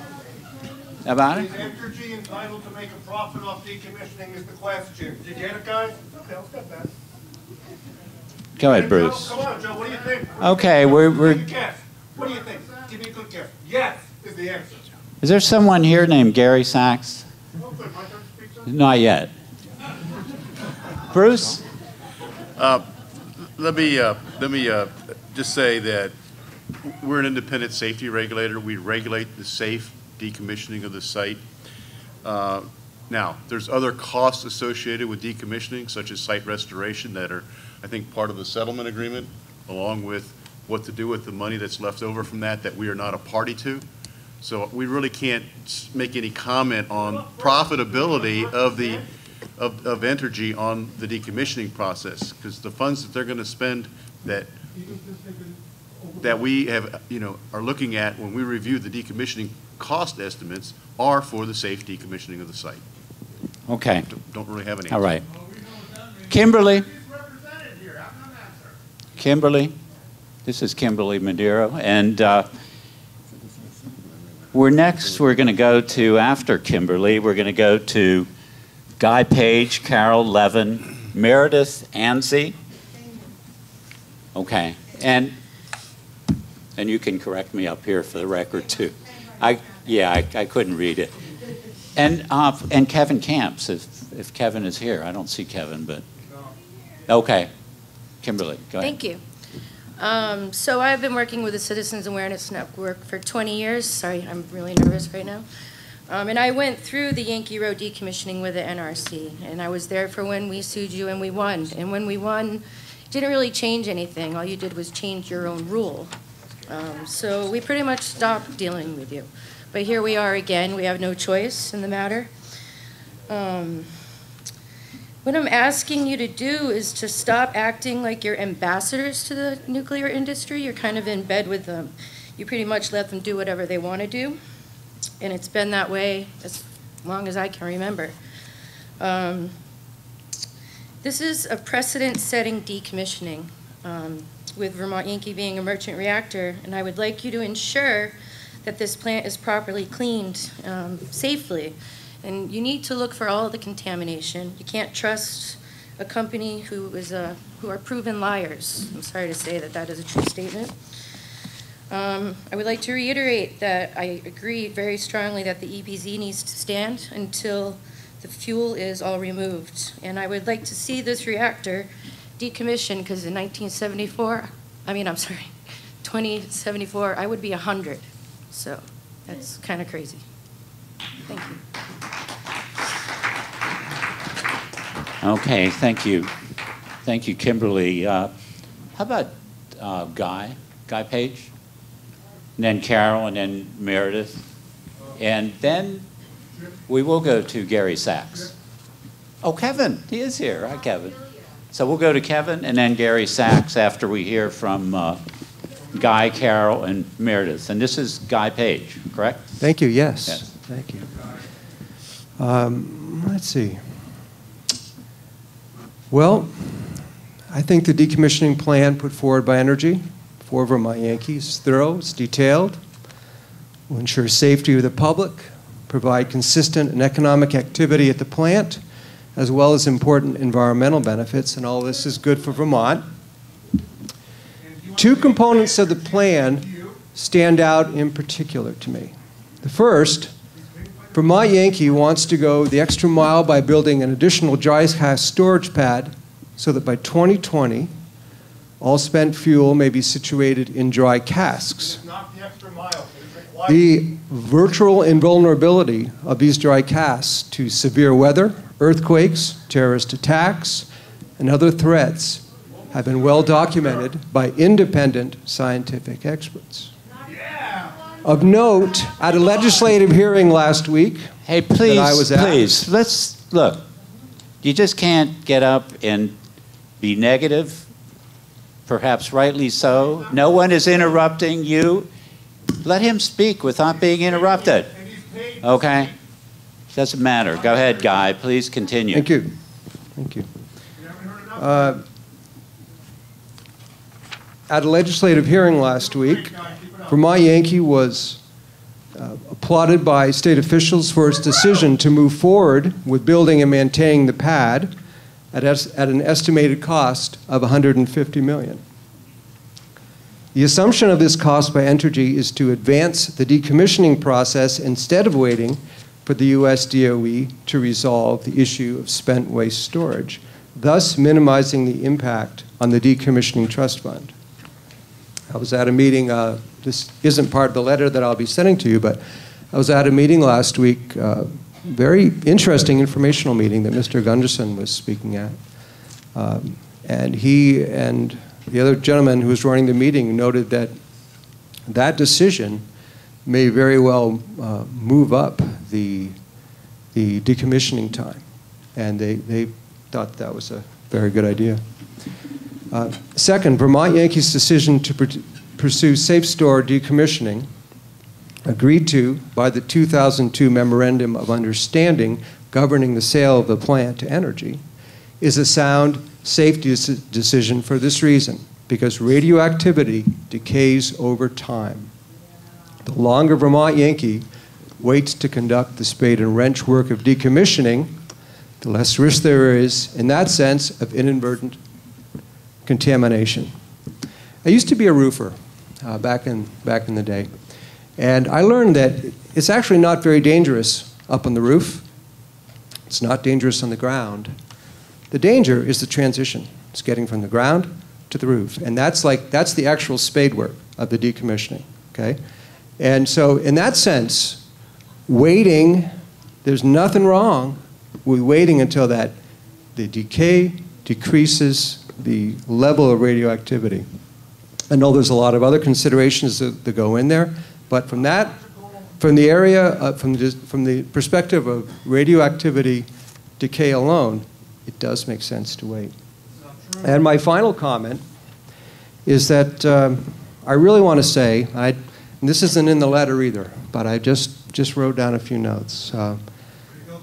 about it? Is Entergy entitled to make a profit off decommissioning is the question. Did you get it, guys? Okay, let's get that. Go ahead, Bruce. Come on, Joe, what do you think? Okay, we're Take a guess. What do you think? Give me a good guess. Yes is the answer. Is there someone here named Gary Sachs? Oh, good. My turn to speak, sir? Not yet. Bruce? Let me just say that we're an independent safety regulator. We regulate the safe decommissioning of the site. Now, there's other costs associated with decommissioning, such as site restoration, that are, I think, part of the settlement agreement, along with what to do with the money that's left over from that we are not a party to. So we really can't make any comment on profitability of Entergy on the decommissioning process, because the funds that they're going to spend that we have, are looking at when we review the decommissioning cost estimates are for the safe decommissioning of the site. Okay. Don't really have any. All right. Kimberly? Kimberly? This is Kimberly Madero. And we're going to go to, after Kimberly, we're going to go to Guy Page, Carol Levin, Meredith Anzi. Okay. And you can correct me up here for the record, too. I couldn't read it. And Kevin Camps, if Kevin is here. I don't see Kevin, but okay. Kimberly, go ahead. Thank you. So I've been working with the Citizens Awareness Network for 20 years. Sorry, I'm really nervous right now. And I went through the Yankee Road decommissioning with the NRC, and I was there for when we sued you and we won. And when we won, it didn't really change anything. All you did was change your own rule. So we pretty much stopped dealing with you. But here we are again. We have no choice in the matter. What I'm asking you to do is to stop acting like you're ambassadors to the nuclear industry. You're kind of in bed with them. You pretty much let them do whatever they want to do. And it's been that way as long as I can remember. This is a precedent-setting decommissioning, with Vermont Yankee being a merchant reactor, and I would like you to ensure that this plant is properly cleaned safely. And you need to look for all of the contamination. You can't trust a company who are proven liars. I'm sorry to say that is a true statement. I would like to reiterate that I agree very strongly that the EPZ needs to stand until the fuel is all removed. And I would like to see this reactor decommissioned, because in 2074, I would be 100. So that's kind of crazy. Thank you. Okay, thank you. Thank you, Kimberly. How about Guy Page? And then Carol, and then Meredith. And then we will go to Gary Sachs. Oh, Kevin, he is here. Hi, Kevin. So we'll go to Kevin and then Gary Sachs after we hear from Guy, Carol, and Meredith. And this is Guy Page, correct? Thank you, yes. Thank you. Let's see. Well, I think the decommissioning plan put forward by Entergy for Vermont Yankee is thorough, it's detailed, will ensure safety of the public, provide consistent and economic activity at the plant, as well as important environmental benefits, and all this is good for Vermont. Two components of the plan stand out in particular to me. The first, Vermont Yankee wants to go the extra mile by building an additional dry cask storage pad so that by 2020, all spent fuel may be situated in dry casks. The virtual invulnerability of these dry casks to severe weather, earthquakes, terrorist attacks, and other threats have been well documented by independent scientific experts. Of note, at a legislative hearing last week, hey, please, that I was at, let's look. You just can't get up and be negative perhaps rightly so. No one is interrupting you. Let him speak without being interrupted. Okay? Doesn't matter. Go ahead, Guy. Please continue. Thank you. Thank you. At a legislative hearing last week, Vermont Yankee was applauded by state officials for its decision to move forward with building and maintaining the pad at an estimated cost of $150 million. The assumption of this cost by Entergy is to advance the decommissioning process instead of waiting for the US DOE to resolve the issue of spent waste storage, thus minimizing the impact on the Decommissioning Trust Fund. I was at a meeting, this isn't part of the letter that I'll be sending to you, but I was at a meeting last week, very interesting informational meeting that Mr. Gundersen was speaking at. And he and the other gentleman who was running the meeting noted that that decision may very well move up the decommissioning time. And they thought that was a very good idea. Second, Vermont Yankee's decision to pursue safe store decommissioning, agreed to by the 2002 Memorandum of Understanding governing the sale of the plant to Entergy, is a sound safety decision for this reason, because radioactivity decays over time. The longer Vermont Yankee waits to conduct the spade and wrench work of decommissioning, the less risk there is, in that sense, of inadvertent contamination. I used to be a roofer back in the day, and I learned that it's actually not very dangerous up on the roof. It's not dangerous on the ground. The danger is the transition. It's getting from the ground to the roof, and that's the actual spade work of the decommissioning. Okay, and so in that sense, waiting, there's nothing wrong with waiting until the decay decreases the level of radioactivity. I know there's a lot of other considerations that go in there, but from the perspective of radioactivity decay alone, it does make sense to wait. And my final comment is that I really want to say, and this isn't in the letter either, but I just wrote down a few notes.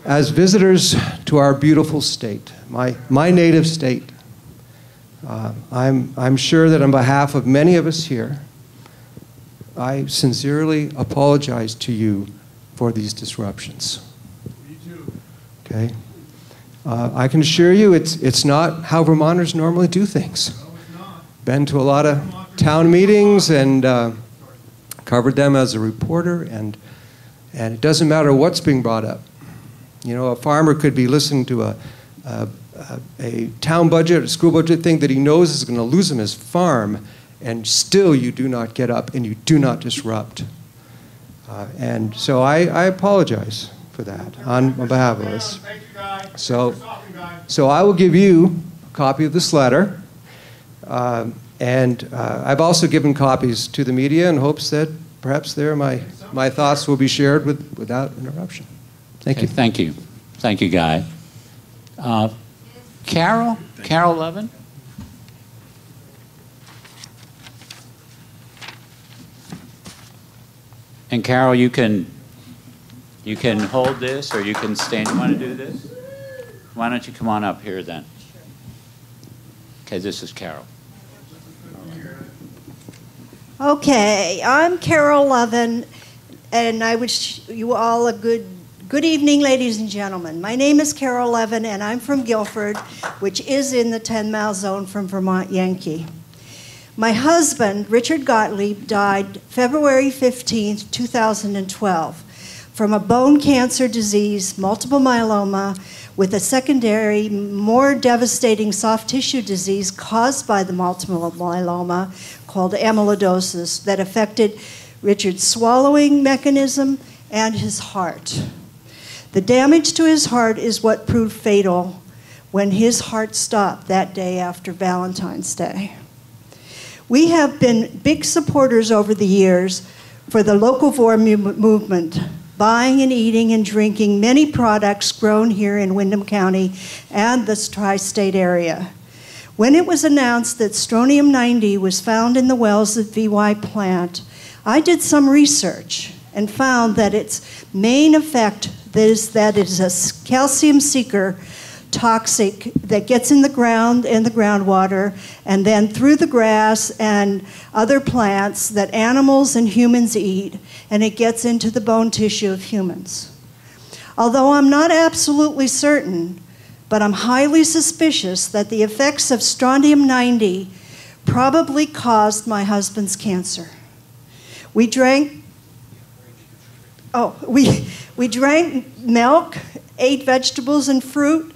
As visitors to our beautiful state, my native state, I'm sure that on behalf of many of us here, I sincerely apologize to you for these disruptions. Me too. Okay? I can assure you it's not how Vermonters normally do things. No, it's not. Been to a lot of town meetings and covered them as a reporter, and it doesn't matter what's being brought up. You know, a farmer could be listening to a town budget, a school budget thing that he knows is going to lose him his farm, and still you do not get up and you do not disrupt. And so I apologize for that on behalf of us. So I will give you a copy of this letter, and I've also given copies to the media in hopes that perhaps there my thoughts will be shared without interruption. Thank you. Thank you. Thank you, Guy. Carol Levin? And Carol, you can hold this, or you can stand. You want to do this? Why don't you come on up here then? Okay, this is Carol. Okay, I'm Carol Levin, and I wish you all a good evening, ladies and gentlemen. My name is Carol Levin, and I'm from Guilford, which is in the 10-mile zone from Vermont Yankee. My husband, Richard Gottlieb, died February 15, 2012, from a bone cancer disease, multiple myeloma, with a secondary, more devastating soft tissue disease caused by the multiple myeloma called amyloidosis that affected Richard's swallowing mechanism and his heart. The damage to his heart is what proved fatal when his heart stopped that day after Valentine's Day. We have been big supporters over the years for the locavore movement, buying and eating and drinking many products grown here in Windham County and this tri-state area. When it was announced that strontium-90 was found in the wells at VY plant, I did some research and found that its main effect is that it is a calcium seeker toxic that gets in the ground and the groundwater and then through the grass and other plants that animals and humans eat, and it gets into the bone tissue of humans. Although I'm not absolutely certain, but I'm highly suspicious that the effects of strontium-90 probably caused my husband's cancer. We drank milk, ate vegetables and fruit,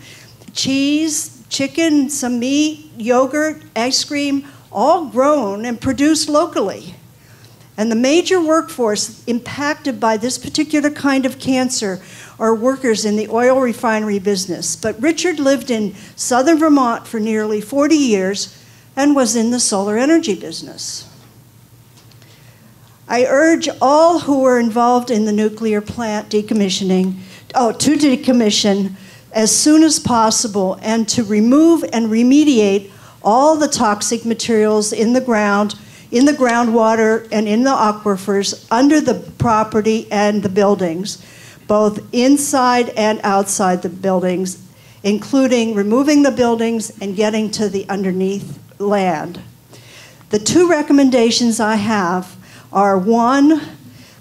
cheese, chicken, some meat, yogurt, ice cream, all grown and produced locally. And the major workforce impacted by this particular kind of cancer are workers in the oil refinery business. But Richard lived in southern Vermont for nearly 40 years and was in the solar energy business. I urge all who are involved in the nuclear plant decommissioning, to decommission as soon as possible and to remove and remediate all the toxic materials in the ground, in the groundwater and in the aquifers under the property and the buildings, both inside and outside the buildings, including removing the buildings and getting to the underneath land. The two recommendations I have are, one,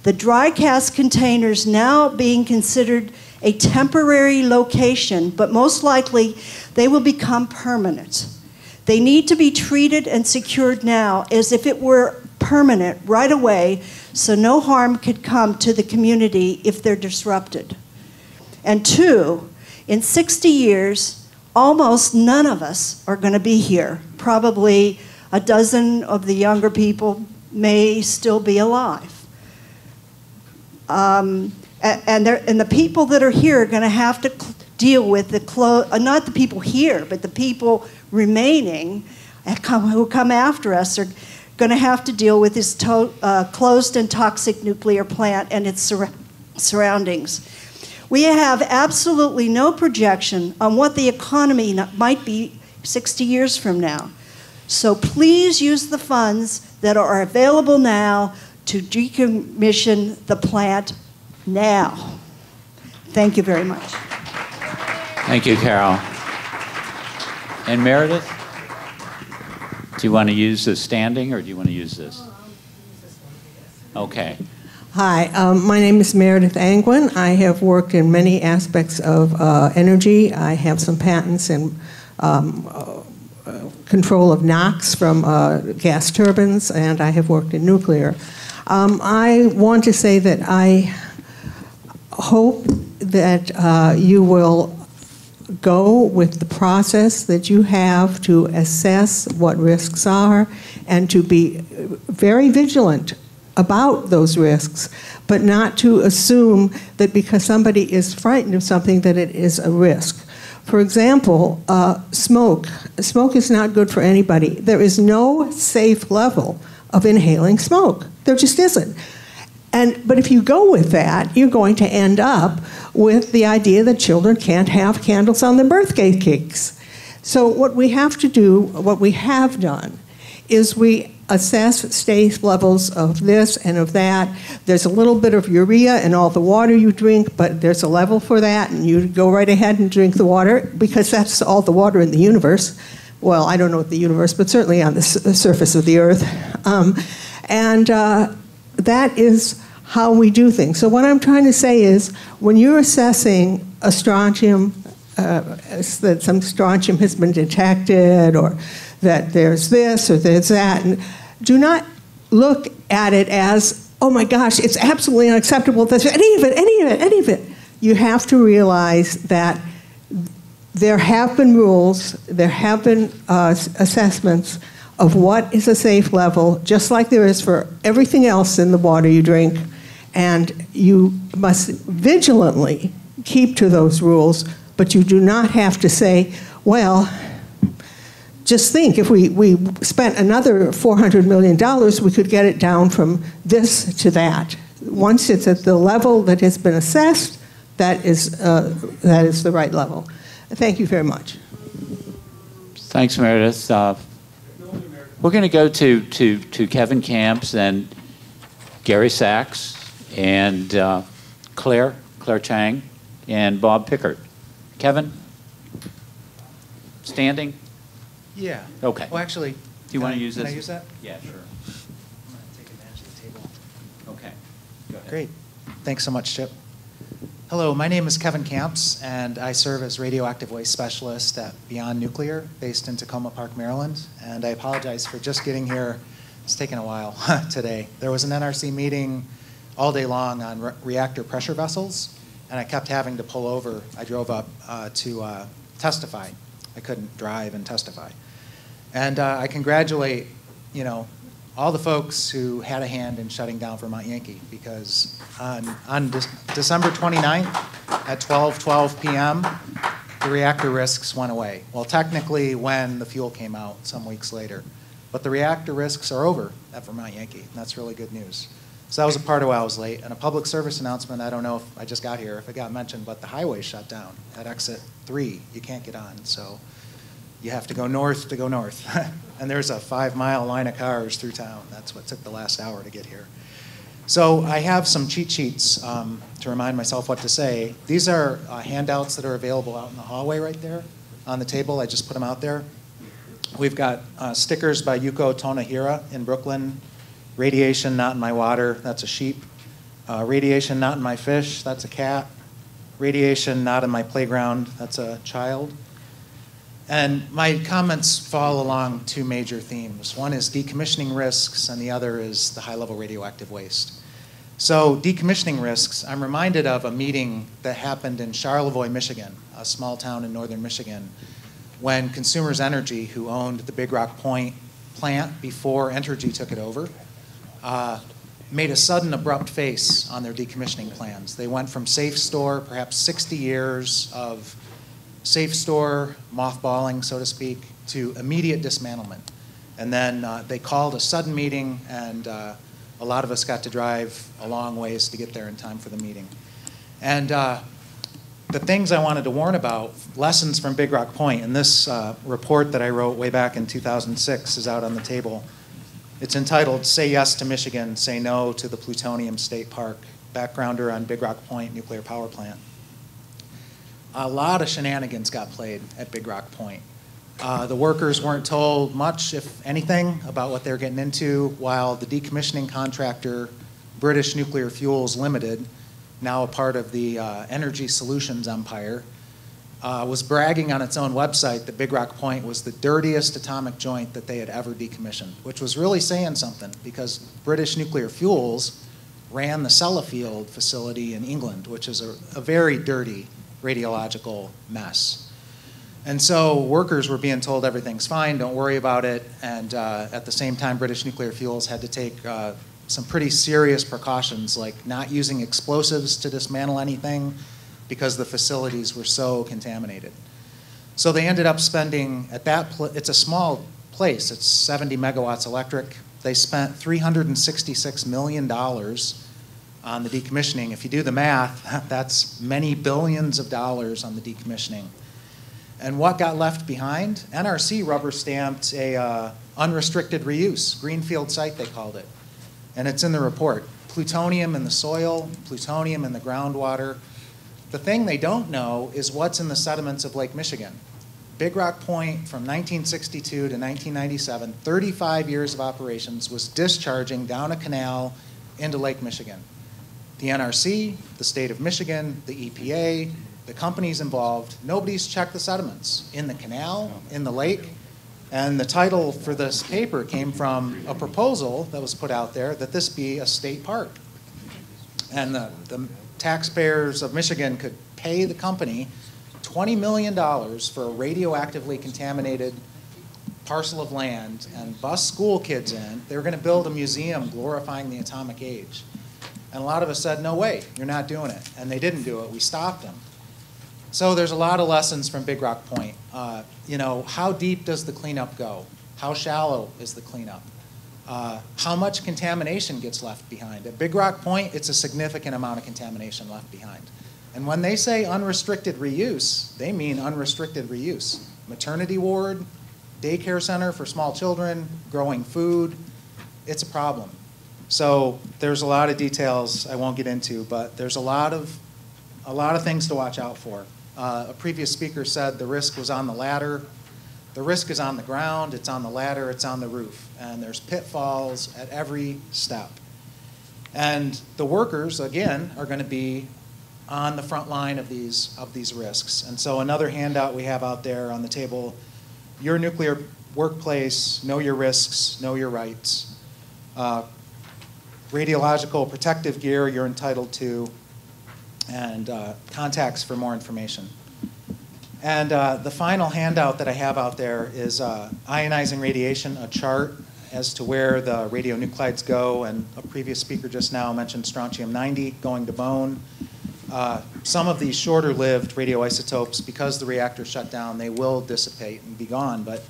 the dry cask containers now being considered a temporary location, but most likely they will become permanent. They need to be treated and secured now as if it were permanent right away, so no harm could come to the community if they're disrupted. And two, in 60 years, almost none of us are going to be here. Probably a dozen of the younger people may still be alive. And the people that are here are going to have to deal with not the people here, but the people remaining who come after us are going to have to deal with this closed and toxic nuclear plant and its surroundings. We have absolutely no projection on what the economy might be 60 years from now. So please use the funds that are available now to decommission the plant now. Thank you very much. Thank you, Carol. And Meredith, do you want to use this standing or do you want to use this? Okay. Hi, my name is Meredith Angwin. I have worked in many aspects of energy. I have some patents in control of NOx from gas turbines, and I have worked in nuclear. I want to say that I hope that you will go with the process that you have to assess what risks are and to be very vigilant about those risks, but not to assume that because somebody is frightened of something that it is a risk. For example, smoke. Smoke is not good for anybody. There is no safe level of inhaling smoke. There just isn't. But if you go with that, you're going to end up with the idea that children can't have candles on their birthday cakes. So what we have to do, what we have done, is we assess safe levels of this and of that. There's a little bit of urea in all the water you drink, but there's a level for that, and you go right ahead and drink the water, because that's all the water in the universe. Well, I don't know what the universe, but certainly on the surface of the earth. That is how we do things. So what I'm trying to say is, when you're assessing a strontium, that some strontium has been detected, or that there's this or there's that, and do not look at it as, oh my gosh, it's absolutely unacceptable, there's any of it. You have to realize that there have been rules, there have been assessments of what is a safe level, just like there is for everything else in the water you drink, and you must vigilantly keep to those rules, but you do not have to say, well, just think, if we spent another $400 million, we could get it down from this to that. Once it's at the level that has been assessed, that is the right level. Thank you very much. Thanks, Meredith. We're going to go to Kevin Camps and Gary Sachs and Claire Chang and Bob Pickard. Kevin? Standing? Yeah. Okay. Well, actually, Do you want to use this? Can I use that? Yeah, sure. I'm going to take advantage of the table. Okay. Go ahead. Great. Thanks so much, Chip. Hello, my name is Kevin Camps, and I serve as radioactive waste specialist at Beyond Nuclear, based in Tacoma Park, Maryland. And I apologize for just getting here. It's taken a while today. There was an NRC meeting all day long on reactor pressure vessels, and I kept having to pull over. I drove up to testify. I couldn't drive and testify. And I congratulate, all the folks who had a hand in shutting down Vermont Yankee, because on December 29th at 12:12 p.m., the reactor risks went away. Well, technically when the fuel came out some weeks later. But the reactor risks are over at Vermont Yankee, and that's really good news. So that was a part of why I was late. And a public service announcement, I don't know if I just got here, if it got mentioned, but the highway shut down at exit 3. You can't get on, so you have to go north to go north. And there's a 5-mile line of cars through town. That's what took the last hour to get here. So I have some cheat sheets to remind myself what to say. These are handouts that are available out in the hallway right there on the table. I just put them out there. We've got stickers by Yuko Tonahira in Brooklyn. Radiation not in my water, that's a sheep. Radiation not in my fish, that's a cat. Radiation not in my playground, that's a child. And my comments fall along two major themes. One is decommissioning risks, and the other is the high-level radioactive waste. So decommissioning risks, I'm reminded of a meeting that happened in Charlevoix, Michigan, a small town in northern Michigan, when Consumers Energy, who owned the Big Rock Point plant before Entergy took it over, made a sudden abrupt face on their decommissioning plans. They went from safe store, perhaps 60 years of safe store, mothballing, so to speak, to immediate dismantlement. And then they called a sudden meeting, and a lot of us got to drive a long ways to get there in time for the meeting. And the things I wanted to warn about, lessons from Big Rock Point, and this report that I wrote way back in 2006 is out on the table. It's entitled, Say Yes to Michigan, Say No to the Plutonium State Park, backgrounder on Big Rock Point Nuclear Power Plant. A lot of shenanigans got played at Big Rock Point. The workers weren't told much, if anything, about what they were getting into, while the decommissioning contractor, British Nuclear Fuels Limited, now a part of the Energy Solutions empire, was bragging on its own website that Big Rock Point was the dirtiest atomic joint that they had ever decommissioned, which was really saying something, because British Nuclear Fuels ran the Sellafield facility in England, which is a very dirty radiological mess. And so workers were being told everything's fine, don't worry about it, and at the same time British Nuclear Fuels had to take some pretty serious precautions, like not using explosives to dismantle anything because the facilities were so contaminated. So they ended up spending, at that it's a small place, it's 70 megawatts electric. They spent $366 million on the decommissioning. If you do the math, that's many billions of dollars on the decommissioning. And what got left behind? NRC rubber stamped a unrestricted reuse, greenfield site they called it. And it's in the report. Plutonium in the soil, plutonium in the groundwater. The thing they don't know is what's in the sediments of Lake Michigan. Big Rock Point from 1962 to 1997, 35 years of operations, was discharging down a canal into Lake Michigan. The NRC, the state of Michigan, the EPA, the companies involved, nobody's checked the sediments in the canal, in the lake. And the title for this paper came from a proposal that was put out there that this be a state park. And the taxpayers of Michigan could pay the company $20 million for a radioactively contaminated parcel of land and bus school kids in. They were going to build a museum glorifying the atomic age. And a lot of us said, no way, you're not doing it. And they didn't do it. We stopped them. So there's a lot of lessons from Big Rock Point. How deep does the cleanup go? How shallow is the cleanup? How much contamination gets left behind? At Big Rock Point, it's a significant amount of contamination left behind. And when they say unrestricted reuse, they mean unrestricted reuse. Maternity ward, daycare center for small children, growing food. It's a problem. So there's a lot of details I won't get into, but there's a lot of things to watch out for. A previous speaker said the risk was on the ladder. The risk is on the ground, it's on the ladder, it's on the roof. And there's pitfalls at every step. And the workers, again, are going to be on the front line of these risks. And so another handout we have out there on the table, your nuclear workplace, know your risks, know your rights. Radiological protective gear you're entitled to, and contacts for more information. And the final handout that I have out there is ionizing radiation, a chart as to where the radionuclides go, and a previous speaker just now mentioned strontium-90 going to bone. Some of these shorter-lived radioisotopes, because the reactor shut down, they will dissipate and be gone, but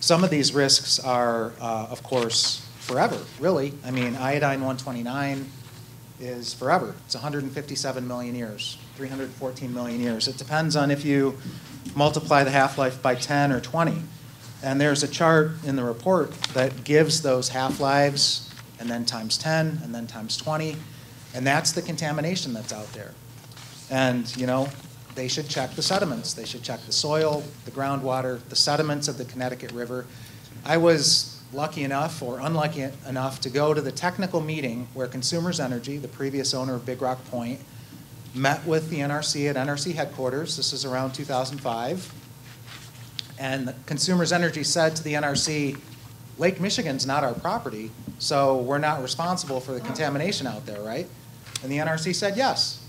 some of these risks are, of course, forever, really. I mean, iodine-129 is forever. It's 157 million years, 314 million years. It depends on if you multiply the half-life by 10 or 20. And there's a chart in the report that gives those half-lives, and then times 10, and then times 20. And that's the contamination that's out there. And, you know, they should check the sediments. They should check the soil, the groundwater, the sediments of the Connecticut River. I was lucky enough, or unlucky enough, to go to the technical meeting where Consumers Energy, the previous owner of Big Rock Point, met with the NRC at NRC headquarters. This is around 2005. And Consumers Energy said to the NRC, Lake Michigan's not our property, so we're not responsible for the contamination out there, right? And the NRC said yes.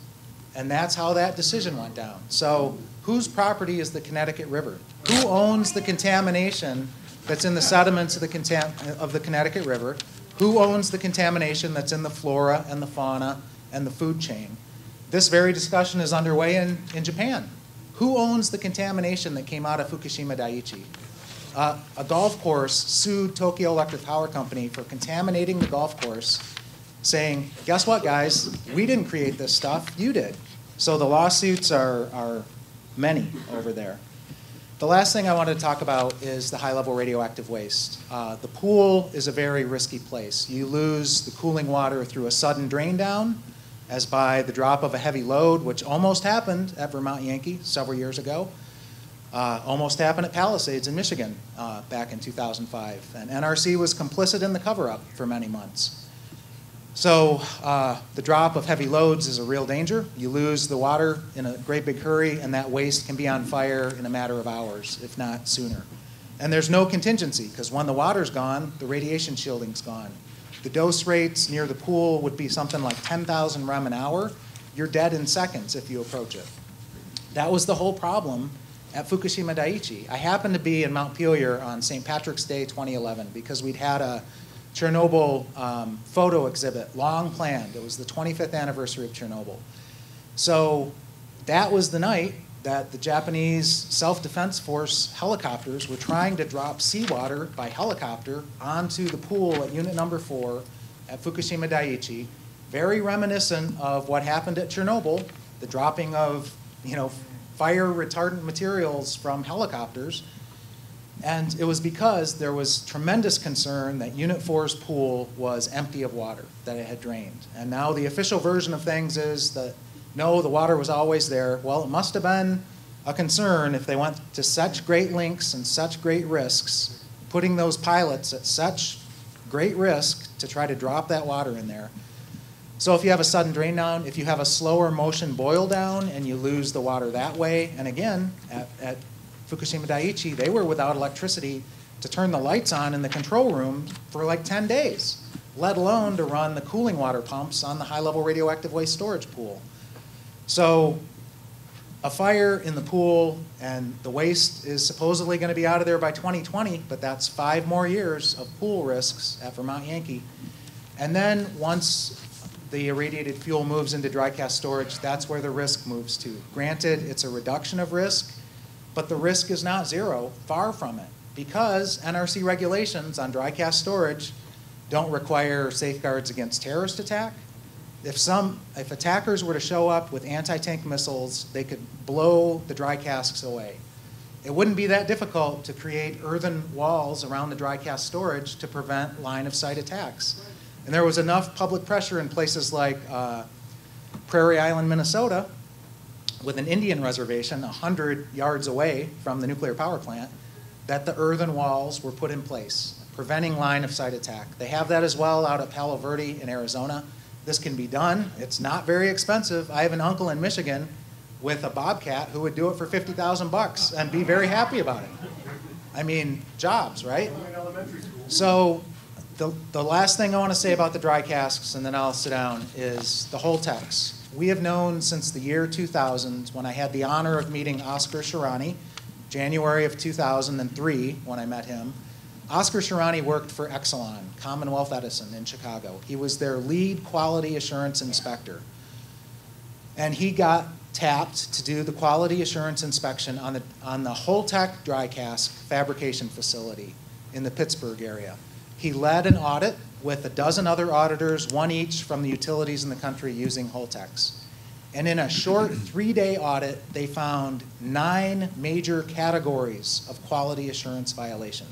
And that's how that decision went down. So whose property is the Connecticut River? Who owns the contamination that's in the sediments of the Connecticut River? Who owns the contamination that's in the flora and the fauna and the food chain? This very discussion is underway in Japan. Who owns the contamination that came out of Fukushima Daiichi? A golf course sued Tokyo Electric Power Company for contaminating the golf course, saying, guess what, guys? We didn't create this stuff. You did. So the lawsuits are many over there. The last thing I wanted to talk about is the high-level radioactive waste. The pool is a very risky place. You lose the cooling water through a sudden drain down, as by the drop of a heavy load, which almost happened at Vermont Yankee several years ago. Almost happened at Palisades in Michigan back in 2005. And NRC was complicit in the cover-up for many months. So the drop of heavy loads is a real danger. You lose the water in a great big hurry, and that waste can be on fire in a matter of hours, if not sooner. And there's no contingency, because when the water's gone, the radiation shielding's gone. The dose rates near the pool would be something like 10,000 rem an hour. You're dead in seconds if you approach it. That was the whole problem at Fukushima Daiichi. I happened to be in Montpelier on St. Patrick's Day 2011 because we'd had a Chernobyl photo exhibit, long planned. It was the 25th anniversary of Chernobyl. So that was the night that the Japanese Self-Defense Force helicopters were trying to drop seawater by helicopter onto the pool at Unit Number 4 at Fukushima Daiichi, very reminiscent of what happened at Chernobyl, the dropping of, fire retardant materials from helicopters. And it was because there was tremendous concern that Unit 4's pool was empty of water, that it had drained. And now the official version of things is that no, the water was always there. Well, it must have been a concern if they went to such great lengths and such great risks, putting those pilots at such great risk to try to drop that water in there. So if you have a sudden drain down, if you have a slower motion boil down and you lose the water that way, and again, at Fukushima Daiichi, they were without electricity to turn the lights on in the control room for like 10 days, let alone to run the cooling water pumps on the high-level radioactive waste storage pool. So a fire in the pool, and the waste is supposedly going to be out of there by 2020, but that's 5 more years of pool risks at Vermont Yankee. And then once the irradiated fuel moves into dry cask storage, that's where the risk moves to. Granted, it's a reduction of risk, but the risk is not zero, far from it, because NRC regulations on dry cask storage don't require safeguards against terrorist attack. If attackers were to show up with anti-tank missiles, they could blow the dry casks away. It wouldn't be that difficult to create earthen walls around the dry cask storage to prevent line of sight attacks. And there was enough public pressure in places like Prairie Island, Minnesota, with an Indian reservation 100 yards away from the nuclear power plant, that the earthen walls were put in place, preventing line of sight attack. They have that as well out at Palo Verde in Arizona. This can be done. It's not very expensive. I have an uncle in Michigan with a Bobcat who would do it for $50,000 and be very happy about it. I mean, jobs, right? So the last thing I want to say about the dry casks, and then I'll sit down, is the Holtex. We have known since the year 2000, when I had the honor of meeting Oscar Shirani, January of 2003, when I met him. Oscar Shirani worked for Exelon, Commonwealth Edison in Chicago. He was their lead quality assurance inspector. And he got tapped to do the quality assurance inspection on the Holtec dry cask fabrication facility in the Pittsburgh area. He led an audit with a dozen other auditors, one each from the utilities in the country using Holtex. And in a short 3-day audit, they found 9 major categories of quality assurance violation.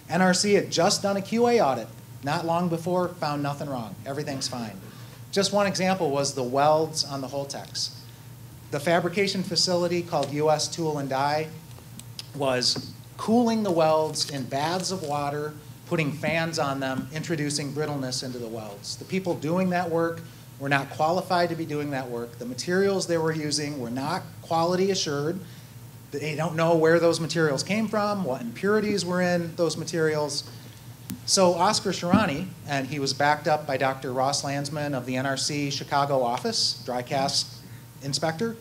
NRC had just done a QA audit not long before, found nothing wrong. Everything's fine. Just one example was the welds on the Holtex. The fabrication facility called US Tool and Die was cooling the welds in baths of water, putting fans on them, introducing brittleness into the welds. The people doing that work were not qualified to be doing that work. The materials they were using were not quality assured. They don't know where those materials came from, what impurities were in those materials. So Oscar Shirani, and he was backed up by Dr. Ross Landsman of the NRC Chicago office, dry cask inspector,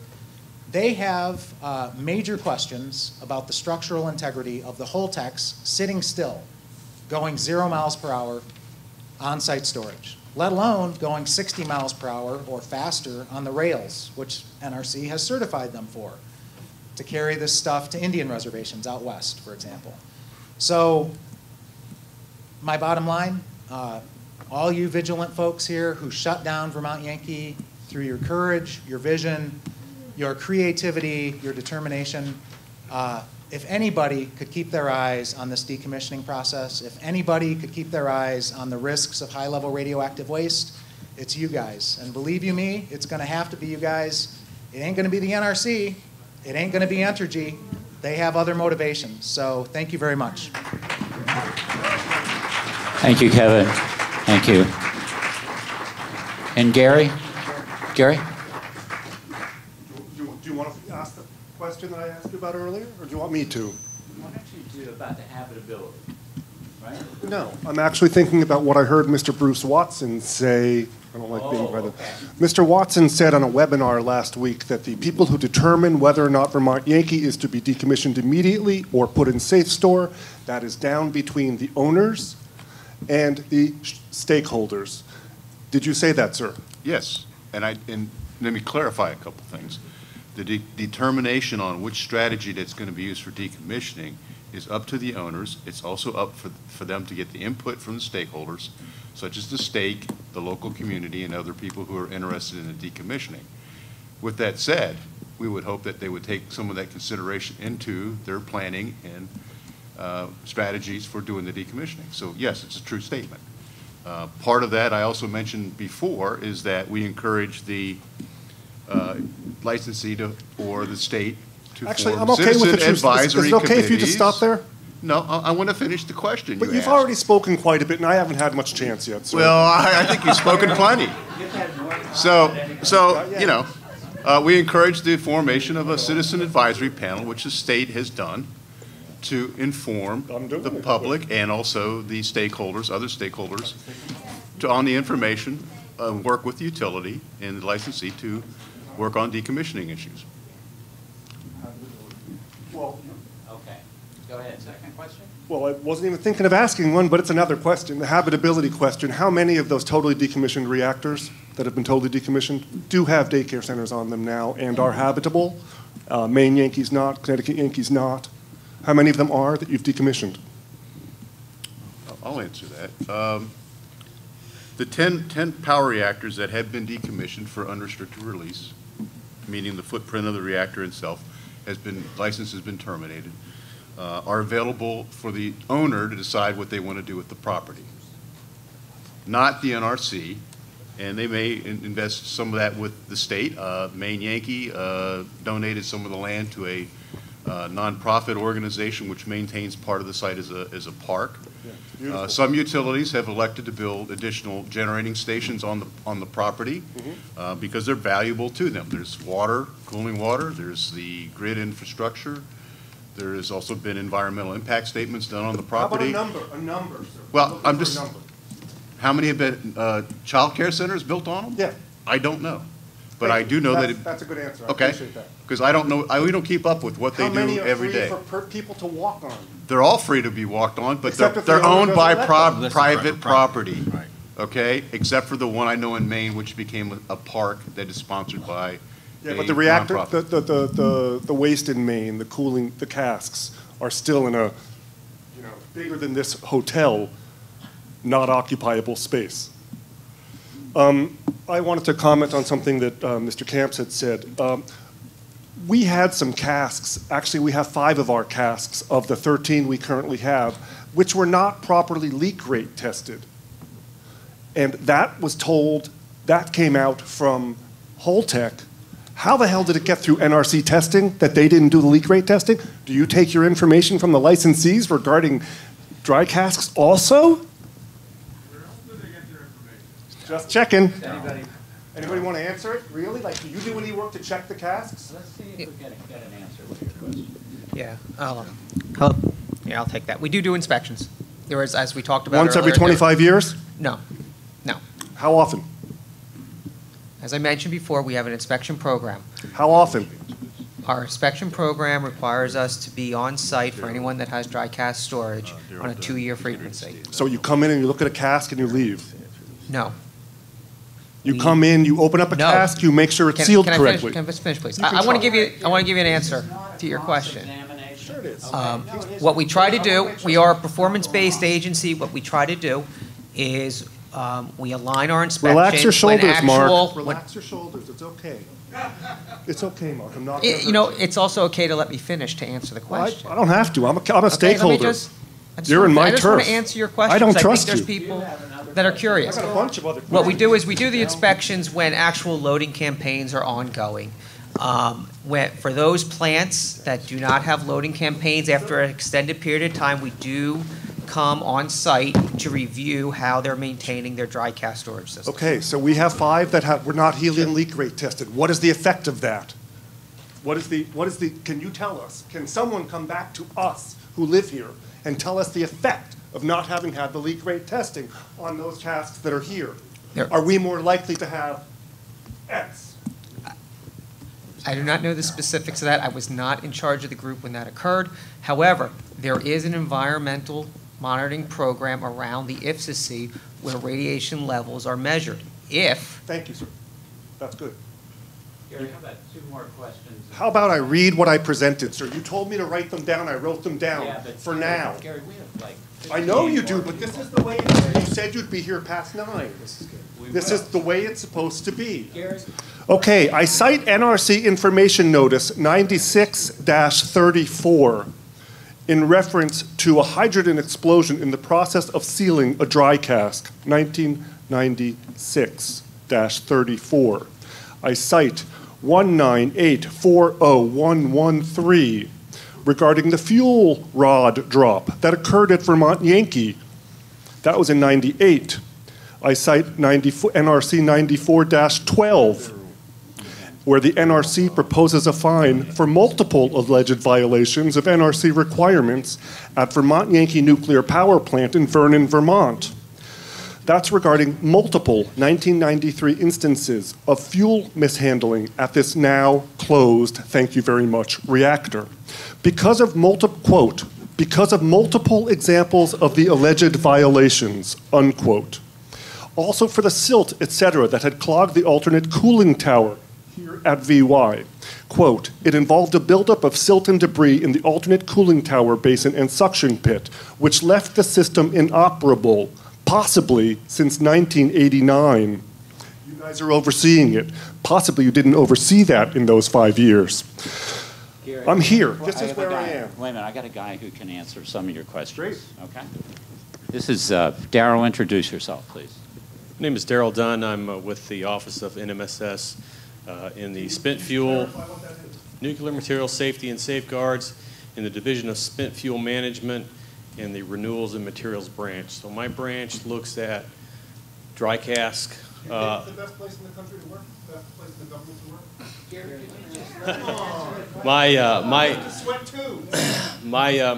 they have major questions about the structural integrity of the Holtex sitting still, going 0 miles per hour on-site storage, let alone going 60 miles per hour or faster on the rails, which NRC has certified them for, to carry this stuff to Indian reservations out west, for example. So my bottom line, all you vigilant folks here who shut down Vermont Yankee through your courage, your vision, your creativity, your determination, if anybody could keep their eyes on this decommissioning process, if anybody could keep their eyes on the risks of high-level radioactive waste, it's you guys. And believe you me, it's going to have to be you guys. It ain't going to be the NRC. It ain't going to be Entergy. They have other motivations. So thank you very much. Thank you, Kevin. Thank you. And Gary? Gary? Do you want to ask the question that I asked you about earlier, or do you want me to? What actually do about the habitability, right? No, I'm actually thinking about what I heard Mr. Bruce Watson say. I don't like being invited. Mr. Watson said on a webinar last week that the people who determine whether or not Vermont Yankee is to be decommissioned immediately or put in safe store, that is down between the owners and the stakeholders. Did you say that, sir? Yes, and let me clarify a couple things. The determination on which strategy that's going to be used for decommissioning is up to the owners. It's also up for them to get the input from the stakeholders, such as the stake, the local community, and other people who are interested in the decommissioning. With that said, we would hope that they would take some of that consideration into their planning and strategies for doing the decommissioning. So yes, it's a true statement. Part of that I also mentioned before is that we encourage the licensee or the state to Actually, form I'm okay with citizen the advisory Is it okay if you just stop there? No, I want to finish the question. But you've already spoken quite a bit, and I haven't had much chance yet. So. Well, I think you've spoken plenty. So you know, we encourage the formation of a citizen advisory panel, which the state has done, to inform the public and also the stakeholders, other stakeholders, on the information, work with the utility and the licensee to work on decommissioning issues. Well, okay. Go ahead. Second question? Well, I wasn't even thinking of asking one, but it's another question, the habitability question. How many of those totally decommissioned reactors that have been totally decommissioned do have daycare centers on them now and are habitable? Maine Yankee's not, Connecticut Yankee's not. How many of them are that you've decommissioned? I'll answer that. The 10 power reactors that have been decommissioned for unrestricted release, meaning the footprint of the reactor itself, license has been terminated. are available for the owner to decide what they want to do with the property, not the NRC. And they may invest some of that with the state. Maine Yankee donated some of the land to a nonprofit organization which maintains part of the site as a park. Some utilities have elected to build additional generating stations on the property because they're valuable to them. There's water, cooling water. There's the grid infrastructure. There has also been environmental impact statements done on the property. How about a number, sir? Well, I'm just. How many have been child care centers built on them? Yeah. I don't know. But I do know that. That's a good answer. I okay. appreciate that. Because I don't know, we don't keep up with what they do every day. How many are free for people to walk on? They're all free to be walked on, but Except if they're the owner owned by doesn't let them. private property. Right. Okay? Except for the one I know in Maine, which became a park that is sponsored by but the reactor, nonprofit. the waste in Maine, the cooling, the casks are still in a, bigger than this hotel, not occupiable space. I wanted to comment on something that Mr. Camps had said. We had some casks, actually we have 5 of our casks of the 13 we currently have, which were not properly leak rate tested. And that was told, that came out from Holtec. How the hell did it get through NRC testing that they didn't do the leak rate testing? Do you take your information from the licensees regarding dry casks also? Just checking. Anybody want to answer it? Really? Like, do you do any work to check the casks? Let's see if we get an answer with your question. Yeah. Hello. Yeah, I'll take that. We do inspections. There is, as we talked about Once every earlier, 25 years? No. No. How often? As I mentioned before, we have an inspection program. How often? Our inspection program requires us to be on site for anyone that has dry cask storage on a 2-year frequency. So you come in and you look at a cask and you leave? No. You come in, you open up a cask, you make sure it's sealed correctly. Can I finish, please? I want to give you an answer to your question. Sure it is. What we try to do, we are a performance-based agency. What we try to do is we align our inspections. Relax your shoulders, Mark. Relax your shoulders. It's okay. It's okay, Mark. I'm not. It's also okay to let me finish to answer the question. I don't have to. I'm a stakeholder. You're in my turf. I just want to answer your question. I don't trust you. I think there's people that are curious. I got a bunch of other questions. What we do is we do the inspections when actual loading campaigns are ongoing. For those plants that do not have loading campaigns, after an extended period of time, we do come on site to review how they're maintaining their dry cask storage system. Okay, so we have 5 that were not helium leak rate tested. What is the effect of that? Can you tell us? Can someone come back to us who live here and tell us the effect of not having had the leak rate testing on those casks that are here? Are we more likely to have X? I do not know the specifics of that. I was not in charge of the group when that occurred. However, there is an environmental monitoring program around the IFCC where radiation levels are measured. Thank you, sir. That's good. Gary, how about 2 more questions? How about I read what I presented, sir? You told me to write them down. I wrote them down for now. Gary, we have like I know you do, but this is the way it is. You said you'd be here past 9. This is the way it's supposed to be. Okay, I cite NRC Information Notice 96-34 in reference to a hydrogen explosion in the process of sealing a dry cask, 1996-34. I cite 198-40113 regarding the fuel rod drop that occurred at Vermont Yankee. That was in 98. I cite NRC 94-12, where the NRC proposes a fine for multiple alleged violations of NRC requirements at Vermont Yankee Nuclear Power Plant in Vernon, Vermont. That's regarding multiple 1993 instances of fuel mishandling at this now closed, thank you very much, reactor. Because of multiple examples of the alleged violations, unquote. Also for the silt, etc., that had clogged the alternate cooling tower here at VY. Quote, it involved a buildup of silt and debris in the alternate cooling tower basin and suction pit, which left the system inoperable, possibly since 1989. You guys are overseeing it. Possibly you didn't oversee that in those 5 years. Gary, I'm here. Well, This is where I am. Wait a minute, I got a guy who can answer some of your questions. Great. Okay. This is Darrell. Introduce yourself, please. My name is Darrell Dunn. I'm with the Office of NMSS in the Spent Fuel, Nuclear Material Safety and Safeguards, in the Division of Spent Fuel Management in the Renewals and Materials branch. So my branch looks at dry cask. It's the best place in the country to work? Best place in the government to work?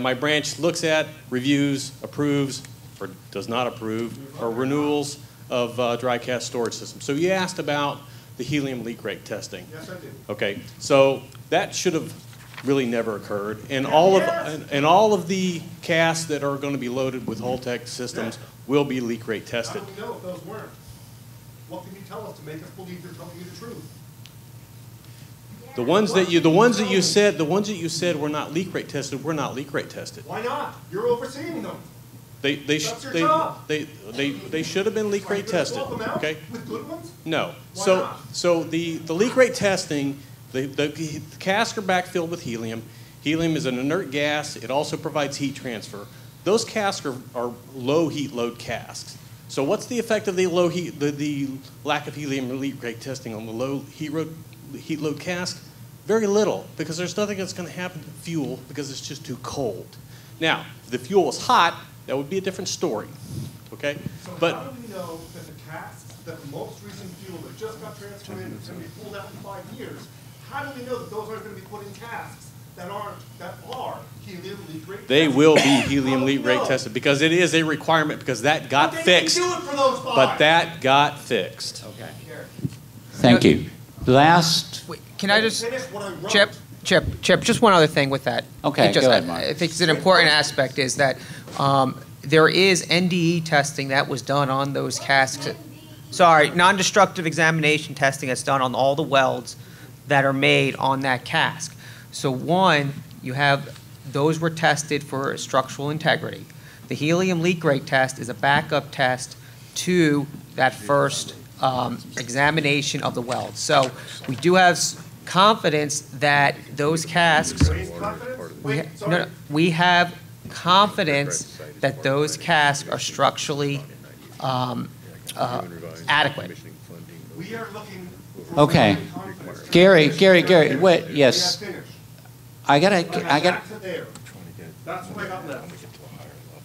My branch looks at, reviews, approves, or does not approve, or renewals of dry cask storage systems. So you asked about the helium leak rate testing. Yes, I did. Okay, so that should have really never occurred, and all of the casks that are going to be loaded with Holtec systems will be leak rate tested. How do we know if those weren't? What can you tell us to make us believe you're telling you the truth? The ones that you said were not leak rate tested were not leak rate tested. Why not? You're overseeing them. They should have been leak rate tested. Okay. With good ones? No. Why not? So the leak rate testing, the casks are backfilled with helium. Helium is an inert gas. It also provides heat transfer. Those casks are low heat load casks. So what's the effect of the low heat, the lack of helium leak rate testing on the low heat load cask? Very little, because there's nothing that's going to happen to fuel because it's just too cold. Now, if the fuel was hot, that would be a different story. Okay? So but how do we know that the casks, that the most recent fuel that just got transferred in is going to be pulled out in 5 years? How do we know that those aren't going to be put in casks that are helium leak rate? They will be helium leak rate tested because it is a requirement because that got fixed. Do it for those 5. But that got fixed. Okay. Thank you. Last. Wait, can I just, Chip, just one other thing with that. Okay, go ahead, Mark. I think it's an important aspect is that there is NDE testing that was done on those casks. Sorry, non-destructive examination testing that's done on all the welds that are made on that cask. So one, you have, those were tested for structural integrity. The helium leak rate test is a backup test to that first examination of the weld. So we do have confidence that those casks, we have confidence that those casks are structurally adequate. We are looking for Okay. Gary, wait, yes. I gotta. That's what I got left.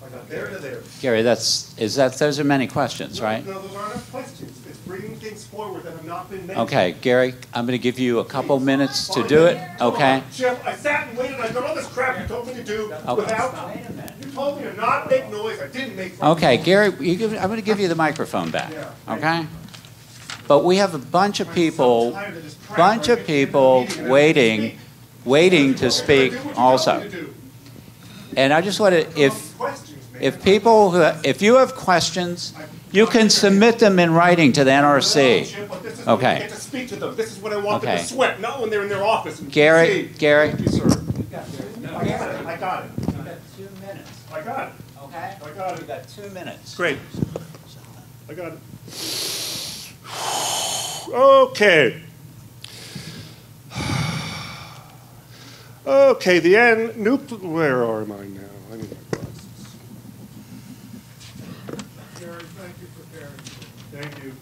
I got there to there. Gary, those are many questions, right? No, those aren't questions. It's bringing things forward that have not been mentioned. Okay, Gary, I'm going to give you a couple minutes to do it, okay? Jeff, I sat and waited. I got all this crap you told me to do without. You told me to not make noise. I didn't make noise. Okay, Gary, I'm going to give you the microphone back, okay? But we have a bunch of people waiting to speak also. And I just want to, if you have questions, you can submit them in writing to the NRC. Okay. Get to speak to them. This is what I want them to sweat, not when they're in their office. Gary. Thank you, sir. I got it. You got 2 minutes. I got it. Okay? I got it. You got 2 minutes. Great. I got it. Okay. Okay, where am I now? I need my glasses. Gary, thank you for caring. Thank you.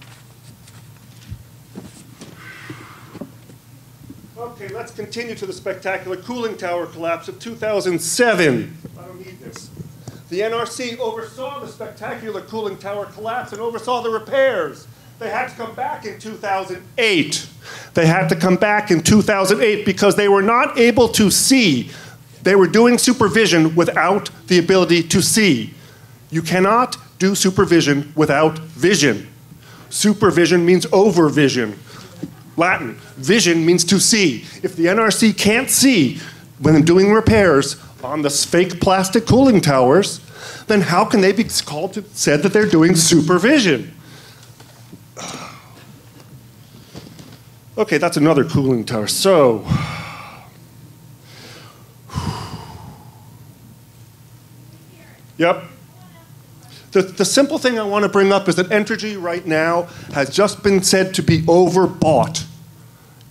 Okay, let's continue to the spectacular cooling tower collapse of 2007. I don't need this. The NRC oversaw the spectacular cooling tower collapse and oversaw the repairs. They had to come back in 2008. They had to come back in 2008 because they were not able to see. They were doing supervision without the ability to see. You cannot do supervision without vision. Supervision means overvision. Latin. Vision means to see. If the NRC can't see when doing repairs on the fake plastic cooling towers, then how can they be said that they're doing supervision? Okay, that's another cooling tower. So, yep. The simple thing I want to bring up is that Entergy right now has just been said to be overbought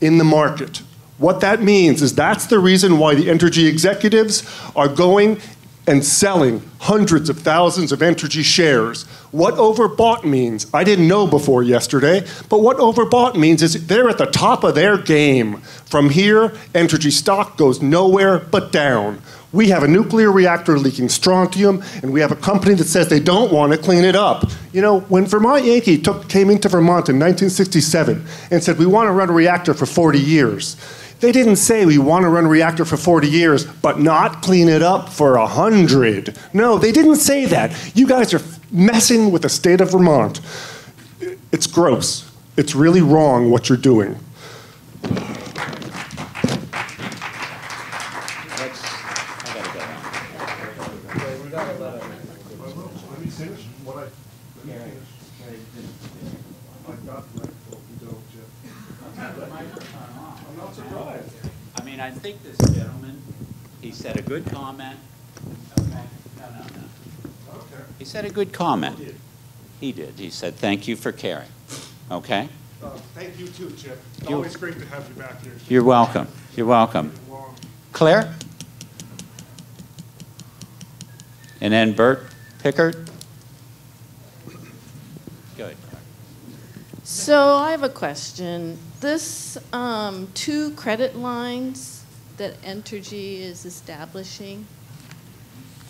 in the market. What that means is that's the reason why the Entergy executives are going and selling hundreds of thousands of Entergy shares. What overbought means, I didn't know before yesterday, but what overbought means is they're at the top of their game. From here, Entergy stock goes nowhere but down. We have a nuclear reactor leaking strontium, and we have a company that says they don't want to clean it up. You know, when Vermont Yankee came into Vermont in 1967 and said, we want to run a reactor for 40 years, they didn't say we want to run a reactor for 40 years, but not clean it up for 100. No, they didn't say that. You guys are messing with the state of Vermont. It's gross. It's really wrong what you're doing. I mean, I think this gentleman, he said a good comment. Okay. No. Okay. He said a good comment. He did. He said, thank you for caring. Okay? Thank you too, Chip. It's You- always great to have you back here. You're welcome. You're welcome. Claire? And then Bert Pickard? Go ahead. So I have a question. This 2 credit lines that Entergy is establishing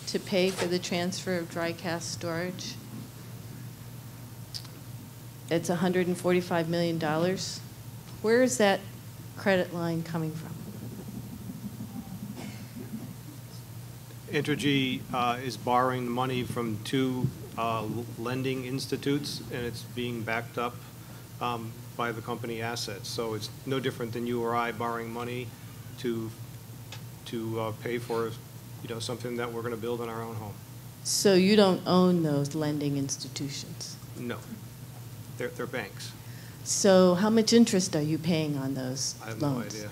to pay for the transfer of dry cask storage, it's $145 million. Where is that credit line coming from? Entergy is borrowing money from 2 lending institutes, and it's being backed up by the company assets. So it's no different than you or I borrowing money to pay for, something that we're going to build in our own home. So you don't own those lending institutions? No, they're banks. So how much interest are you paying on those loans? I have no idea.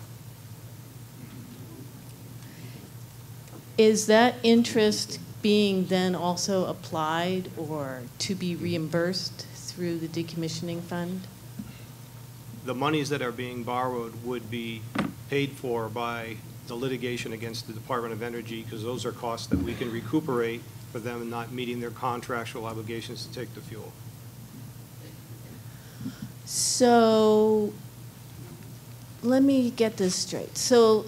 Is that interest being then also applied or to be reimbursed through the decommissioning fund? The monies that are being borrowed would be paid for by the litigation against the Department of Energy, because those are costs that we can recuperate for them not meeting their contractual obligations to take the fuel. So let me get this straight. So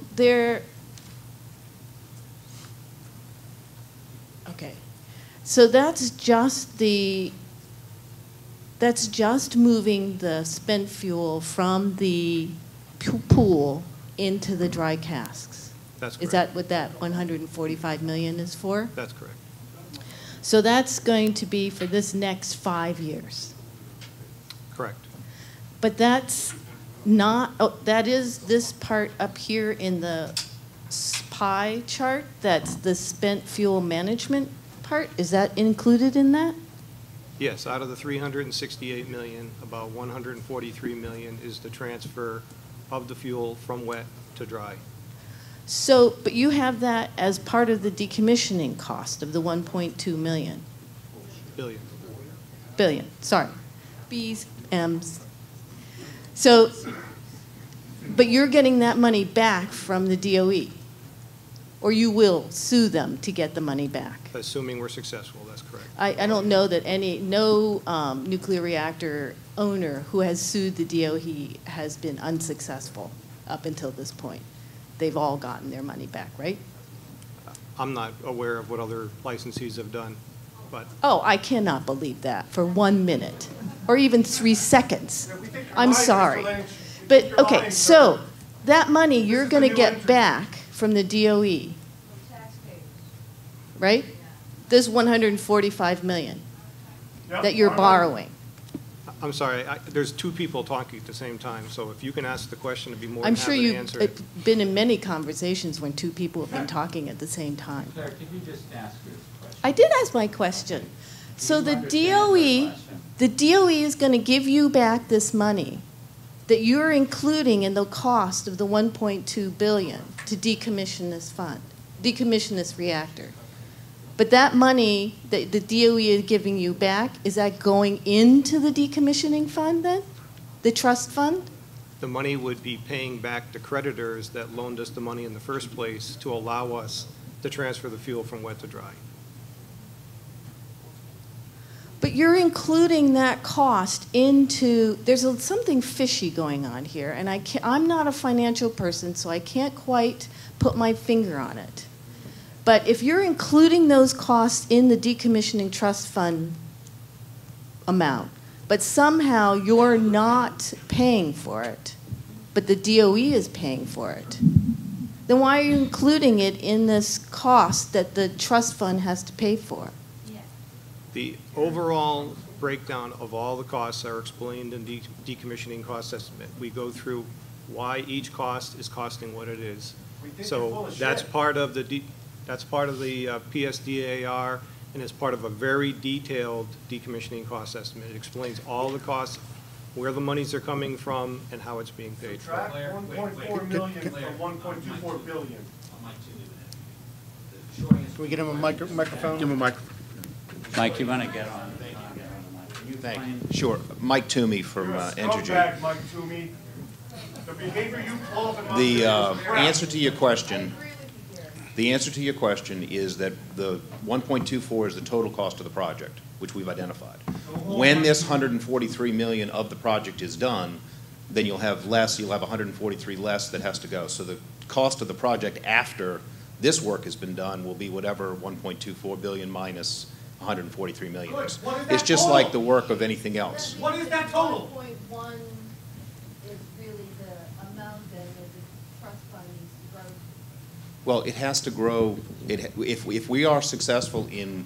okay. So that's just moving the spent fuel from the pool into the dry casks. That's correct. Is that what that 145 million is for? That's correct. So that's going to be for this next 5 years. Correct. But that's not, that is this part up here in the pie chart, that's the spent fuel management part. Is that included in that? Yes, out of the 368 million, about 143 million is the transfer of the fuel from wet to dry. So, but you have that as part of the decommissioning cost of the 1.2 million. Billion, sorry. B's, M's. So, but you're getting that money back from the DOE, or you will sue them to get the money back? Assuming we're successful, that's correct. I don't know that no nuclear reactor owner who has sued the DOE has been unsuccessful up until this point. They've all gotten their money back, right? I'm not aware of what other licensees have done, but Oh, I cannot believe that for 1 minute or even 3 seconds. I'm sorry. But, okay, so that money you're going to get back from the DOE, right? This 145 million that you're borrowing. I'm sorry, there's 2 people talking at the same time, so if you can ask the question, I'd be more than I'm sure happy to answer it. you've been in many conversations when 2 people have been talking at the same time. Claire, could you just ask your question? I did ask my question. So the DOE is going to give you back this money that you're including in the cost of the 1.2 billion to decommission this fund, decommission this reactor. But that money that the DOE is giving you back, is that going into the decommissioning fund then? The trust fund? the money would be paying back the creditors that loaned us the money in the first place to allow us to transfer the fuel from wet to dry. But you're including that cost into, there's something fishy going on here, and I'm not a financial person, so I can't quite put my finger on it. But if you're including those costs in the decommissioning trust fund amount, but somehow you're not paying for it, but the DOE is paying for it, then why are you including it in this cost that the trust fund has to pay for? The overall breakdown of all the costs are explained in decommissioning cost estimate. We go through why each cost is costing what it is. So that's part of the PSDR, and it's part of a very detailed decommissioning cost estimate. It explains all the costs, where the monies are coming from, and how it's being paid for. Subtract 1.4 million from 1.24 billion. Can we get him a microphone? Give him a microphone. Mike, you want to get on? Thank you. Sure. Mike Toomey from Entergy. Scumbag, Mike Toomey. The behavior you call The answer to your question. The answer to your question is that the 1.24 is the total cost of the project, which we've identified. When this 143 million of the project is done, then you'll have less. You'll have 143 less that has to go. So the cost of the project after this work has been done will be whatever 1.24 billion minus 143 million is. It's just like the work of anything else. What is that total? 1.1 is really the amount that the trust fund needs to grow. Well, it has to grow. If we are successful in,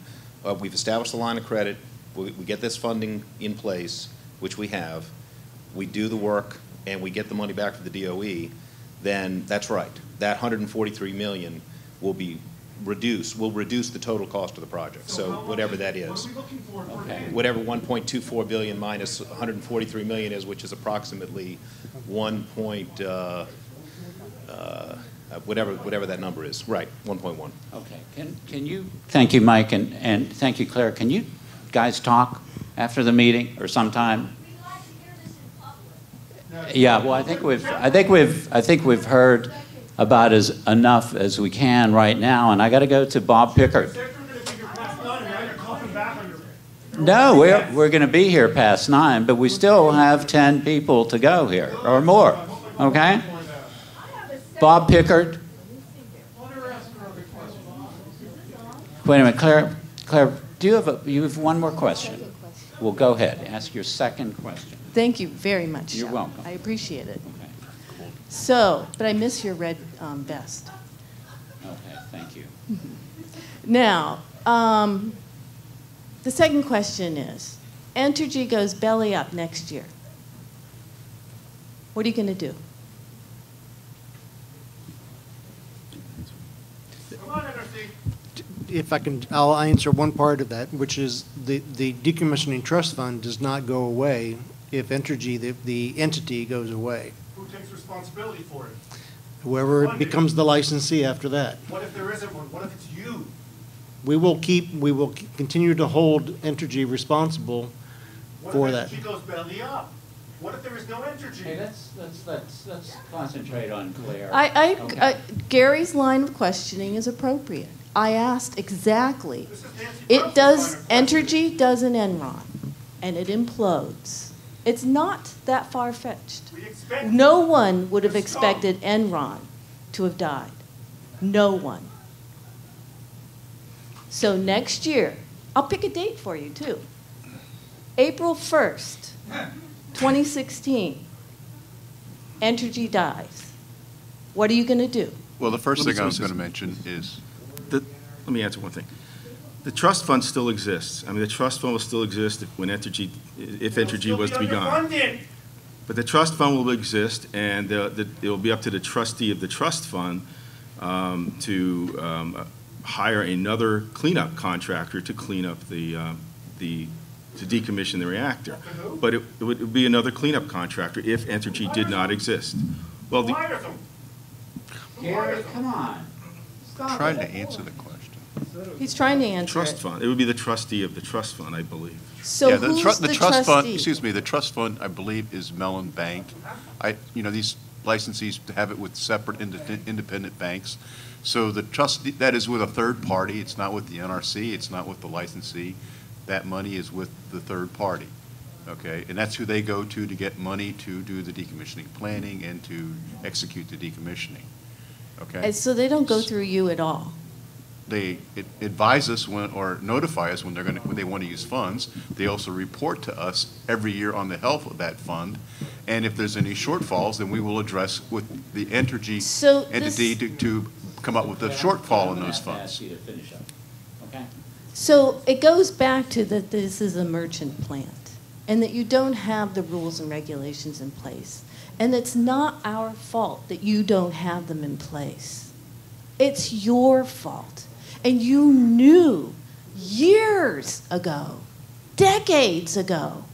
we've established a line of credit, we get this funding in place, which we have, we do the work, and we get the money back for the DOE, then that's right. That 143 million will be reduce the total cost of the project. So whatever that is, whatever 1.24 billion minus 143 million is, which is approximately whatever that number is. Right, 1.1. Okay. Can you? Thank you, Mike, and thank you, Claire. Can you guys talk after the meeting or sometime? Yeah. Well, I think we've heard about enough as we can right now, and I got to go to Bob Pickard. No, we're going to be here past 9, but we still have 10 people to go here or more. Okay, Bob Pickard. Wait a minute, Claire. Do you have one more question? Well, go ahead. Ask your second question. Thank you very much. You're welcome. I appreciate it. So, but I miss your red vest. Okay, thank you. Now, the second question is, Entergy goes belly up next year. What are you going to do? If I can, I'll answer one part of that, which is the decommissioning trust fund does not go away if Entergy, the entity, goes away. Who takes responsibility for it? Whoever becomes the licensee after that. What if there isn't one? What if it's you? We will continue to hold Entergy responsible for that. What if Entergy goes belly up? What if there is no Entergy? Hey, let's concentrate on Claire. Gary's line of questioning is appropriate. I asked exactly. Entergy does an Enron, and it implodes. It's not that far-fetched. No one would have expected Enron to have died. No one. So next year, I'll pick a date for you, too. April 1st, 2016, Entergy dies. What are you going to do? Well, the first thing I was going to mention is that, let me answer one thing. The trust fund still exists. I mean, the trust fund will still exist if Entergy was to be gone. But the trust fund will exist, and it will be up to the trustee of the trust fund to hire another cleanup contractor to clean up to decommission the reactor. But it would be another cleanup contractor if Entergy did not exist. Well, Gary, come on. I'm trying to answer the question. He's trying to answer Trust it. fund. It would be the trustee of the trust fund, I believe. So Yeah, who's the the trust fund, trustee? excuse me, the trust fund, I believe, is Mellon Bank. These licensees have it with separate independent banks. So the trust, that is with a third party. It's not with the NRC. It's not with the licensee. That money is with the third party. Okay, and that's who they go to get money to do the decommissioning planning and to execute the decommissioning. Okay. And so they don't go through you at all? They advise us or notify us when when they want to use funds. They also report to us every year on the health of that fund, and if there's any shortfalls, then we will address with the Entergy entity to come up with a shortfall in those funds. Okay. So it goes back to that this is a merchant plant and that you don't have the rules and regulations in place. And it's not our fault that you don't have them in place. It's your fault. And you knew years ago, decades ago,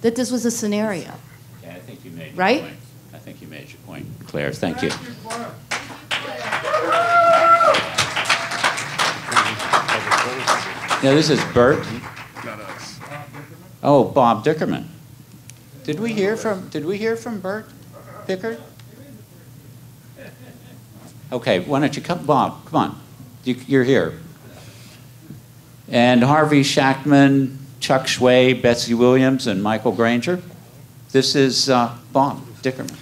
that this was a scenario. Okay, I think you made your right? point. I think you made your point, Claire. Thank you. Yeah, this is Bert. Oh, Bob Dickerman. Did we hear from Bert Pickard? Okay, why don't you come, Bob? Come on, you're here. And Harvey Shackman, Chuck Schway, Betsy Williams, and Michael Granger. This is Bob Dickerman.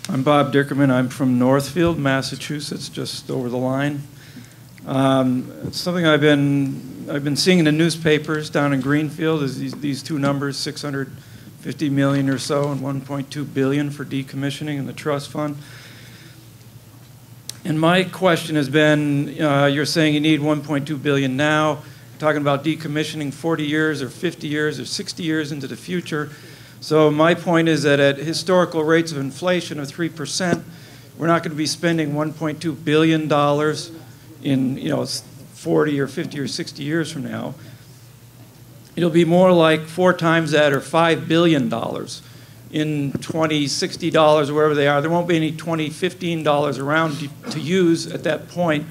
I'm Bob Dickerman. I'm from Northfield, Massachusetts, just over the line. It's something I've been seeing in the newspapers down in Greenfield is these two numbers, 650 million or so and 1.2 billion for decommissioning in the trust fund. And my question has been, you're saying you need 1.2 billion now, talking about decommissioning 40 years or 50 years or 60 years into the future. So my point is that at historical rates of inflation of 3%, we're not going to be spending $1.2 billion in 40 or 50 or 60 years from now. It'll be more like 4 times that or $5 billion in $20, $60 or wherever they are. There won't be any $20, $15 around to use at that point.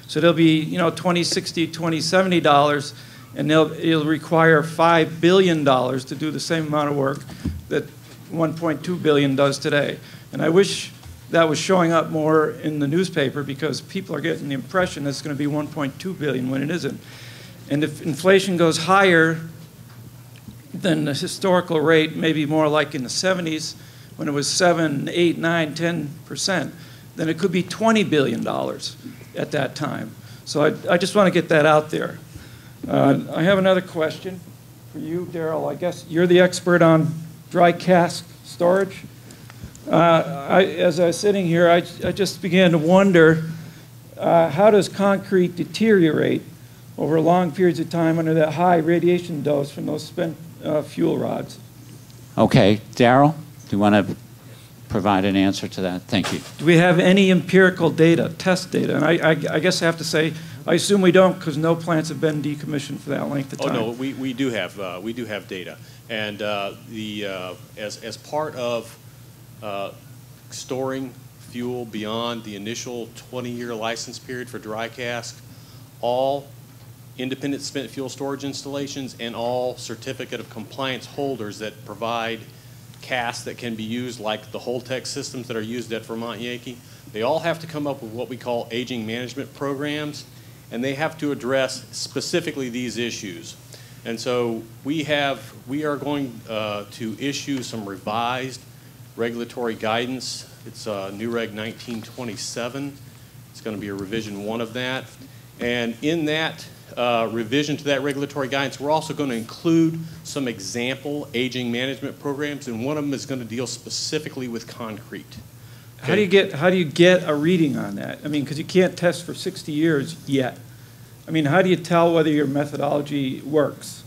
So there'll be $20, $60, $20, $70, and it'll require $5 billion to do the same amount of work that 1.2 billion does today. And I wish that was showing up more in the newspaper because people are getting the impression that it's going to be 1.2 billion when it isn't. And if inflation goes higher than the historical rate, maybe more like in the 70s when it was 7, 8, 9, 10%, then it could be $20 billion at that time. So I just want to get that out there. I have another question for you, Daryl. I guess you're the expert on dry cask storage. As I was sitting here, I just began to wonder, how does concrete deteriorate over long periods of time under that high radiation dose from those spent fuel rods? Okay, Daryl, do you want to provide an answer to that? Thank you. Do we have any empirical data, test data? And I guess I have to say, I assume we don't because no plants have been decommissioned for that length of time. Oh no, we do have data, and as part of storing fuel beyond the initial 20-year license period for dry cask, all independent spent fuel storage installations and all certificate of compliance holders that provide casks that can be used, like the Holtec systems that are used at Vermont Yankee, they all have to come up with what we call aging management programs, and they have to address specifically these issues. And so we are going to issue some revised regulatory guidance. It's New Reg 1927. It's going to be a revision 1 of that. And in that revision to that regulatory guidance, we're also going to include some example aging management programs, and one of them is going to deal specifically with concrete. Okay. How do you get a reading on that? I mean, because you can't test for 60 years yet. I mean, how do you tell whether your methodology works?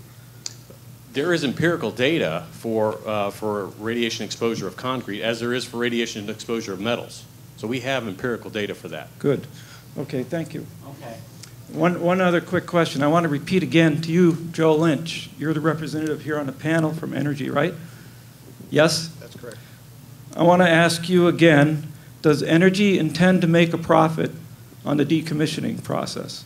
There is empirical data for radiation exposure of concrete, as there is for radiation exposure of metals. So we have empirical data for that. Good. Okay, thank you. Okay. One other quick question. I want to repeat again to you, Joe Lynch. You're the representative here on the panel from Entergy, right? Yes? That's correct. I want to ask you again, does Entergy intend to make a profit on the decommissioning process?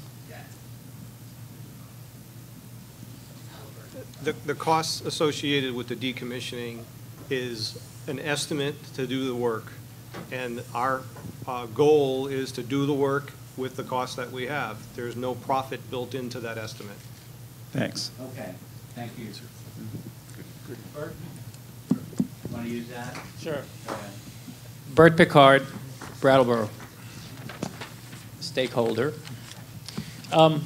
The costs associated with the decommissioning is an estimate to do the work. And our goal is to do the work with the costs that we have. There's no profit built into that estimate. Thanks. Okay, thank you. Bert, want to use that? Sure. Bert Picard, Brattleboro, stakeholder. The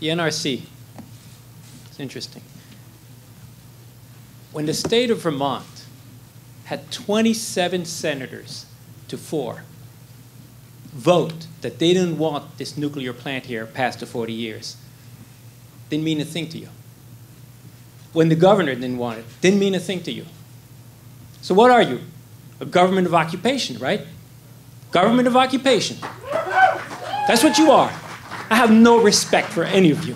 NRC, it's interesting. When the state of Vermont had 27 senators to 4 vote that they didn't want this nuclear plant here past the 40 years, didn't mean a thing to you. When the governor didn't want it, didn't mean a thing to you. So what are you? A government of occupation, right? Government of occupation. That's what you are. I have no respect for any of you.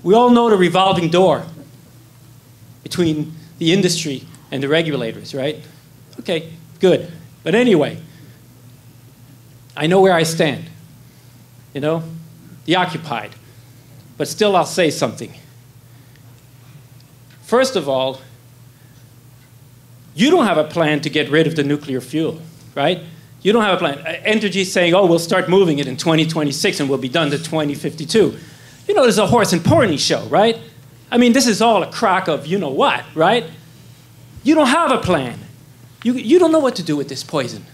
We all know the revolving door between the industry and the regulators, right? Okay, good. But anyway, I know where I stand. You know, the occupied. But still, I'll say something. First of all, you don't have a plan to get rid of the nuclear fuel, right? You don't have a plan. Entergy is saying, oh, we'll start moving it in 2026 and we'll be done to 2052. You know, there's a horse and pony show, right? I mean, this is all a crock of you know what, right? You don't have a plan. You don't know what to do with this poison.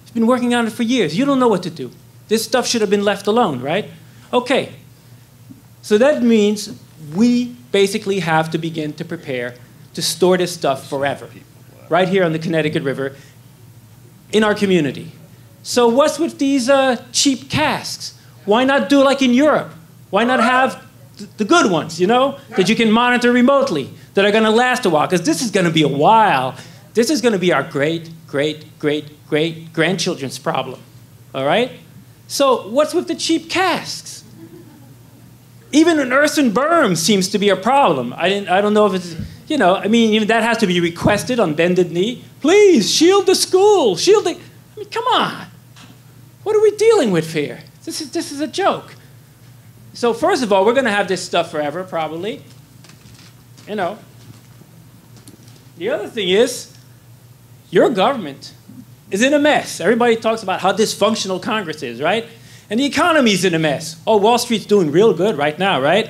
You've been working on it for years. You don't know what to do. This stuff should have been left alone, right? Okay. So that means we basically have to begin to prepare to store this stuff forever, right here on the Connecticut River, in our community. So what's with these cheap casks? Why not do like in Europe? Why not have the good ones, you know, that you can monitor remotely, that are going to last a while? Because this is going to be a while. This is going to be our great, great, great, great grandchildren's problem, all right? So what's with the cheap casks? Even an earthen berm seems to be a problem. I don't know if it's, you know, I mean, even that has to be requested on bended knee. Please, shield the school, shield the, I mean, come on. What are we dealing with here? This is a joke. So first of all, we're going to have this stuff forever, probably. You know. The other thing is, your government is in a mess. Everybody talks about how dysfunctional Congress is, right? And the economy's in a mess. Oh, Wall Street's doing real good right now, right?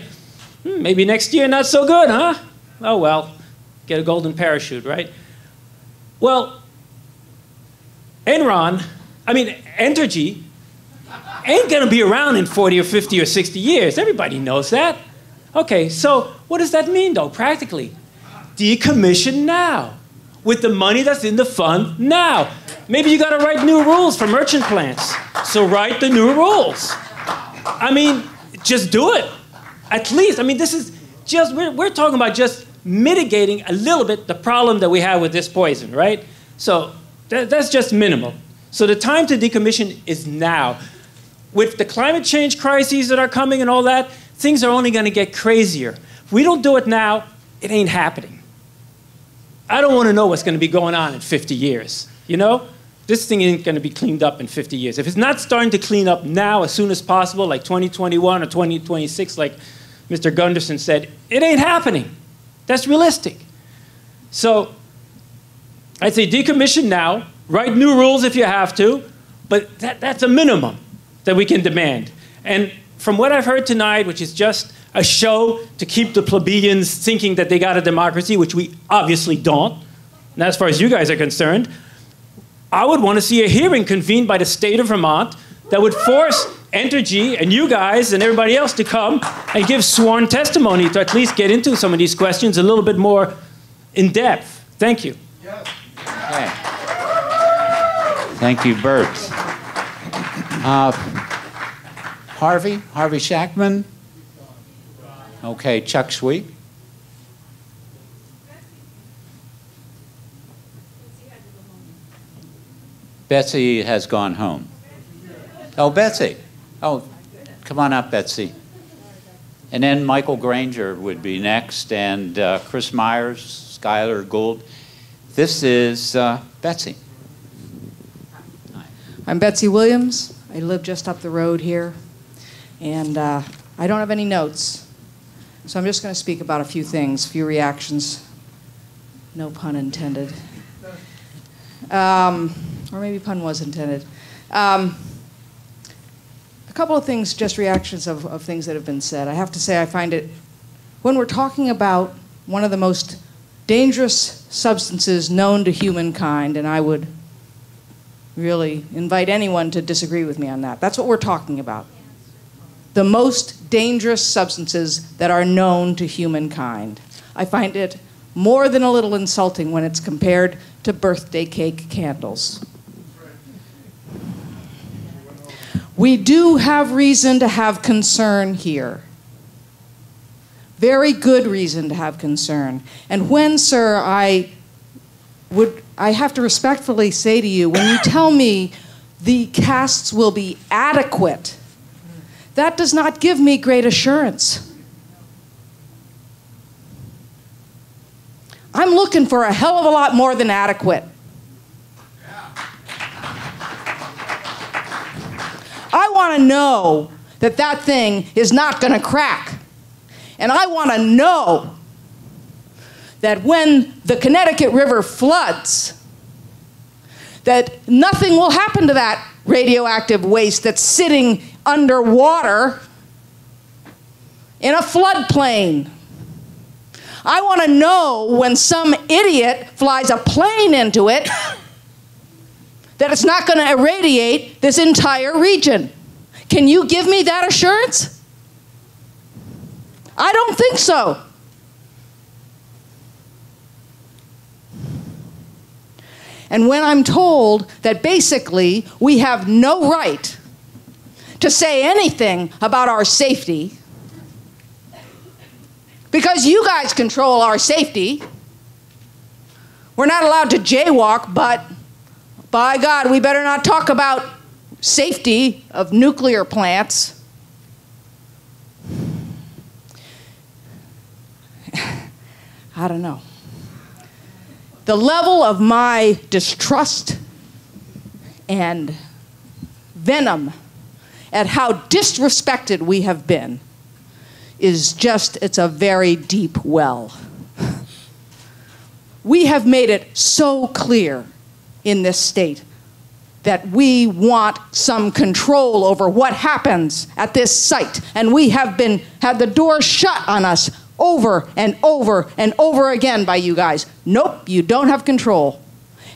Maybe next year not so good, huh? Oh, well, get a golden parachute, right? Well, Entergy ain't going to be around in 40 or 50 or 60 years. Everybody knows that. Okay, so what does that mean, though, practically? Decommission now, with the money that's in the fund now. Maybe you got to write new rules for merchant plants. So write the new rules. I mean, just do it. At least, I mean, this is just, we're talking about just mitigating a little bit the problem that we have with this poison, right? So that's just minimal. So the time to decommission is now. With the climate change crises that are coming and all that, things are only going to get crazier. If we don't do it now, it ain't happening. I don't want to know what's going to be going on in 50 years, you know? This thing ain't going to be cleaned up in 50 years. If it's not starting to clean up now as soon as possible, like 2021 or 2026, like Mr. Gundersen said, it ain't happening. That's realistic. So I'd say decommission now, write new rules if you have to, but that's a minimum that we can demand. And from what I've heard tonight, which is just a show to keep the plebeians thinking that they got a democracy, which we obviously don't, and as far as you guys are concerned, I would want to see a hearing convened by the state of Vermont that would force Entergy and you guys and everybody else to come and give sworn testimony to at least get into some of these questions a little bit more in depth. Thank you. Okay. Thank you, Bert. Harvey Shackman. Okay, Chuck Sweet. Betsy has gone home. Oh, Betsy. Oh, come on up, Betsy. And then Michael Granger would be next, and Chris Myers, Skylar Gould. This is Betsy. I'm Betsy Williams. I live just up the road here, and I don't have any notes. So I'm just going to speak about a few things, a few reactions. No pun intended. Or maybe pun was intended. A couple of things, just reactions of things that have been said. I have to say I find it, when we're talking about one of the most dangerous substances known to humankind, and I would really invite anyone to disagree with me on that. That's what we're talking about. The most dangerous substances that are known to humankind. I find it more than a little insulting when it's compared to birthday cake candles. We do have reason to have concern here. Very good reason to have concern. And when, sir, I have to respectfully say to you, when you tell me the casks will be adequate, that does not give me great assurance. I'm looking for a hell of a lot more than adequate. I want to know that that thing is not going to crack. And I want to know that when the Connecticut River floods, that nothing will happen to that radioactive waste that's sitting underwater in a floodplain. I want to know when some idiot flies a plane into it that it's not going to irradiate this entire region. Can you give me that assurance? I don't think so. And when I'm told that basically we have no right to say anything about our safety because you guys control our safety, we're not allowed to jaywalk, but by God, we better not talk about safety of nuclear plants. I don't know. The level of my distrust and venom at how disrespected we have been is just, it's a very deep well. We have made it so clear in this state that we want some control over what happens at this site, and we have had the door shut on us over and over and over again by you guys. Nope, you don't have control.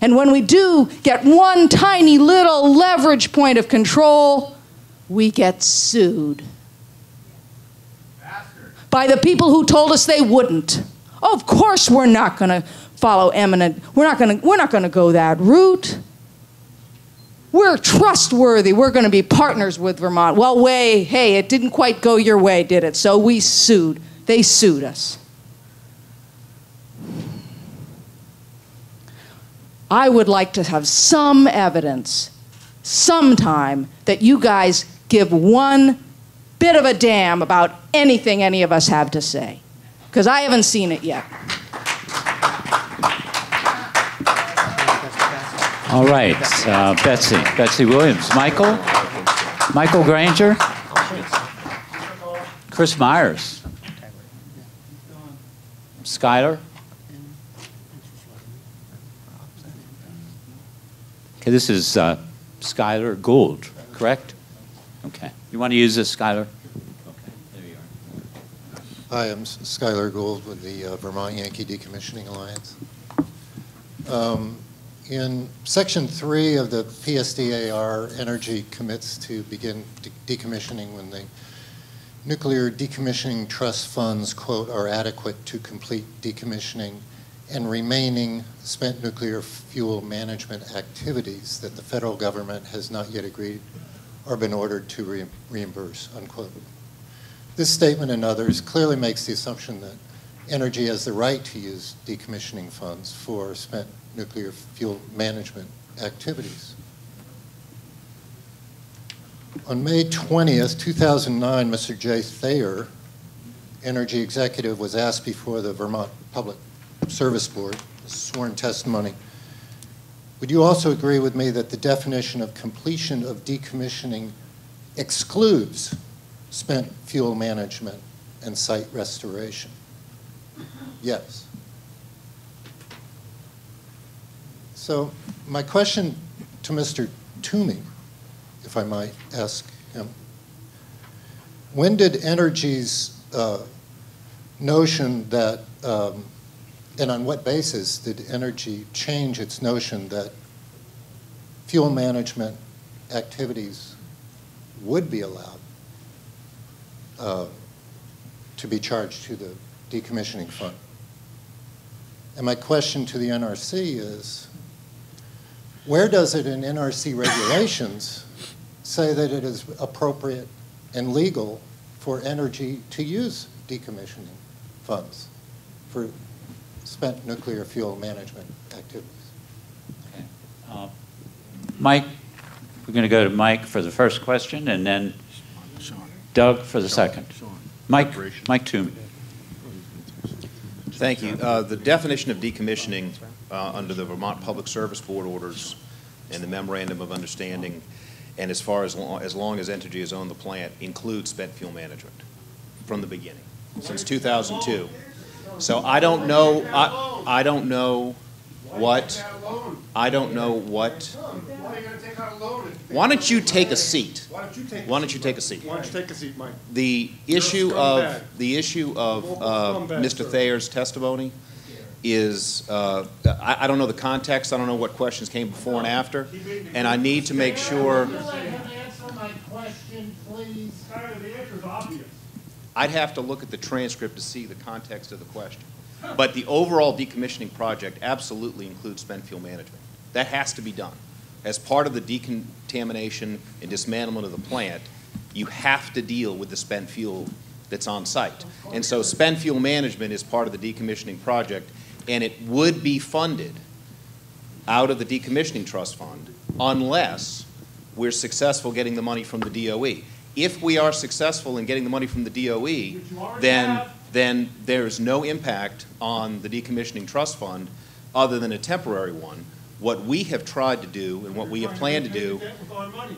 And when we do get one tiny little leverage point of control, we get sued. By the people who told us they wouldn't. Of course we're not going to follow eminent. We're not going to go that route. We're trustworthy. We're going to be partners with Vermont. Well, hey, it didn't quite go your way, did it? So we sued. They sued us. I would like to have some evidence, sometime, that you guys give one bit of a damn about anything any of us have to say. Because I haven't seen it yet. All right, Betsy Williams. Michael Granger. Chris Myers. Schuyler. Okay, this is Schuyler Gould, correct? Okay. You want to use this, Schuyler? Okay, there you are. Hi, I'm Schuyler Gould with the Vermont Yankee Decommissioning Alliance. In Section 3 of the PSDR, Entergy commits to begin decommissioning when the nuclear decommissioning trust funds, quote, are adequate to complete decommissioning and remaining spent nuclear fuel management activities that the federal government has not yet agreed or been ordered to reimburse, unquote. This statement and others clearly makes the assumption that Entergy has the right to use decommissioning funds for spent nuclear fuel management activities. On May 20th, 2009, Mr. J. Thayer, Entergy executive, was asked before the Vermont Public Service Board, sworn testimony, would you also agree with me that the definition of completion of decommissioning excludes spent fuel management and site restoration? Yes. So my question to Mr. Toomey, if I might ask him, when did Entergy's notion that, and on what basis did Entergy change its notion that fuel management activities would be allowed to be charged to the decommissioning fund? And my question to the NRC is, where does it in NRC regulations say that it is appropriate and legal for Entergy to use decommissioning funds for spent nuclear fuel management activities? Okay. Mike, we're going to go to Mike for the first question, and then Doug for the second. Mike Toomey. Thank you. The definition of decommissioning under the Vermont Public Service Board orders and the Memorandum of Understanding, and as long as Entergy has owned the plant, includes spent fuel management from the beginning, since 2002. So I don't know what. Why don't you take a seat? Why don't you take a seat? Why don't you take a seat, Mike? The issue of Mr. Thayer's testimony is I don't know the context. I don't know what questions came before and after, and I need to make sure. Answer my question, please. The answer is obvious. I'd have to look at the transcript to see the context of the question. But the overall decommissioning project absolutely includes spent fuel management. That has to be done. As part of the decontamination and dismantlement of the plant, you have to deal with the spent fuel that's on site. And so spent fuel management is part of the decommissioning project, and it would be funded out of the decommissioning trust fund unless we're successful getting the money from the DOE. If we are successful in getting the money from the DOE, then there's no impact on the decommissioning trust fund other than a temporary one. What we have tried to do and what we have planned to do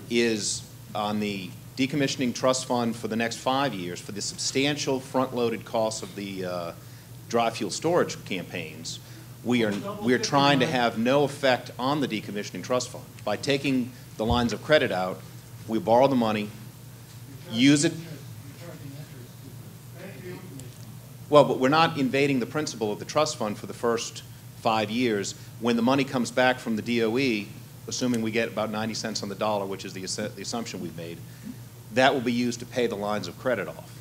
is on the decommissioning trust fund for the next 5 years, for the substantial front-loaded costs of the dry fuel storage campaigns, we are trying to have no effect on the decommissioning trust fund. By taking the lines of credit out, we borrow the money, use it. Well, but we're not invading the principle of the trust fund for the first 5 years. When the money comes back from the DOE, assuming we get about 90 cents on the dollar, which is the assumption we've made, that will be used to pay the lines of credit off.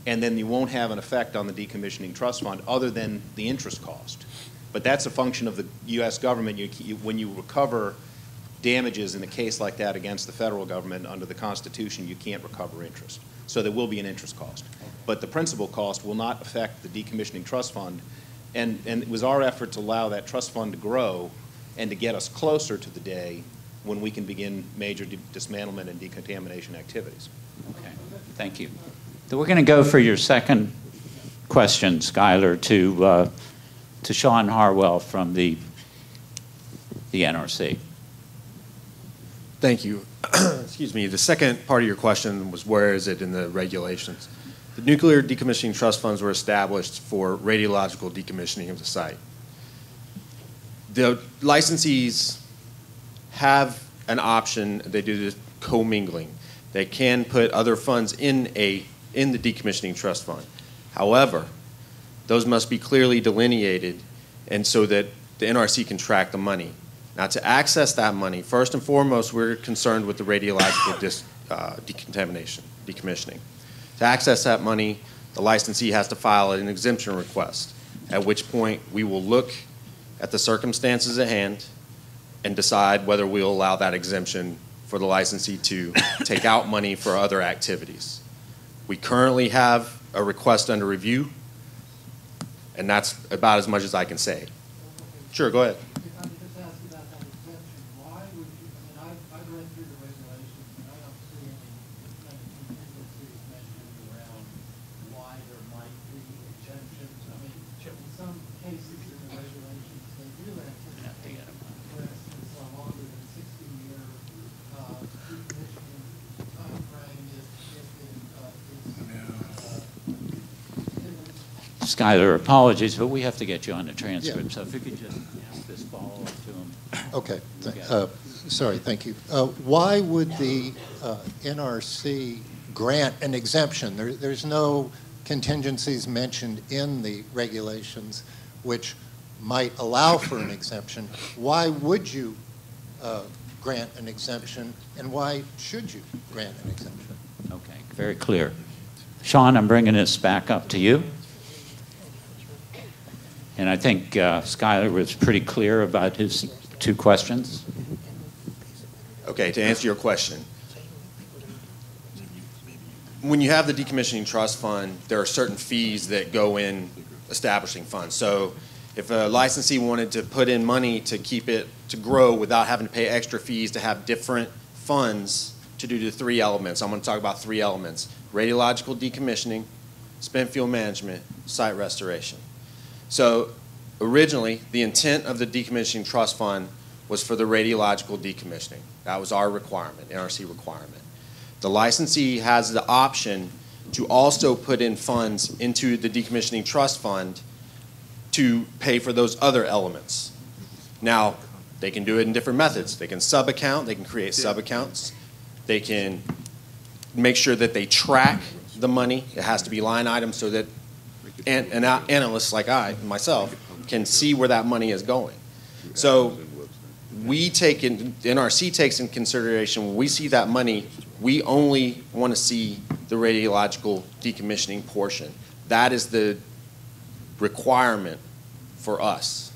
And then you won't have an effect on the decommissioning trust fund other than the interest cost. But that's a function of the U.S. government. When you recover damages in a case like that against the federal government under the Constitution, you can't recover interest. So there will be an interest cost. But the principal cost will not affect the decommissioning trust fund. And it was our effort to allow that trust fund to grow and to get us closer to the day when we can begin major dismantlement and decontamination activities. Okay, thank you. So we're going to go for your second question, Schuyler, to Sean Harwell from the NRC. Thank you. Excuse me. The second part of your question was where is it in the regulations? The nuclear decommissioning trust funds were established for radiological decommissioning of the site. The licensees have an option. They do this commingling. They can put other funds in the decommissioning trust fund. However, those must be clearly delineated and so that the NRC can track the money. Now, to access that money, first and foremost, we're concerned with the radiological decommissioning. To access that money, the licensee has to file an exemption request, at which point we will look at the circumstances at hand and decide whether we'll allow that exemption for the licensee to take out money for other activities. We currently have a request under review, and that's about as much as I can say. Sure, go ahead. Skylar, apologies, but we have to get you on the transcript, so if you could just ask this follow-up to him. Okay. Sorry, thank you. Why would the NRC grant an exemption? There's no contingencies mentioned in the regulations which might allow for an exemption. Why would you grant an exemption, and why should you grant an exemption? Okay, very clear. Sean, I'm bringing this back up to you. And I think Skylar was pretty clear about his two questions. Okay, to answer your question, when you have the decommissioning trust fund, there are certain fees that go in establishing funds. So if a licensee wanted to put in money to keep it to grow without having to pay extra fees to have different funds to do the three elements, I'm going to talk about three elements: radiological decommissioning, spent fuel management, site restoration. So originally, the intent of the decommissioning trust fund was for the radiological decommissioning. That was our requirement, NRC requirement. The licensee has the option to also put in funds into the decommissioning trust fund to pay for those other elements. Now, they can do it in different methods. They can sub-account, they can create sub-accounts, they can make sure that they track the money. It has to be line items so that analysts like myself, can see where that money is going. So we take in, the NRC takes in consideration, when we see that money, we only want to see the radiological decommissioning portion. That is the requirement for us.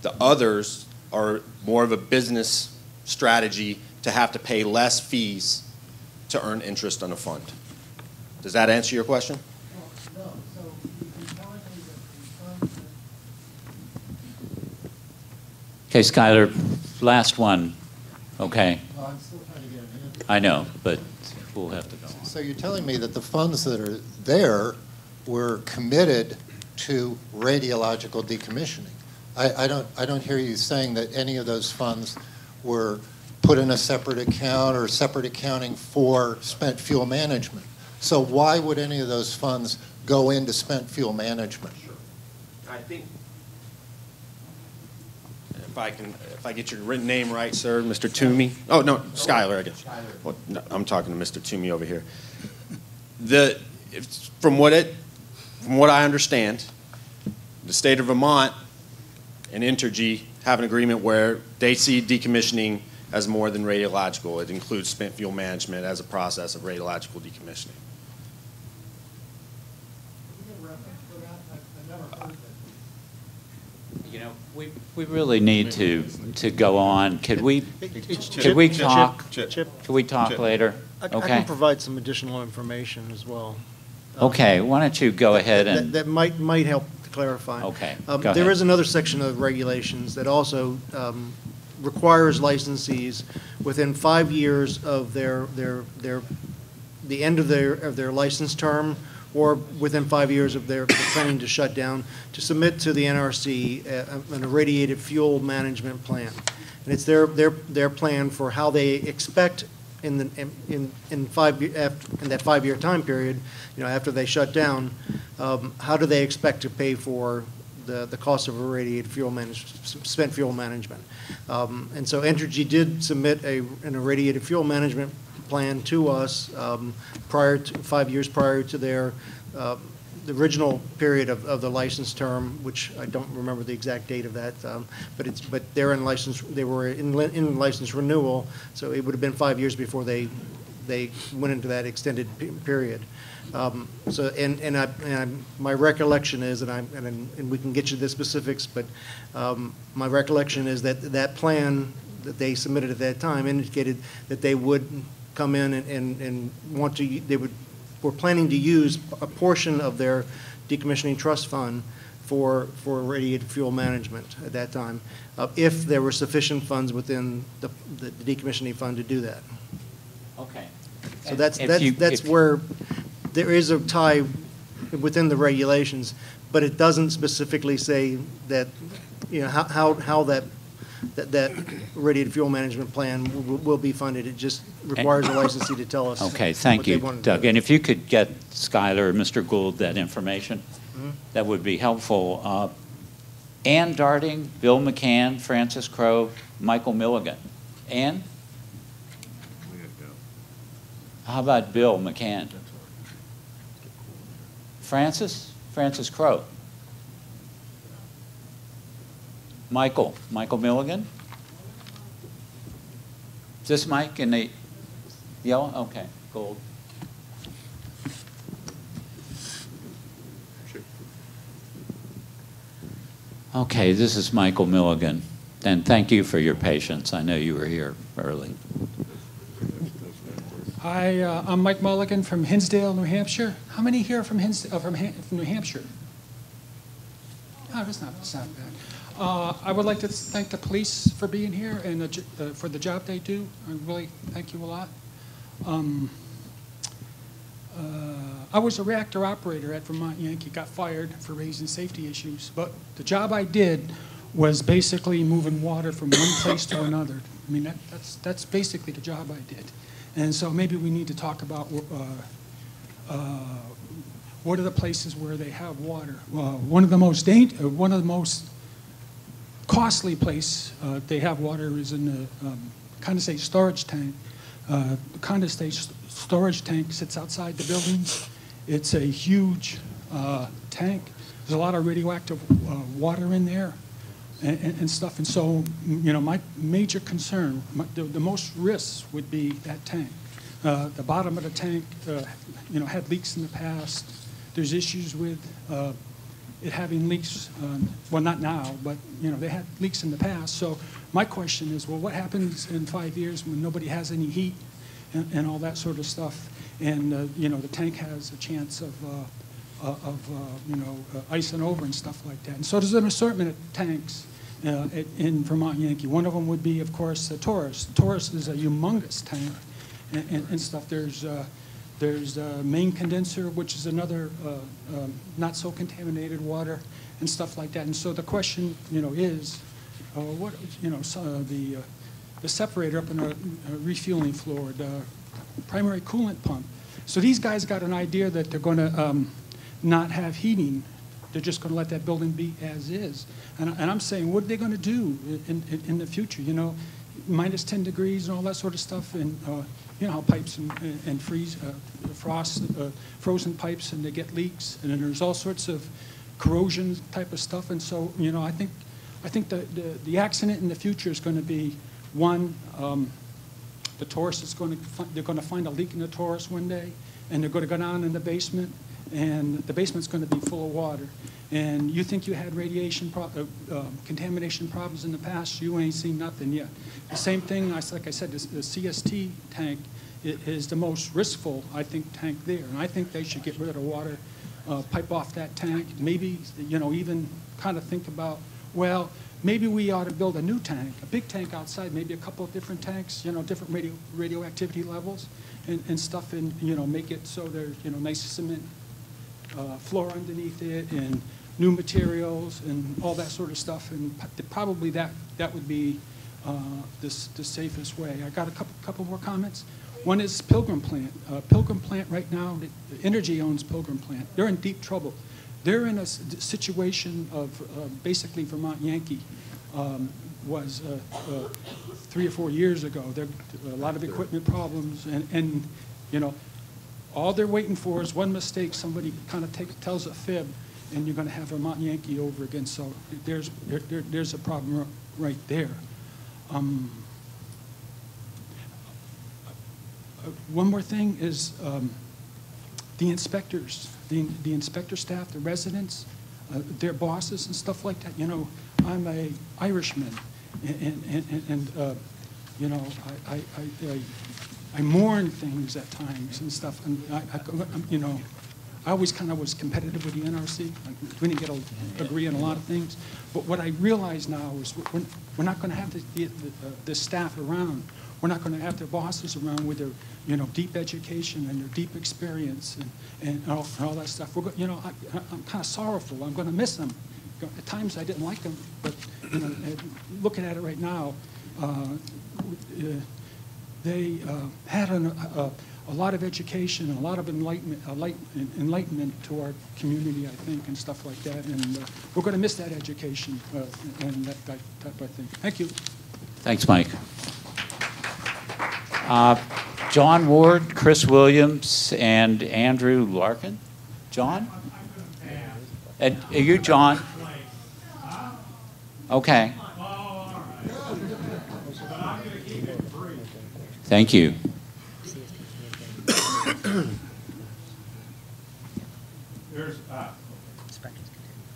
The others are more of a business strategy to have to pay less fees to earn interest on a fund. Does that answer your question? Okay, Skylar, last one. Okay. Well, I'm still trying to get an answer. I know, but we'll have to go on. So you're telling me that the funds that are there were committed to radiological decommissioning. I don't hear you saying that any of those funds were put in a separate account or separate accounting for spent fuel management. So why would any of those funds go into spent fuel management? I think, if I get your written name right, sir, Mr. Toomey. Oh, no, Skylar, I guess. Well, no, I'm talking to Mr. Toomey over here. From what I understand, the state of Vermont and Entergy have an agreement where they see decommissioning as more than radiological. It includes spent fuel management as a process of radiological decommissioning. You know, we really need to go on. Could we talk? Could we talk later? I Okay. can provide some additional information as well. Okay. Why don't you go ahead and That might help to clarify. Okay. There is another section of regulations that also requires licensees within 5 years of the end of their license term, or within 5 years of their planning to shut down, to submit to the NRC an irradiated fuel management plan. And it's their plan for how they expect in that 5 year time period, after they shut down, how do they expect to pay for the cost of irradiated fuel spent fuel management. And so Entergy did submit an irradiated fuel management plan to us 5 years prior to their the original period of the license term, which I don't remember the exact date of that, but they're in license. They were in license renewal, so it would have been 5 years before they went into that extended period. My recollection is, and we can get you the specifics, but my recollection is that plan that they submitted at that time indicated that they would come in and were planning to use a portion of their decommissioning trust fund for irradiated fuel management at that time, if there were sufficient funds within the decommissioning fund to do that. Okay. So that's where there is a tie within the regulations, but it doesn't specifically say that, how that irradiated fuel management plan will be funded. It just requires a licensee to tell us. Okay, thank you, Doug. And if you could get Skylar or Mr. Gould that information. that would be helpful. Ann Darting, Bill McCann, Francis Crowe, Michael Milligan. Ann? How about Bill McCann? Francis? Francis Crowe. Michael Milligan? Is this Mike in the yellow? Okay, gold. Okay, this is Michael Milligan. And thank you for your patience. I know you were here early. Hi, I'm Mike Mulligan from Hinsdale, New Hampshire. How many here from from New Hampshire? Oh, that's not bad. I would like to thank the police for being here and for the job they do. I really thank you a lot. I was a reactor operator at Vermont Yankee, got fired for raising safety issues, but the job I did was basically moving water from one place to another. I mean, that's basically the job I did. And so maybe we need to talk about what are the places where they have water. One of the most costly place they have water is in the condensate storage tank. The condensate storage tank sits outside the buildings. It's a huge tank. There's a lot of radioactive water in there and stuff. And so, you know, my major concern, the most risks would be that tank. The bottom of the tank, you know, had leaks in the past. There's issues with it having leaks. Well, not now, but, you know, they had leaks in the past. So my question is, well, what happens in 5 years when nobody has any heat and all that sort of stuff? And, you know, the tank has a chance of you know, icing over and stuff like that. And so there's an assortment of tanks in Vermont Yankee. One of them would be, of course, the Taurus. The Taurus is a humongous tank and stuff. There's main condenser, which is another not so contaminated water and stuff like that. And so the question, you know, is what, you know, the separator up in the refueling floor, the primary coolant pump. So these guys got an idea that they're going to not have heating. They're just going to let that building be as is. And I'm saying, what are they going to do in the future? You know, minus 10 degrees and all that sort of stuff. And you know how pipes and freeze, frozen pipes, and they get leaks. And then there's all sorts of corrosion type of stuff. And so, you know, I think the accident in the future is going to be, one, the Taurus is they're going to find a leak in the Taurus one day, and they're going to go down in the basement, and the basement's going to be full of water. And you think you had radiation contamination problems in the past, you ain't seen nothing yet. The same thing, like I said, the CST tank is the most riskful, I think, tank there. And I think they should get rid of the water, pipe off that tank, maybe, you know, even kind of think about, well, maybe we ought to build a new tank, a big tank outside, maybe a couple of different tanks, you know, different radioactivity levels and stuff, and, you know, make it so there's, you know, nice cement floor underneath it and new materials and all that sort of stuff. And probably that would be the safest way. I got a couple more comments. One is Pilgrim Plant. Pilgrim Plant right now, Entergy owns Pilgrim Plant. They're in deep trouble. They're in a situation of basically Vermont Yankee was 3 or 4 years ago. There a lot of equipment problems, and you know, all they're waiting for is one mistake. Somebody kind of tells a fib, and you're going to have Vermont Yankee over again. So there's a problem right there. One more thing is the inspectors, the inspector staff, the residents, their bosses and stuff like that. You know, I'm an Irishman, and you know, I mourn things at times and stuff, and you know, I always kind of was competitive with the NRC. We didn't agree on a lot of things, but what I realize now is we're not going to have the staff around. We're not going to have their bosses around with their, you know, deep education and their deep experience and all that stuff. You know, I'm kind of sorrowful. I'm going to miss them. At times I didn't like them, but you know, looking at it right now, they had a lot of education and a lot of enlightenment to our community, I think, and stuff like that. And we're going to miss that education and that type of thing. Thank you. Thanks, Mike. John Ward, Chris Williams, and Andrew Larkin. John? Are you John? Okay. Thank you. There's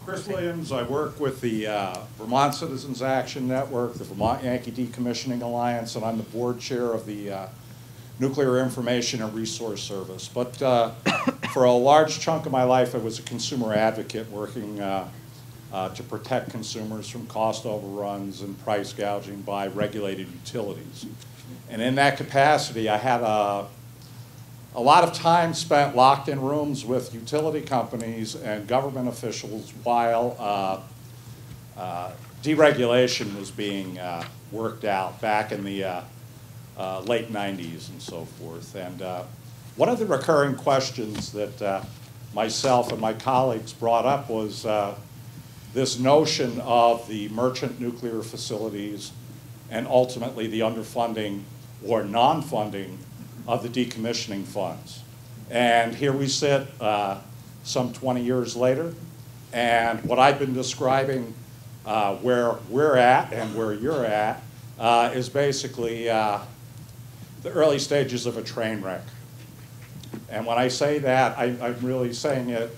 Chris Williams. I work with the Vermont Citizens Action Network, the Vermont Yankee Decommissioning Alliance, and I'm the board chair of the Nuclear Information and Resource Service. But for a large chunk of my life, I was a consumer advocate working to protect consumers from cost overruns and price gouging by regulated utilities. And in that capacity, I had a lot of time spent locked in rooms with utility companies and government officials while deregulation was being worked out back in the late 90s and so forth. And one of the recurring questions that myself and my colleagues brought up was this notion of the merchant nuclear facilities and ultimately the underfunding or non-funding of the decommissioning funds. And here we sit some 20 years later, and what I've been describing where we're at and where you're at is basically the early stages of a train wreck. And when I say that, I'm really saying it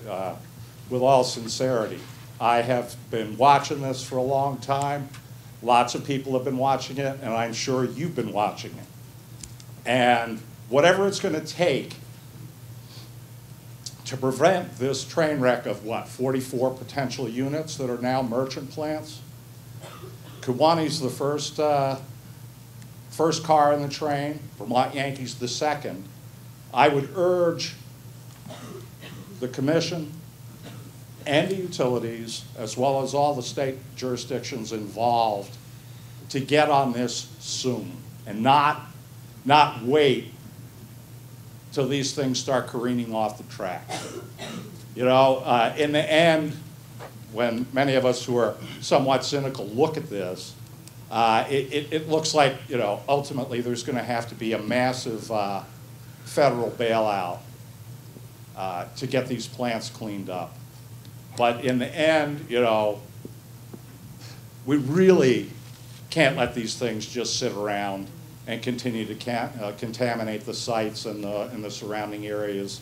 with all sincerity. I have been watching this for a long time. Lots of people have been watching it, and I'm sure you've been watching it. And whatever it's going to take to prevent this train wreck of, what, 44 potential units that are now merchant plants? Kiwani's the first car in the train, Vermont Yankee's the second. I would urge the commission and the utilities, as well as all the state jurisdictions involved, to get on this soon and not wait till these things start careening off the track. You know, in the end, when many of us who are somewhat cynical look at this, it looks like, you know, ultimately there's going to have to be a massive federal bailout to get these plants cleaned up. But in the end, you know, we really can't let these things just sit around and continue to contaminate the sites and the surrounding areas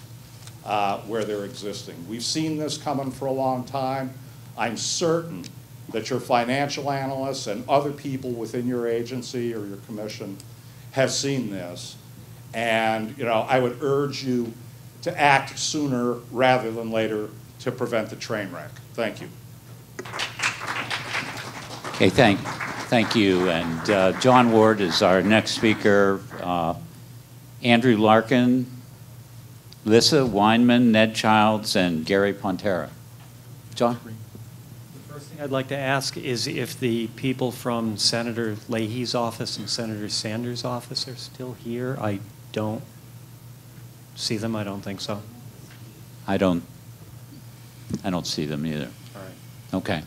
where they're existing. We've seen this coming for a long time. I'm certain that your financial analysts and other people within your agency or your commission have seen this. And, you know, I would urge you to act sooner rather than later to prevent the train wreck. Thank you. Okay, thank you. And John Ward is our next speaker. Andrew Larkin, Lissa Weinman, Ned Childs, and Gary Pontera. John? The first thing I'd like to ask is if the people from Senator Leahy's office and Senator Sanders' office are still here. I don't see them. I don't think so. I don't see them either. All right. Okay.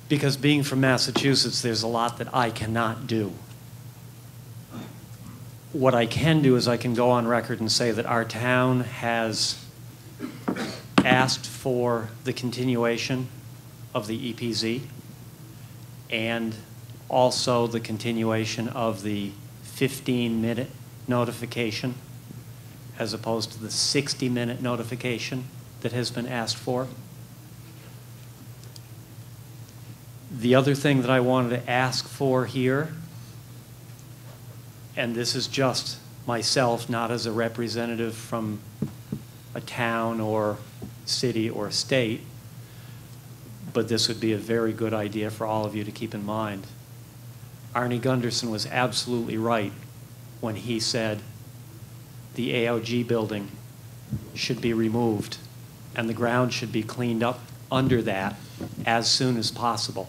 Because being from Massachusetts, there's a lot that I cannot do. What I can do is I can go on record and say that our town has asked for the continuation of the EPZ and also the continuation of the 15-minute notification as opposed to the 60-minute notification that has been asked for. The other thing that I wanted to ask for here, and this is just myself, not as a representative from a town or city or state, but this would be a very good idea for all of you to keep in mind. Arnie Gundersen was absolutely right when he said the AOG building should be removed and the ground should be cleaned up under that as soon as possible.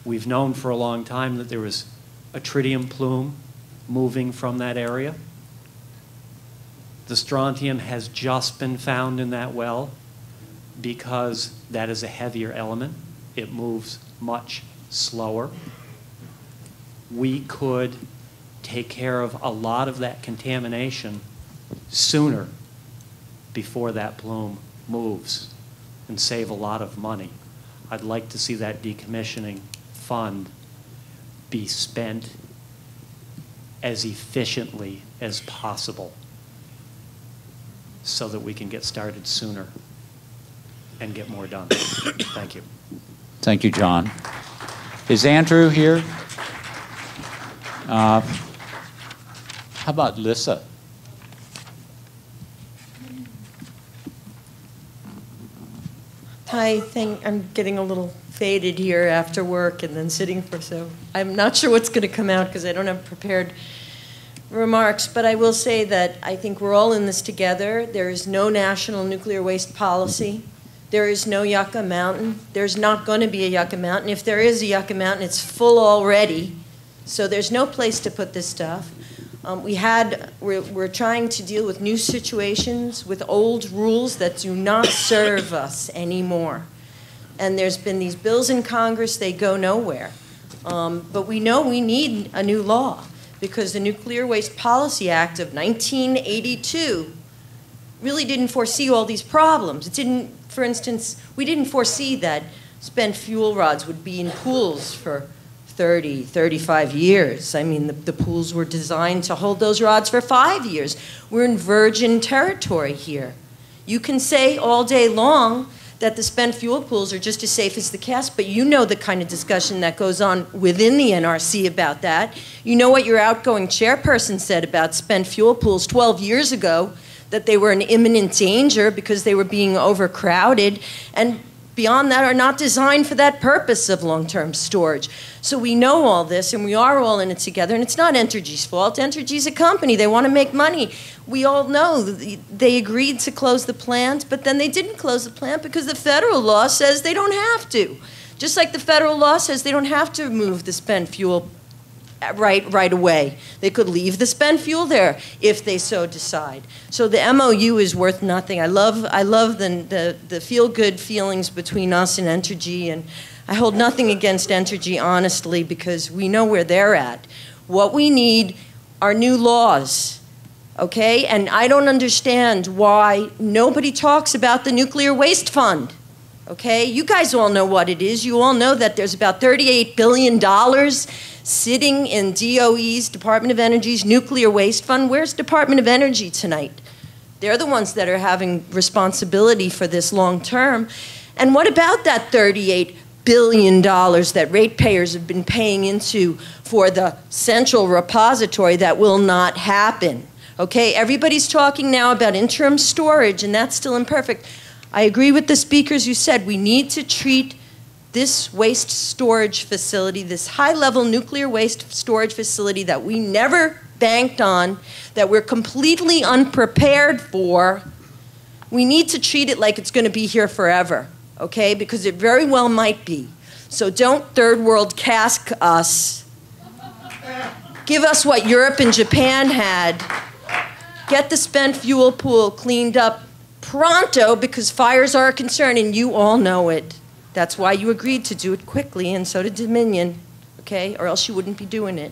We've known for a long time that there was a tritium plume moving from that area. The strontium has just been found in that well because that is a heavier element. It moves much slower. We could take care of a lot of that contamination sooner before that plume moves and save a lot of money. I'd like to see that decommissioning fund be spent as efficiently as possible so that we can get started sooner and get more done. Thank you. Thank you, John. Is Andrew here? How about Lissa? Hi, I'm getting a little faded here after work and then sitting for so. I'm not sure what's going to come out because I don't have prepared remarks, but I will say that I think we're all in this together. There is no national nuclear waste policy. There is no Yucca Mountain. There's not going to be a Yucca Mountain. If there is a Yucca Mountain, it's full already. So there's no place to put this stuff. We're trying to deal with new situations with old rules that do not serve us anymore. And there's been these bills in Congress, they go nowhere. But we know we need a new law because the Nuclear Waste Policy Act of 1982 really didn't foresee all these problems. It didn't, for instance, we didn't foresee that spent fuel rods would be in pools for 30, 35 years. I mean, the pools were designed to hold those rods for 5 years. We're in virgin territory here. You can say all day long that the spent fuel pools are just as safe as the cask, but you know the kind of discussion that goes on within the NRC about that. You know what your outgoing chairperson said about spent fuel pools 12 years ago, that they were an imminent danger because they were being overcrowded, and beyond that are not designed for that purpose of long-term storage. So we know all this, and we are all in it together, and it's not Entergy's fault. Entergy's a company. They want to make money. We all know they agreed to close the plant, but then they didn't close the plant because the federal law says they don't have to. Just like the federal law says they don't have to move the spent fuel right away. They could leave the spent fuel there if they so decide. So the MOU is worth nothing. I love the feel-good feelings between us and Entergy, and I hold nothing against Entergy, honestly, because we know where they're at. What we need are new laws, okay? And I don't understand why nobody talks about the Nuclear Waste Fund, okay? You guys all know what it is. You all know that there's about $38 billion sitting in DOE's, Department of Energy's Nuclear Waste Fund. Where's Department of Energy tonight? They're the ones that are having responsibility for this long term. And what about that $38 billion that ratepayers have been paying into for the central repository that will not happen? Okay, everybody's talking now about interim storage, and that's still imperfect. I agree with the speakers who said we need to treat this waste storage facility, this high-level nuclear waste storage facility that we never banked on, that we're completely unprepared for, we need to treat it like it's going to be here forever, okay? Because it very well might be. So don't third world cask us. Give us what Europe and Japan had. Get the spent fuel pool cleaned up pronto because fires are a concern, and you all know it. That's why you agreed to do it quickly, and so did Dominion, okay? Or else you wouldn't be doing it.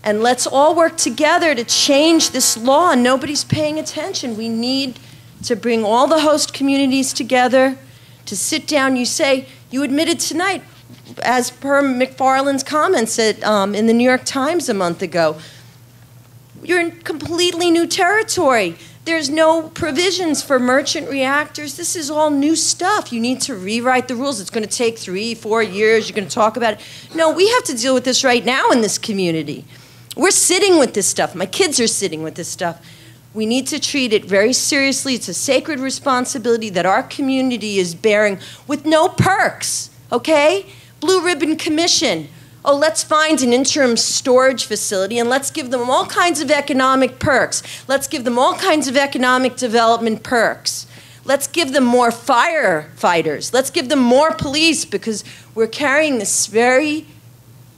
And let's all work together to change this law, and nobody's paying attention. We need to bring all the host communities together, to sit down. You admitted tonight, as per McFarland's comments in the New York Times a month ago, you're in completely new territory. There's no provisions for merchant reactors. This is all new stuff. You need to rewrite the rules. It's going to take 3-4 years. You're going to talk about it. No, we have to deal with this right now in this community. We're sitting with this stuff. My kids are sitting with this stuff. We need to treat it very seriously. It's a sacred responsibility that our community is bearing with no perks, okay? Blue Ribbon Commission. Oh, let's find an interim storage facility and let's give them all kinds of economic perks. Let's give them all kinds of economic development perks. Let's give them more firefighters. Let's give them more police because we're carrying this very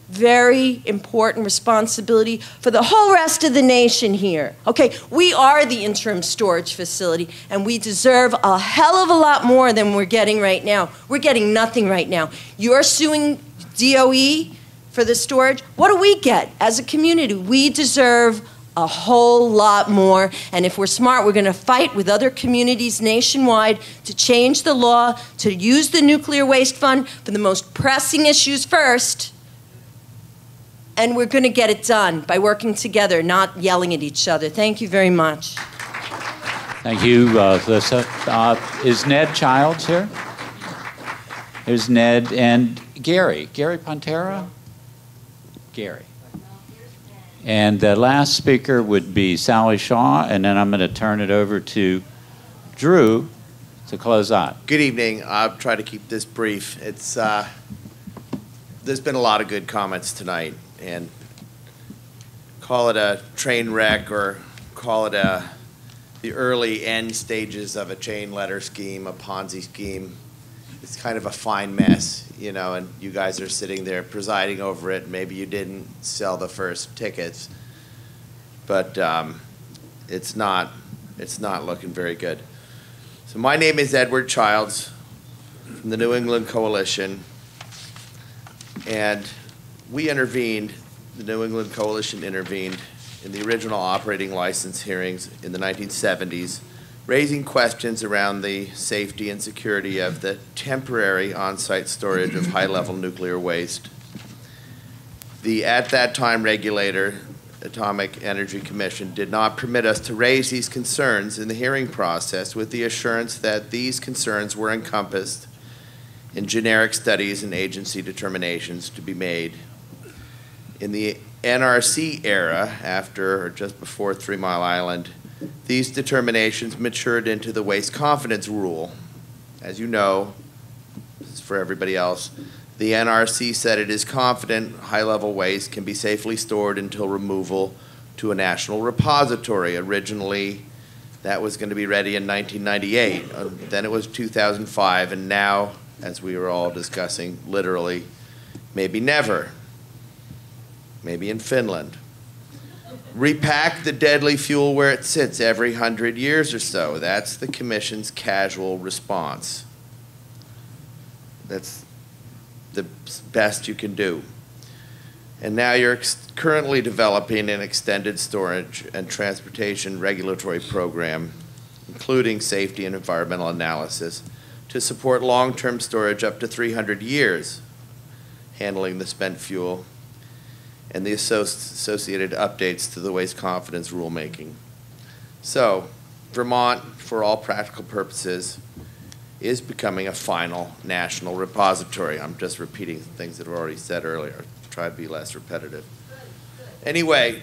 very important responsibility for the whole rest of the nation here. Okay, we are the interim storage facility, and we deserve a hell of a lot more than we're getting right now. We're getting nothing right now. You're suing DOE for the storage. What do we get as a community? We deserve a whole lot more, and if we're smart, we're going to fight with other communities nationwide to change the law, to use the nuclear waste fund for the most pressing issues first, and we're going to get it done by working together, not yelling at each other. Thank you very much. Thank you, Lisa. Is Ned Childs here? There's Ned and Gary. Gary Pontera? Gary. And the last speaker would be Sally Shaw, and then I'm going to turn it over to Drew to close out. Good evening. I'll try to keep this brief. It's there's been a lot of good comments tonight, and call it a train wreck or call it the early end stages of a chain letter scheme, a Ponzi scheme. It's kind of a fine mess, you know, and you guys are sitting there presiding over it. Maybe you didn't sell the first tickets, but it's not looking very good. So my name is Edward Childs from the New England Coalition, and we intervened, the New England Coalition intervened in the original operating license hearings in the 1970s, raising questions around the safety and security of the temporary on-site storage of high-level nuclear waste. The, at that time, regulator, Atomic Energy Commission, did not permit us to raise these concerns in the hearing process with the assurance that these concerns were encompassed in generic studies and agency determinations to be made. In the NRC era, after or just before 3 Mile Island, these determinations matured into the waste confidence rule. As you know, this is for everybody else, the NRC said it is confident high-level waste can be safely stored until removal to a national repository. Originally, that was going to be ready in 1998. Then it was 2005, and now, as we were all discussing, literally, maybe never. Maybe in Finland. Repack the deadly fuel where it sits every 100 years or so. That's the Commission's casual response. That's the best you can do. And now you're currently developing an extended storage and transportation regulatory program, including safety and environmental analysis, to support long-term storage up to 300 years, handling the spent fuel, and the associated updates to the waste confidence rulemaking. So, Vermont, for all practical purposes, is becoming a final national repository. I'm just repeating things that were already said earlier. Try to be less repetitive. Anyway,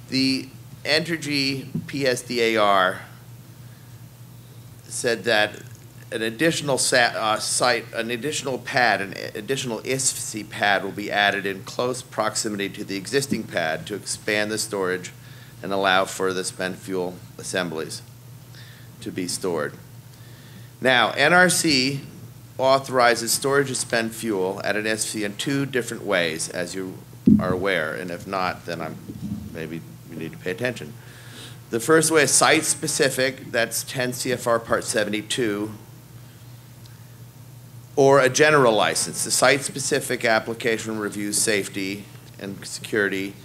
the Entergy PSDR said that an additional site, an additional pad, an additional ISFC pad will be added in close proximity to the existing pad to expand the storage and allow for the spent fuel assemblies to be stored. Now, NRC authorizes storage of spent fuel at an ISFC in 2 different ways, as you are aware, and if not, then maybe you need to pay attention. The first way is site-specific, that's 10 CFR Part 72, or a general license. The site-specific application reviews safety and security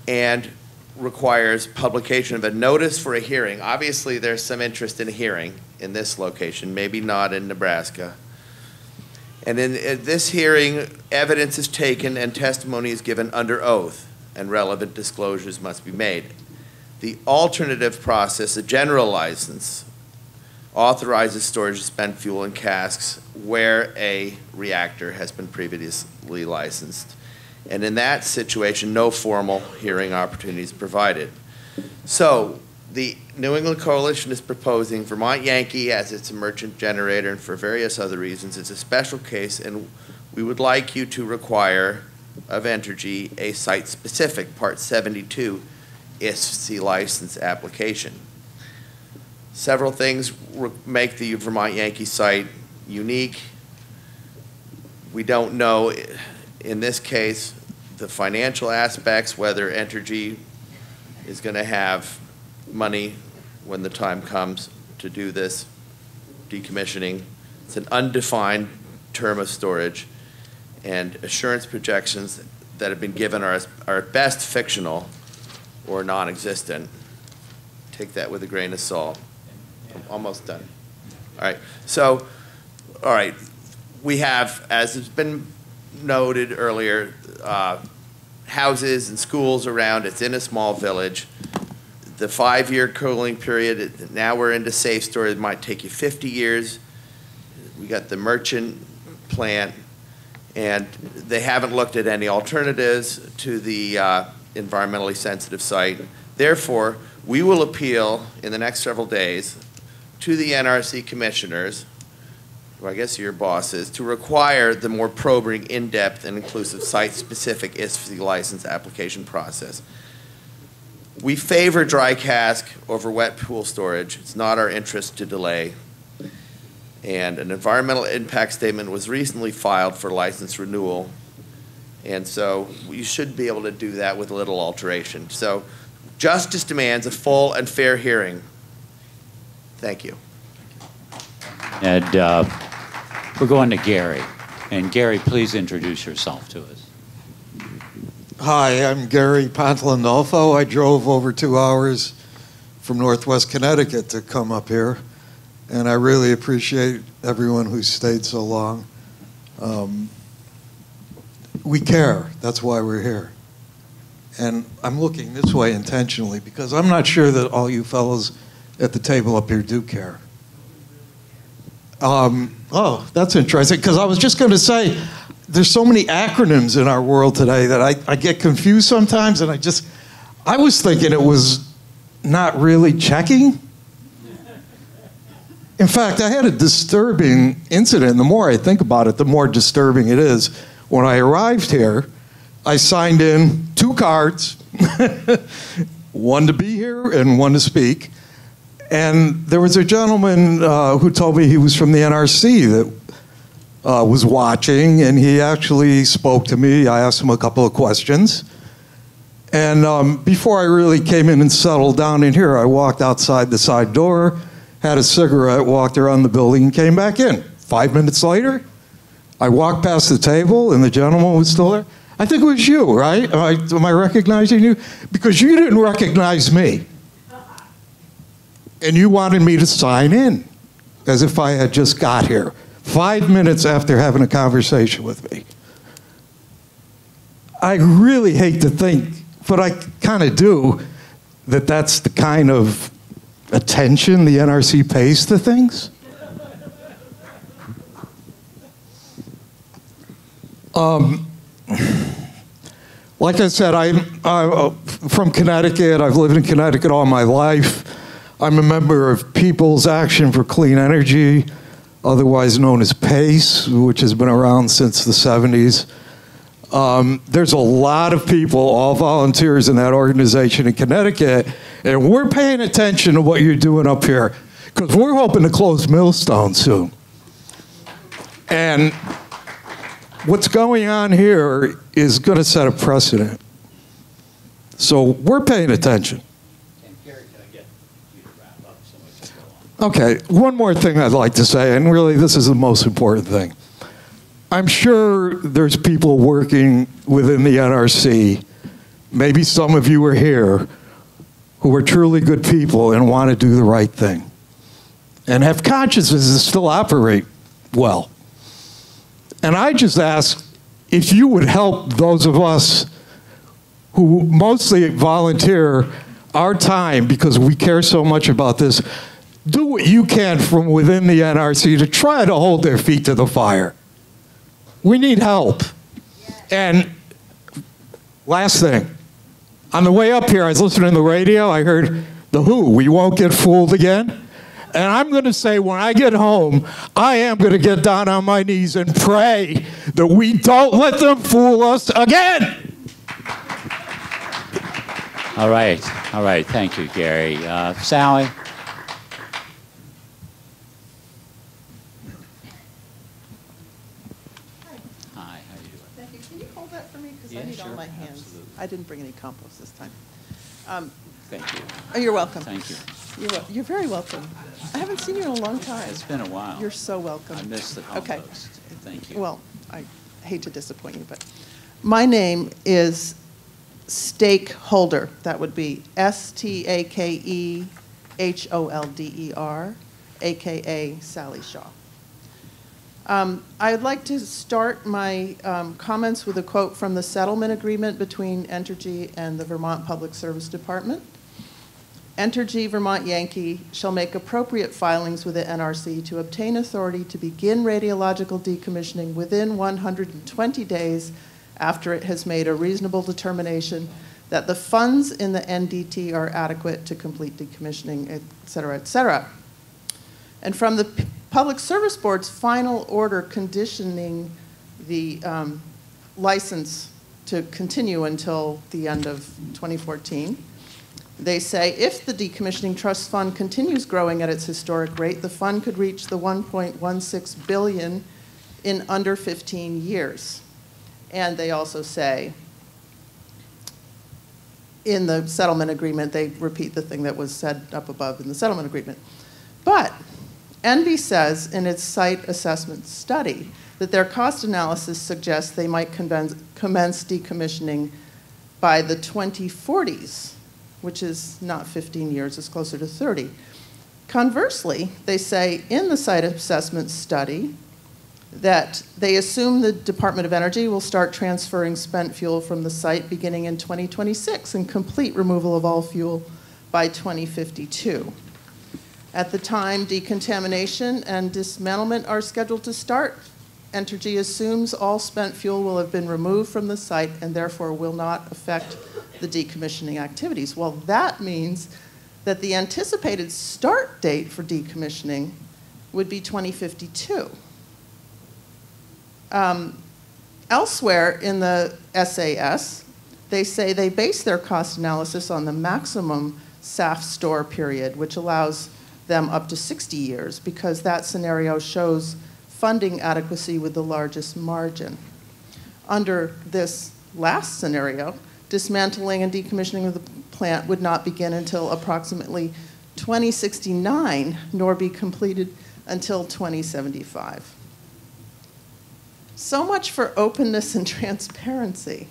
and requires publication of a notice for a hearing. Obviously, there's some interest in a hearing in this location, maybe not in Nebraska. And in this hearing, evidence is taken and testimony is given under oath, and relevant disclosures must be made. The alternative process, a general license, authorizes storage of spent fuel in casks where a reactor has been previously licensed. And in that situation, no formal hearing opportunity is provided. So the New England Coalition is proposing Vermont Yankee as its merchant generator, and for various other reasons, it's a special case, and we would like you to require of Entergy a site-specific Part 72 ISFC license application. Several things make the Vermont Yankee site unique. We don't know in this case, the financial aspects, whether Entergy is going to have money when the time comes to do this decommissioning. It's an undefined term of storage, and assurance projections that have been given are at best fictional or non-existent. Take that with a grain of salt. I'm almost done. All right, so, all right, we have, as has been noted earlier, houses and schools around. It's in a small village. The 5-year cooling period, now we're into safe storage. It might take you 50 years. We got the merchant plant, and they haven't looked at any alternatives to the environmentally sensitive site. Therefore, we will appeal in the next several days to the NRC commissioners, who I guess are your bosses, to require the more probing, in-depth, and inclusive site-specific ISFC license application process. We favor dry cask over wet pool storage. It's not our interest to delay. And an environmental impact statement was recently filed for license renewal. And so you should be able to do that with little alteration. So justice demands a full and fair hearing. Thank you. And we're going to Gary. And Gary, please introduce yourself to us. Hi, I'm Gary Pantalandolfo. I drove over 2 hours from Northwest Connecticut to come up here, and I really appreciate everyone who stayed so long. We care. That's why we're here. And I'm looking this way intentionally because I'm not sure that all you fellows at the table up here do care. Oh, that's interesting, because I was just going to say, there's so many acronyms in our world today that I get confused sometimes, and I was thinking it was not really checking. In fact, I had a disturbing incident. The more I think about it, the more disturbing it is. When I arrived here, I signed in 2 cards, one to be here and one to speak. And there was a gentleman who told me he was from the NRC that was watching, and he actually spoke to me. I asked him a couple of questions. And before I really came in and settled down in here, I walked outside the side door, had a cigarette, walked around the building, and came back in. 5 minutes later, I walked past the table, and the gentleman was still there. I think it was you, right? Am I recognizing you? Because you didn't recognize me. And you wanted me to sign in, as if I had just got here, 5 minutes after having a conversation with me. I really hate to think, but I kind of do, that that's the kind of attention the NRC pays to things. Like I said, I'm from Connecticut. I've lived in Connecticut all my life. I'm a member of People's Action for Clean Energy, otherwise known as PACE, which has been around since the 70s. There's a lot of people, all volunteers in that organization in Connecticut, and we're paying attention to what you're doing up here, because we're hoping to close Millstone soon. And what's going on here is going to set a precedent. So we're paying attention. Okay, one more thing I'd like to say, and really this is the most important thing. I'm sure there's people working within the NRC, maybe some of you are here, who are truly good people and want to do the right thing and have consciences that still operate well. And I just ask if you would help those of us who mostly volunteer our time because we care so much about this, do what you can from within the NRC to try to hold their feet to the fire. We need help. And last thing, on the way up here, I was listening to the radio, I heard The Who, We Won't Get Fooled Again. And I'm going to say when I get home, I am going to get down on my knees and pray that we don't let them fool us again. All right, thank you, Gary. Sally? me compost this time. Thank you. Oh, you're welcome. Thank you. You're very welcome. I haven't seen you in a long time. It's been a while. You're so welcome. I missed the compost. Okay. Thank you. Well, I hate to disappoint you, but my name is Stakeholder. That would be Stakeholder, AKA Sally Shaw. I'd like to start my comments with a quote from the settlement agreement between Entergy and the Vermont Public Service Department. Entergy, Vermont Yankee, shall make appropriate filings with the NRC to obtain authority to begin radiological decommissioning within 120 days after it has made a reasonable determination that the funds in the NDT are adequate to complete decommissioning, et cetera, et cetera. And from the Public Service Board's final order conditioning the license to continue until the end of 2014, they say if the Decommissioning Trust Fund continues growing at its historic rate, the fund could reach the $1.16 billion in under 15 years. And they also say, in the settlement agreement, they repeat the thing that was said up above in the settlement agreement. But Envy says in its site assessment study that their cost analysis suggests they might commence decommissioning by the 2040s, which is not 15 years, it's closer to 30. Conversely, they say in the site assessment study that they assume the Department of Energy will start transferring spent fuel from the site beginning in 2026 and complete removal of all fuel by 2052. At the time decontamination and dismantlement are scheduled to start, Entergy assumes all spent fuel will have been removed from the site and therefore will not affect the decommissioning activities. Well, that means that the anticipated start date for decommissioning would be 2052. Elsewhere in the SAS, they say they base their cost analysis on the maximum SAF store period, which allows them up to 60 years, because that scenario shows funding adequacy with the largest margin. Under this last scenario, dismantling and decommissioning of the plant would not begin until approximately 2069, nor be completed until 2075. So much for openness and transparency.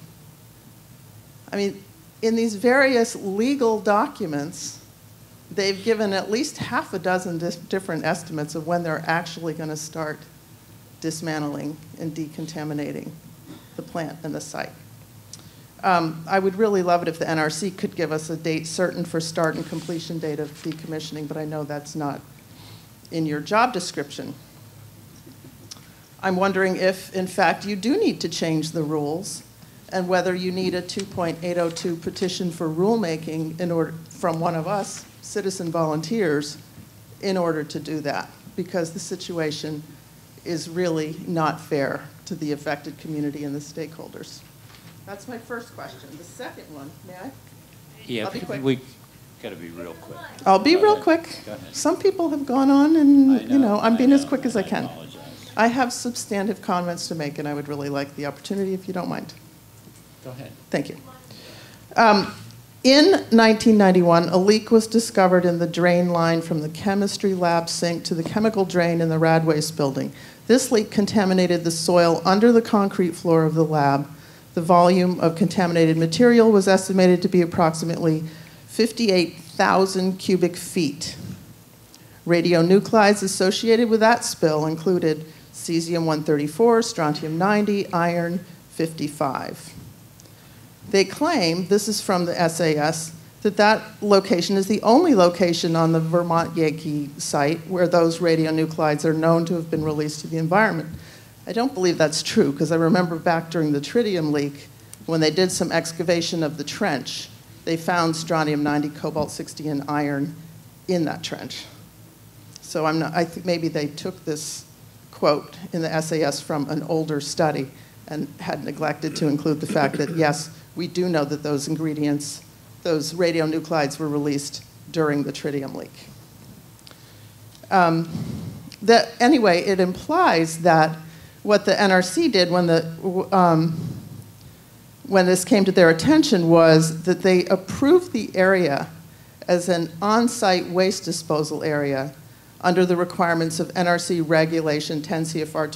I mean, in these various legal documents, they've given at least half a dozen different estimates of when they're actually going to start dismantling and decontaminating the plant and the site. I would really love it if the NRC could give us a date certain for start and completion date of decommissioning, but I know that's not in your job description. I'm wondering if, in fact, you do need to change the rules and whether you need a 2.802 petition for rulemaking in order, from one of us, citizen volunteers, in order to do that, because the situation is really not fair to the affected community and the stakeholders. That's my first question. The second one, may I? Yeah, I'll be quick. we got to be real quick. I'll be real quick. Go ahead. Some people have gone on, and I'm being as quick as I can. I have substantive comments to make, and I would really like the opportunity if you don't mind. Go ahead. Thank you. In 1991, a leak was discovered in the drain line from the chemistry lab sink to the chemical drain in the Radwaste building. This leak contaminated the soil under the concrete floor of the lab. The volume of contaminated material was estimated to be approximately 58,000 cubic feet. Radionuclides associated with that spill included cesium-134, strontium-90, iron-55. They claim, this is from the SAS, that that location is the only location on the Vermont Yankee site where those radionuclides are known to have been released to the environment. I don't believe that's true, because I remember back during the tritium leak, when they did some excavation of the trench, they found strontium-90, cobalt-60, and iron in that trench. So I think maybe they took this quote in the SAS from an older study and had neglected to include the fact that, yes, we do know that those ingredients, those radionuclides, were released during the tritium leak. Anyway, it implies that what the NRC did when when this came to their attention was that they approved the area as an on-site waste disposal area under the requirements of NRC Regulation 10 CFR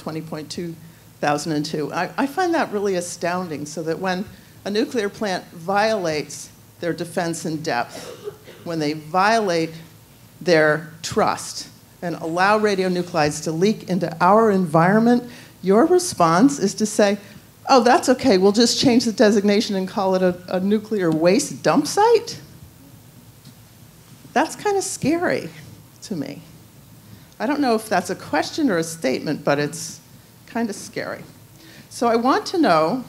20.2002. I find that really astounding, so that when a nuclear plant violates their defense in depth, when they violate their trust and allow radionuclides to leak into our environment, your response is to say, oh, that's okay, we'll just change the designation and call it a nuclear waste dump site? That's kind of scary to me. I don't know if that's a question or a statement, but it's kind of scary. So I want to know,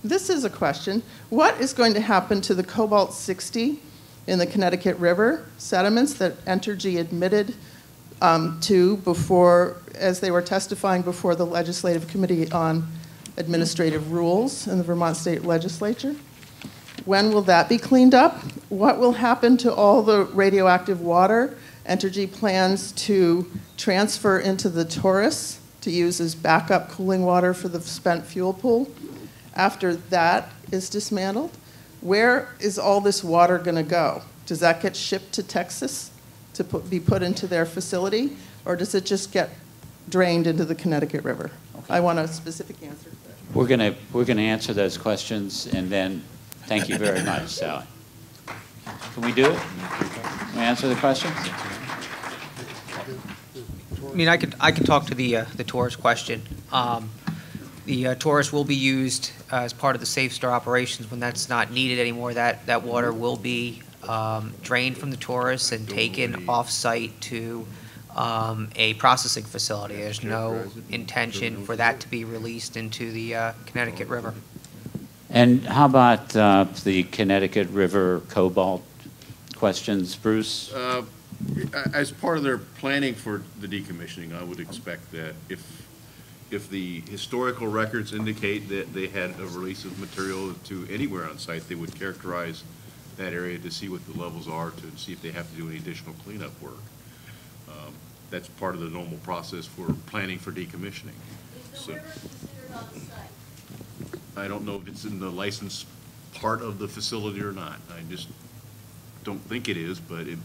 this is a question, what is going to happen to the cobalt-60 in the Connecticut River sediments that Entergy admitted to before, as they were testifying before the Legislative Committee on Administrative Rules in the Vermont State Legislature? When will that be cleaned up? What will happen to all the radioactive water Entergy plans to transfer into the Taurus to use as backup cooling water for the spent fuel pool after that is dismantled? Where is all this water going to go? Does that get shipped to Texas to be put into their facility, or does it just get drained into the Connecticut River? Okay. I want a specific answer to that. We're gonna answer those questions, and then thank you very much, Sally. Can we do it? Can we answer the questions? I mean, I can talk to the Taurus question. The Taurus will be used as part of the Safe Star operations when that's not needed anymore. That water will be drained from the Taurus and taken off-site to a processing facility. There's no intention for that to be released into the Connecticut River. And how about the Connecticut River cobalt questions, Bruce? As part of their planning for the decommissioning, I would expect that if the historical records indicate that they had a release of material to anywhere on site, they would characterize that area to see what the levels are, to see if they have to do any additional cleanup work. That's part of the normal process for planning for decommissioning. So, I don't know if it's in the licensed part of the facility or not. I just don't think it is, but it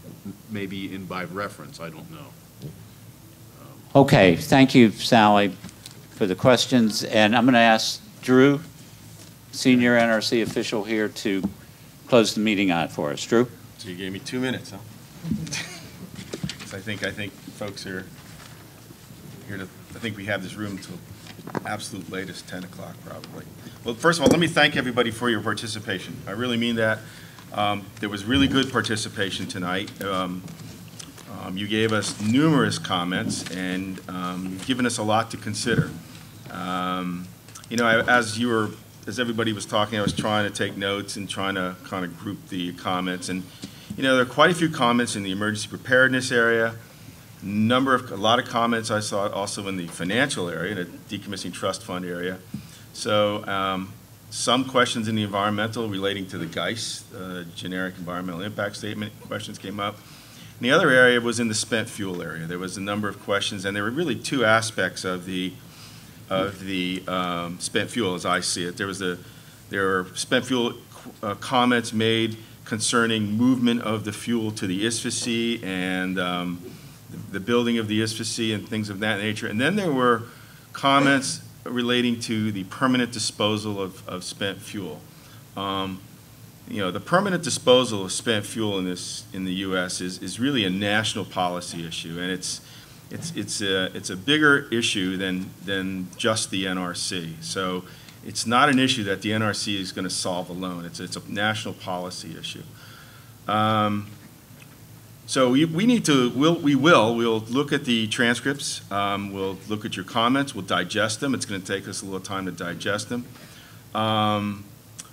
may be in by reference. I don't know. Okay, thank you, Sally, for the questions. And I'm going to ask Drew, senior NRC official here, to close the meeting out for us. Drew? So you gave me 2 minutes, huh? I think folks are here to, I think we have this room till absolute latest 10 o'clock probably. Well, first of all, let me thank everybody for your participation. I really mean that. There was really good participation tonight. You gave us numerous comments, and you've given us a lot to consider. You know, as everybody was talking, I was trying to take notes and trying to kind of group the comments. And you know, there are quite a few comments in the emergency preparedness area. A lot of comments I saw also in the financial area, the decommissioning trust fund area. So some questions in the environmental relating to the GEIS, generic environmental impact statement questions came up. And the other area was in the spent fuel area. There was a number of questions, and there were really two aspects of the spent fuel as I see it. There were spent fuel comments made concerning movement of the fuel to the ISFC and the building of the ISFC and things of that nature. And then there were comments relating to the permanent disposal of spent fuel. You know, the permanent disposal of spent fuel in the U.S. is really a national policy issue, and it's a bigger issue than just the NRC. So it's not an issue that the NRC is going to solve alone. It's a national policy issue. So we will look at the transcripts. We'll look at your comments. We'll digest them. It's going to take us a little time to digest them.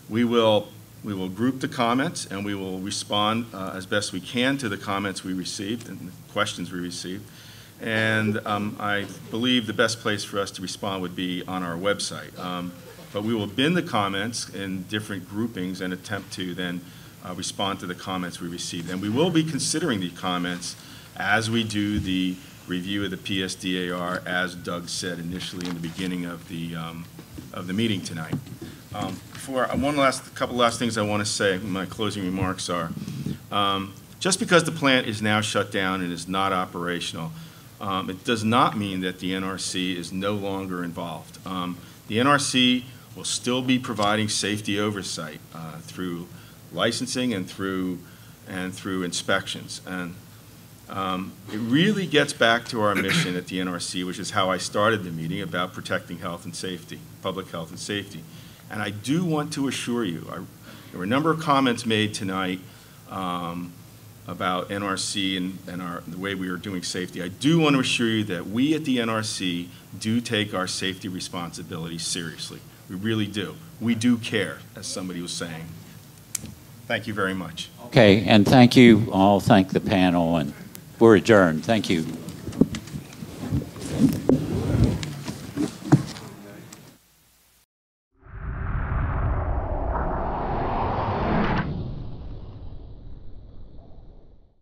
We will group the comments, and we will respond as best we can to the comments we received and the questions we received. And I believe the best place for us to respond would be on our website. But we will bin the comments in different groupings and attempt to then respond to the comments we received. And we will be considering the comments as we do the review of the PSDAR, as Doug said initially in the beginning of the meeting tonight. Couple last things I want to say. My closing remarks are, just because the plant is now shut down and is not operational, it does not mean that the NRC is no longer involved. The NRC will still be providing safety oversight through licensing and through inspections. And it really gets back to our mission at the NRC, which is how I started the meeting, about protecting health and safety, public health and safety. And I do want to assure you, there were a number of comments made tonight about NRC and the way we are doing safety. I do want to assure you that we at the NRC do take our safety responsibility seriously. We really do. We do care, as somebody was saying. Thank you very much. Okay, and thank you all. Thank the panel, and we're adjourned. Thank you.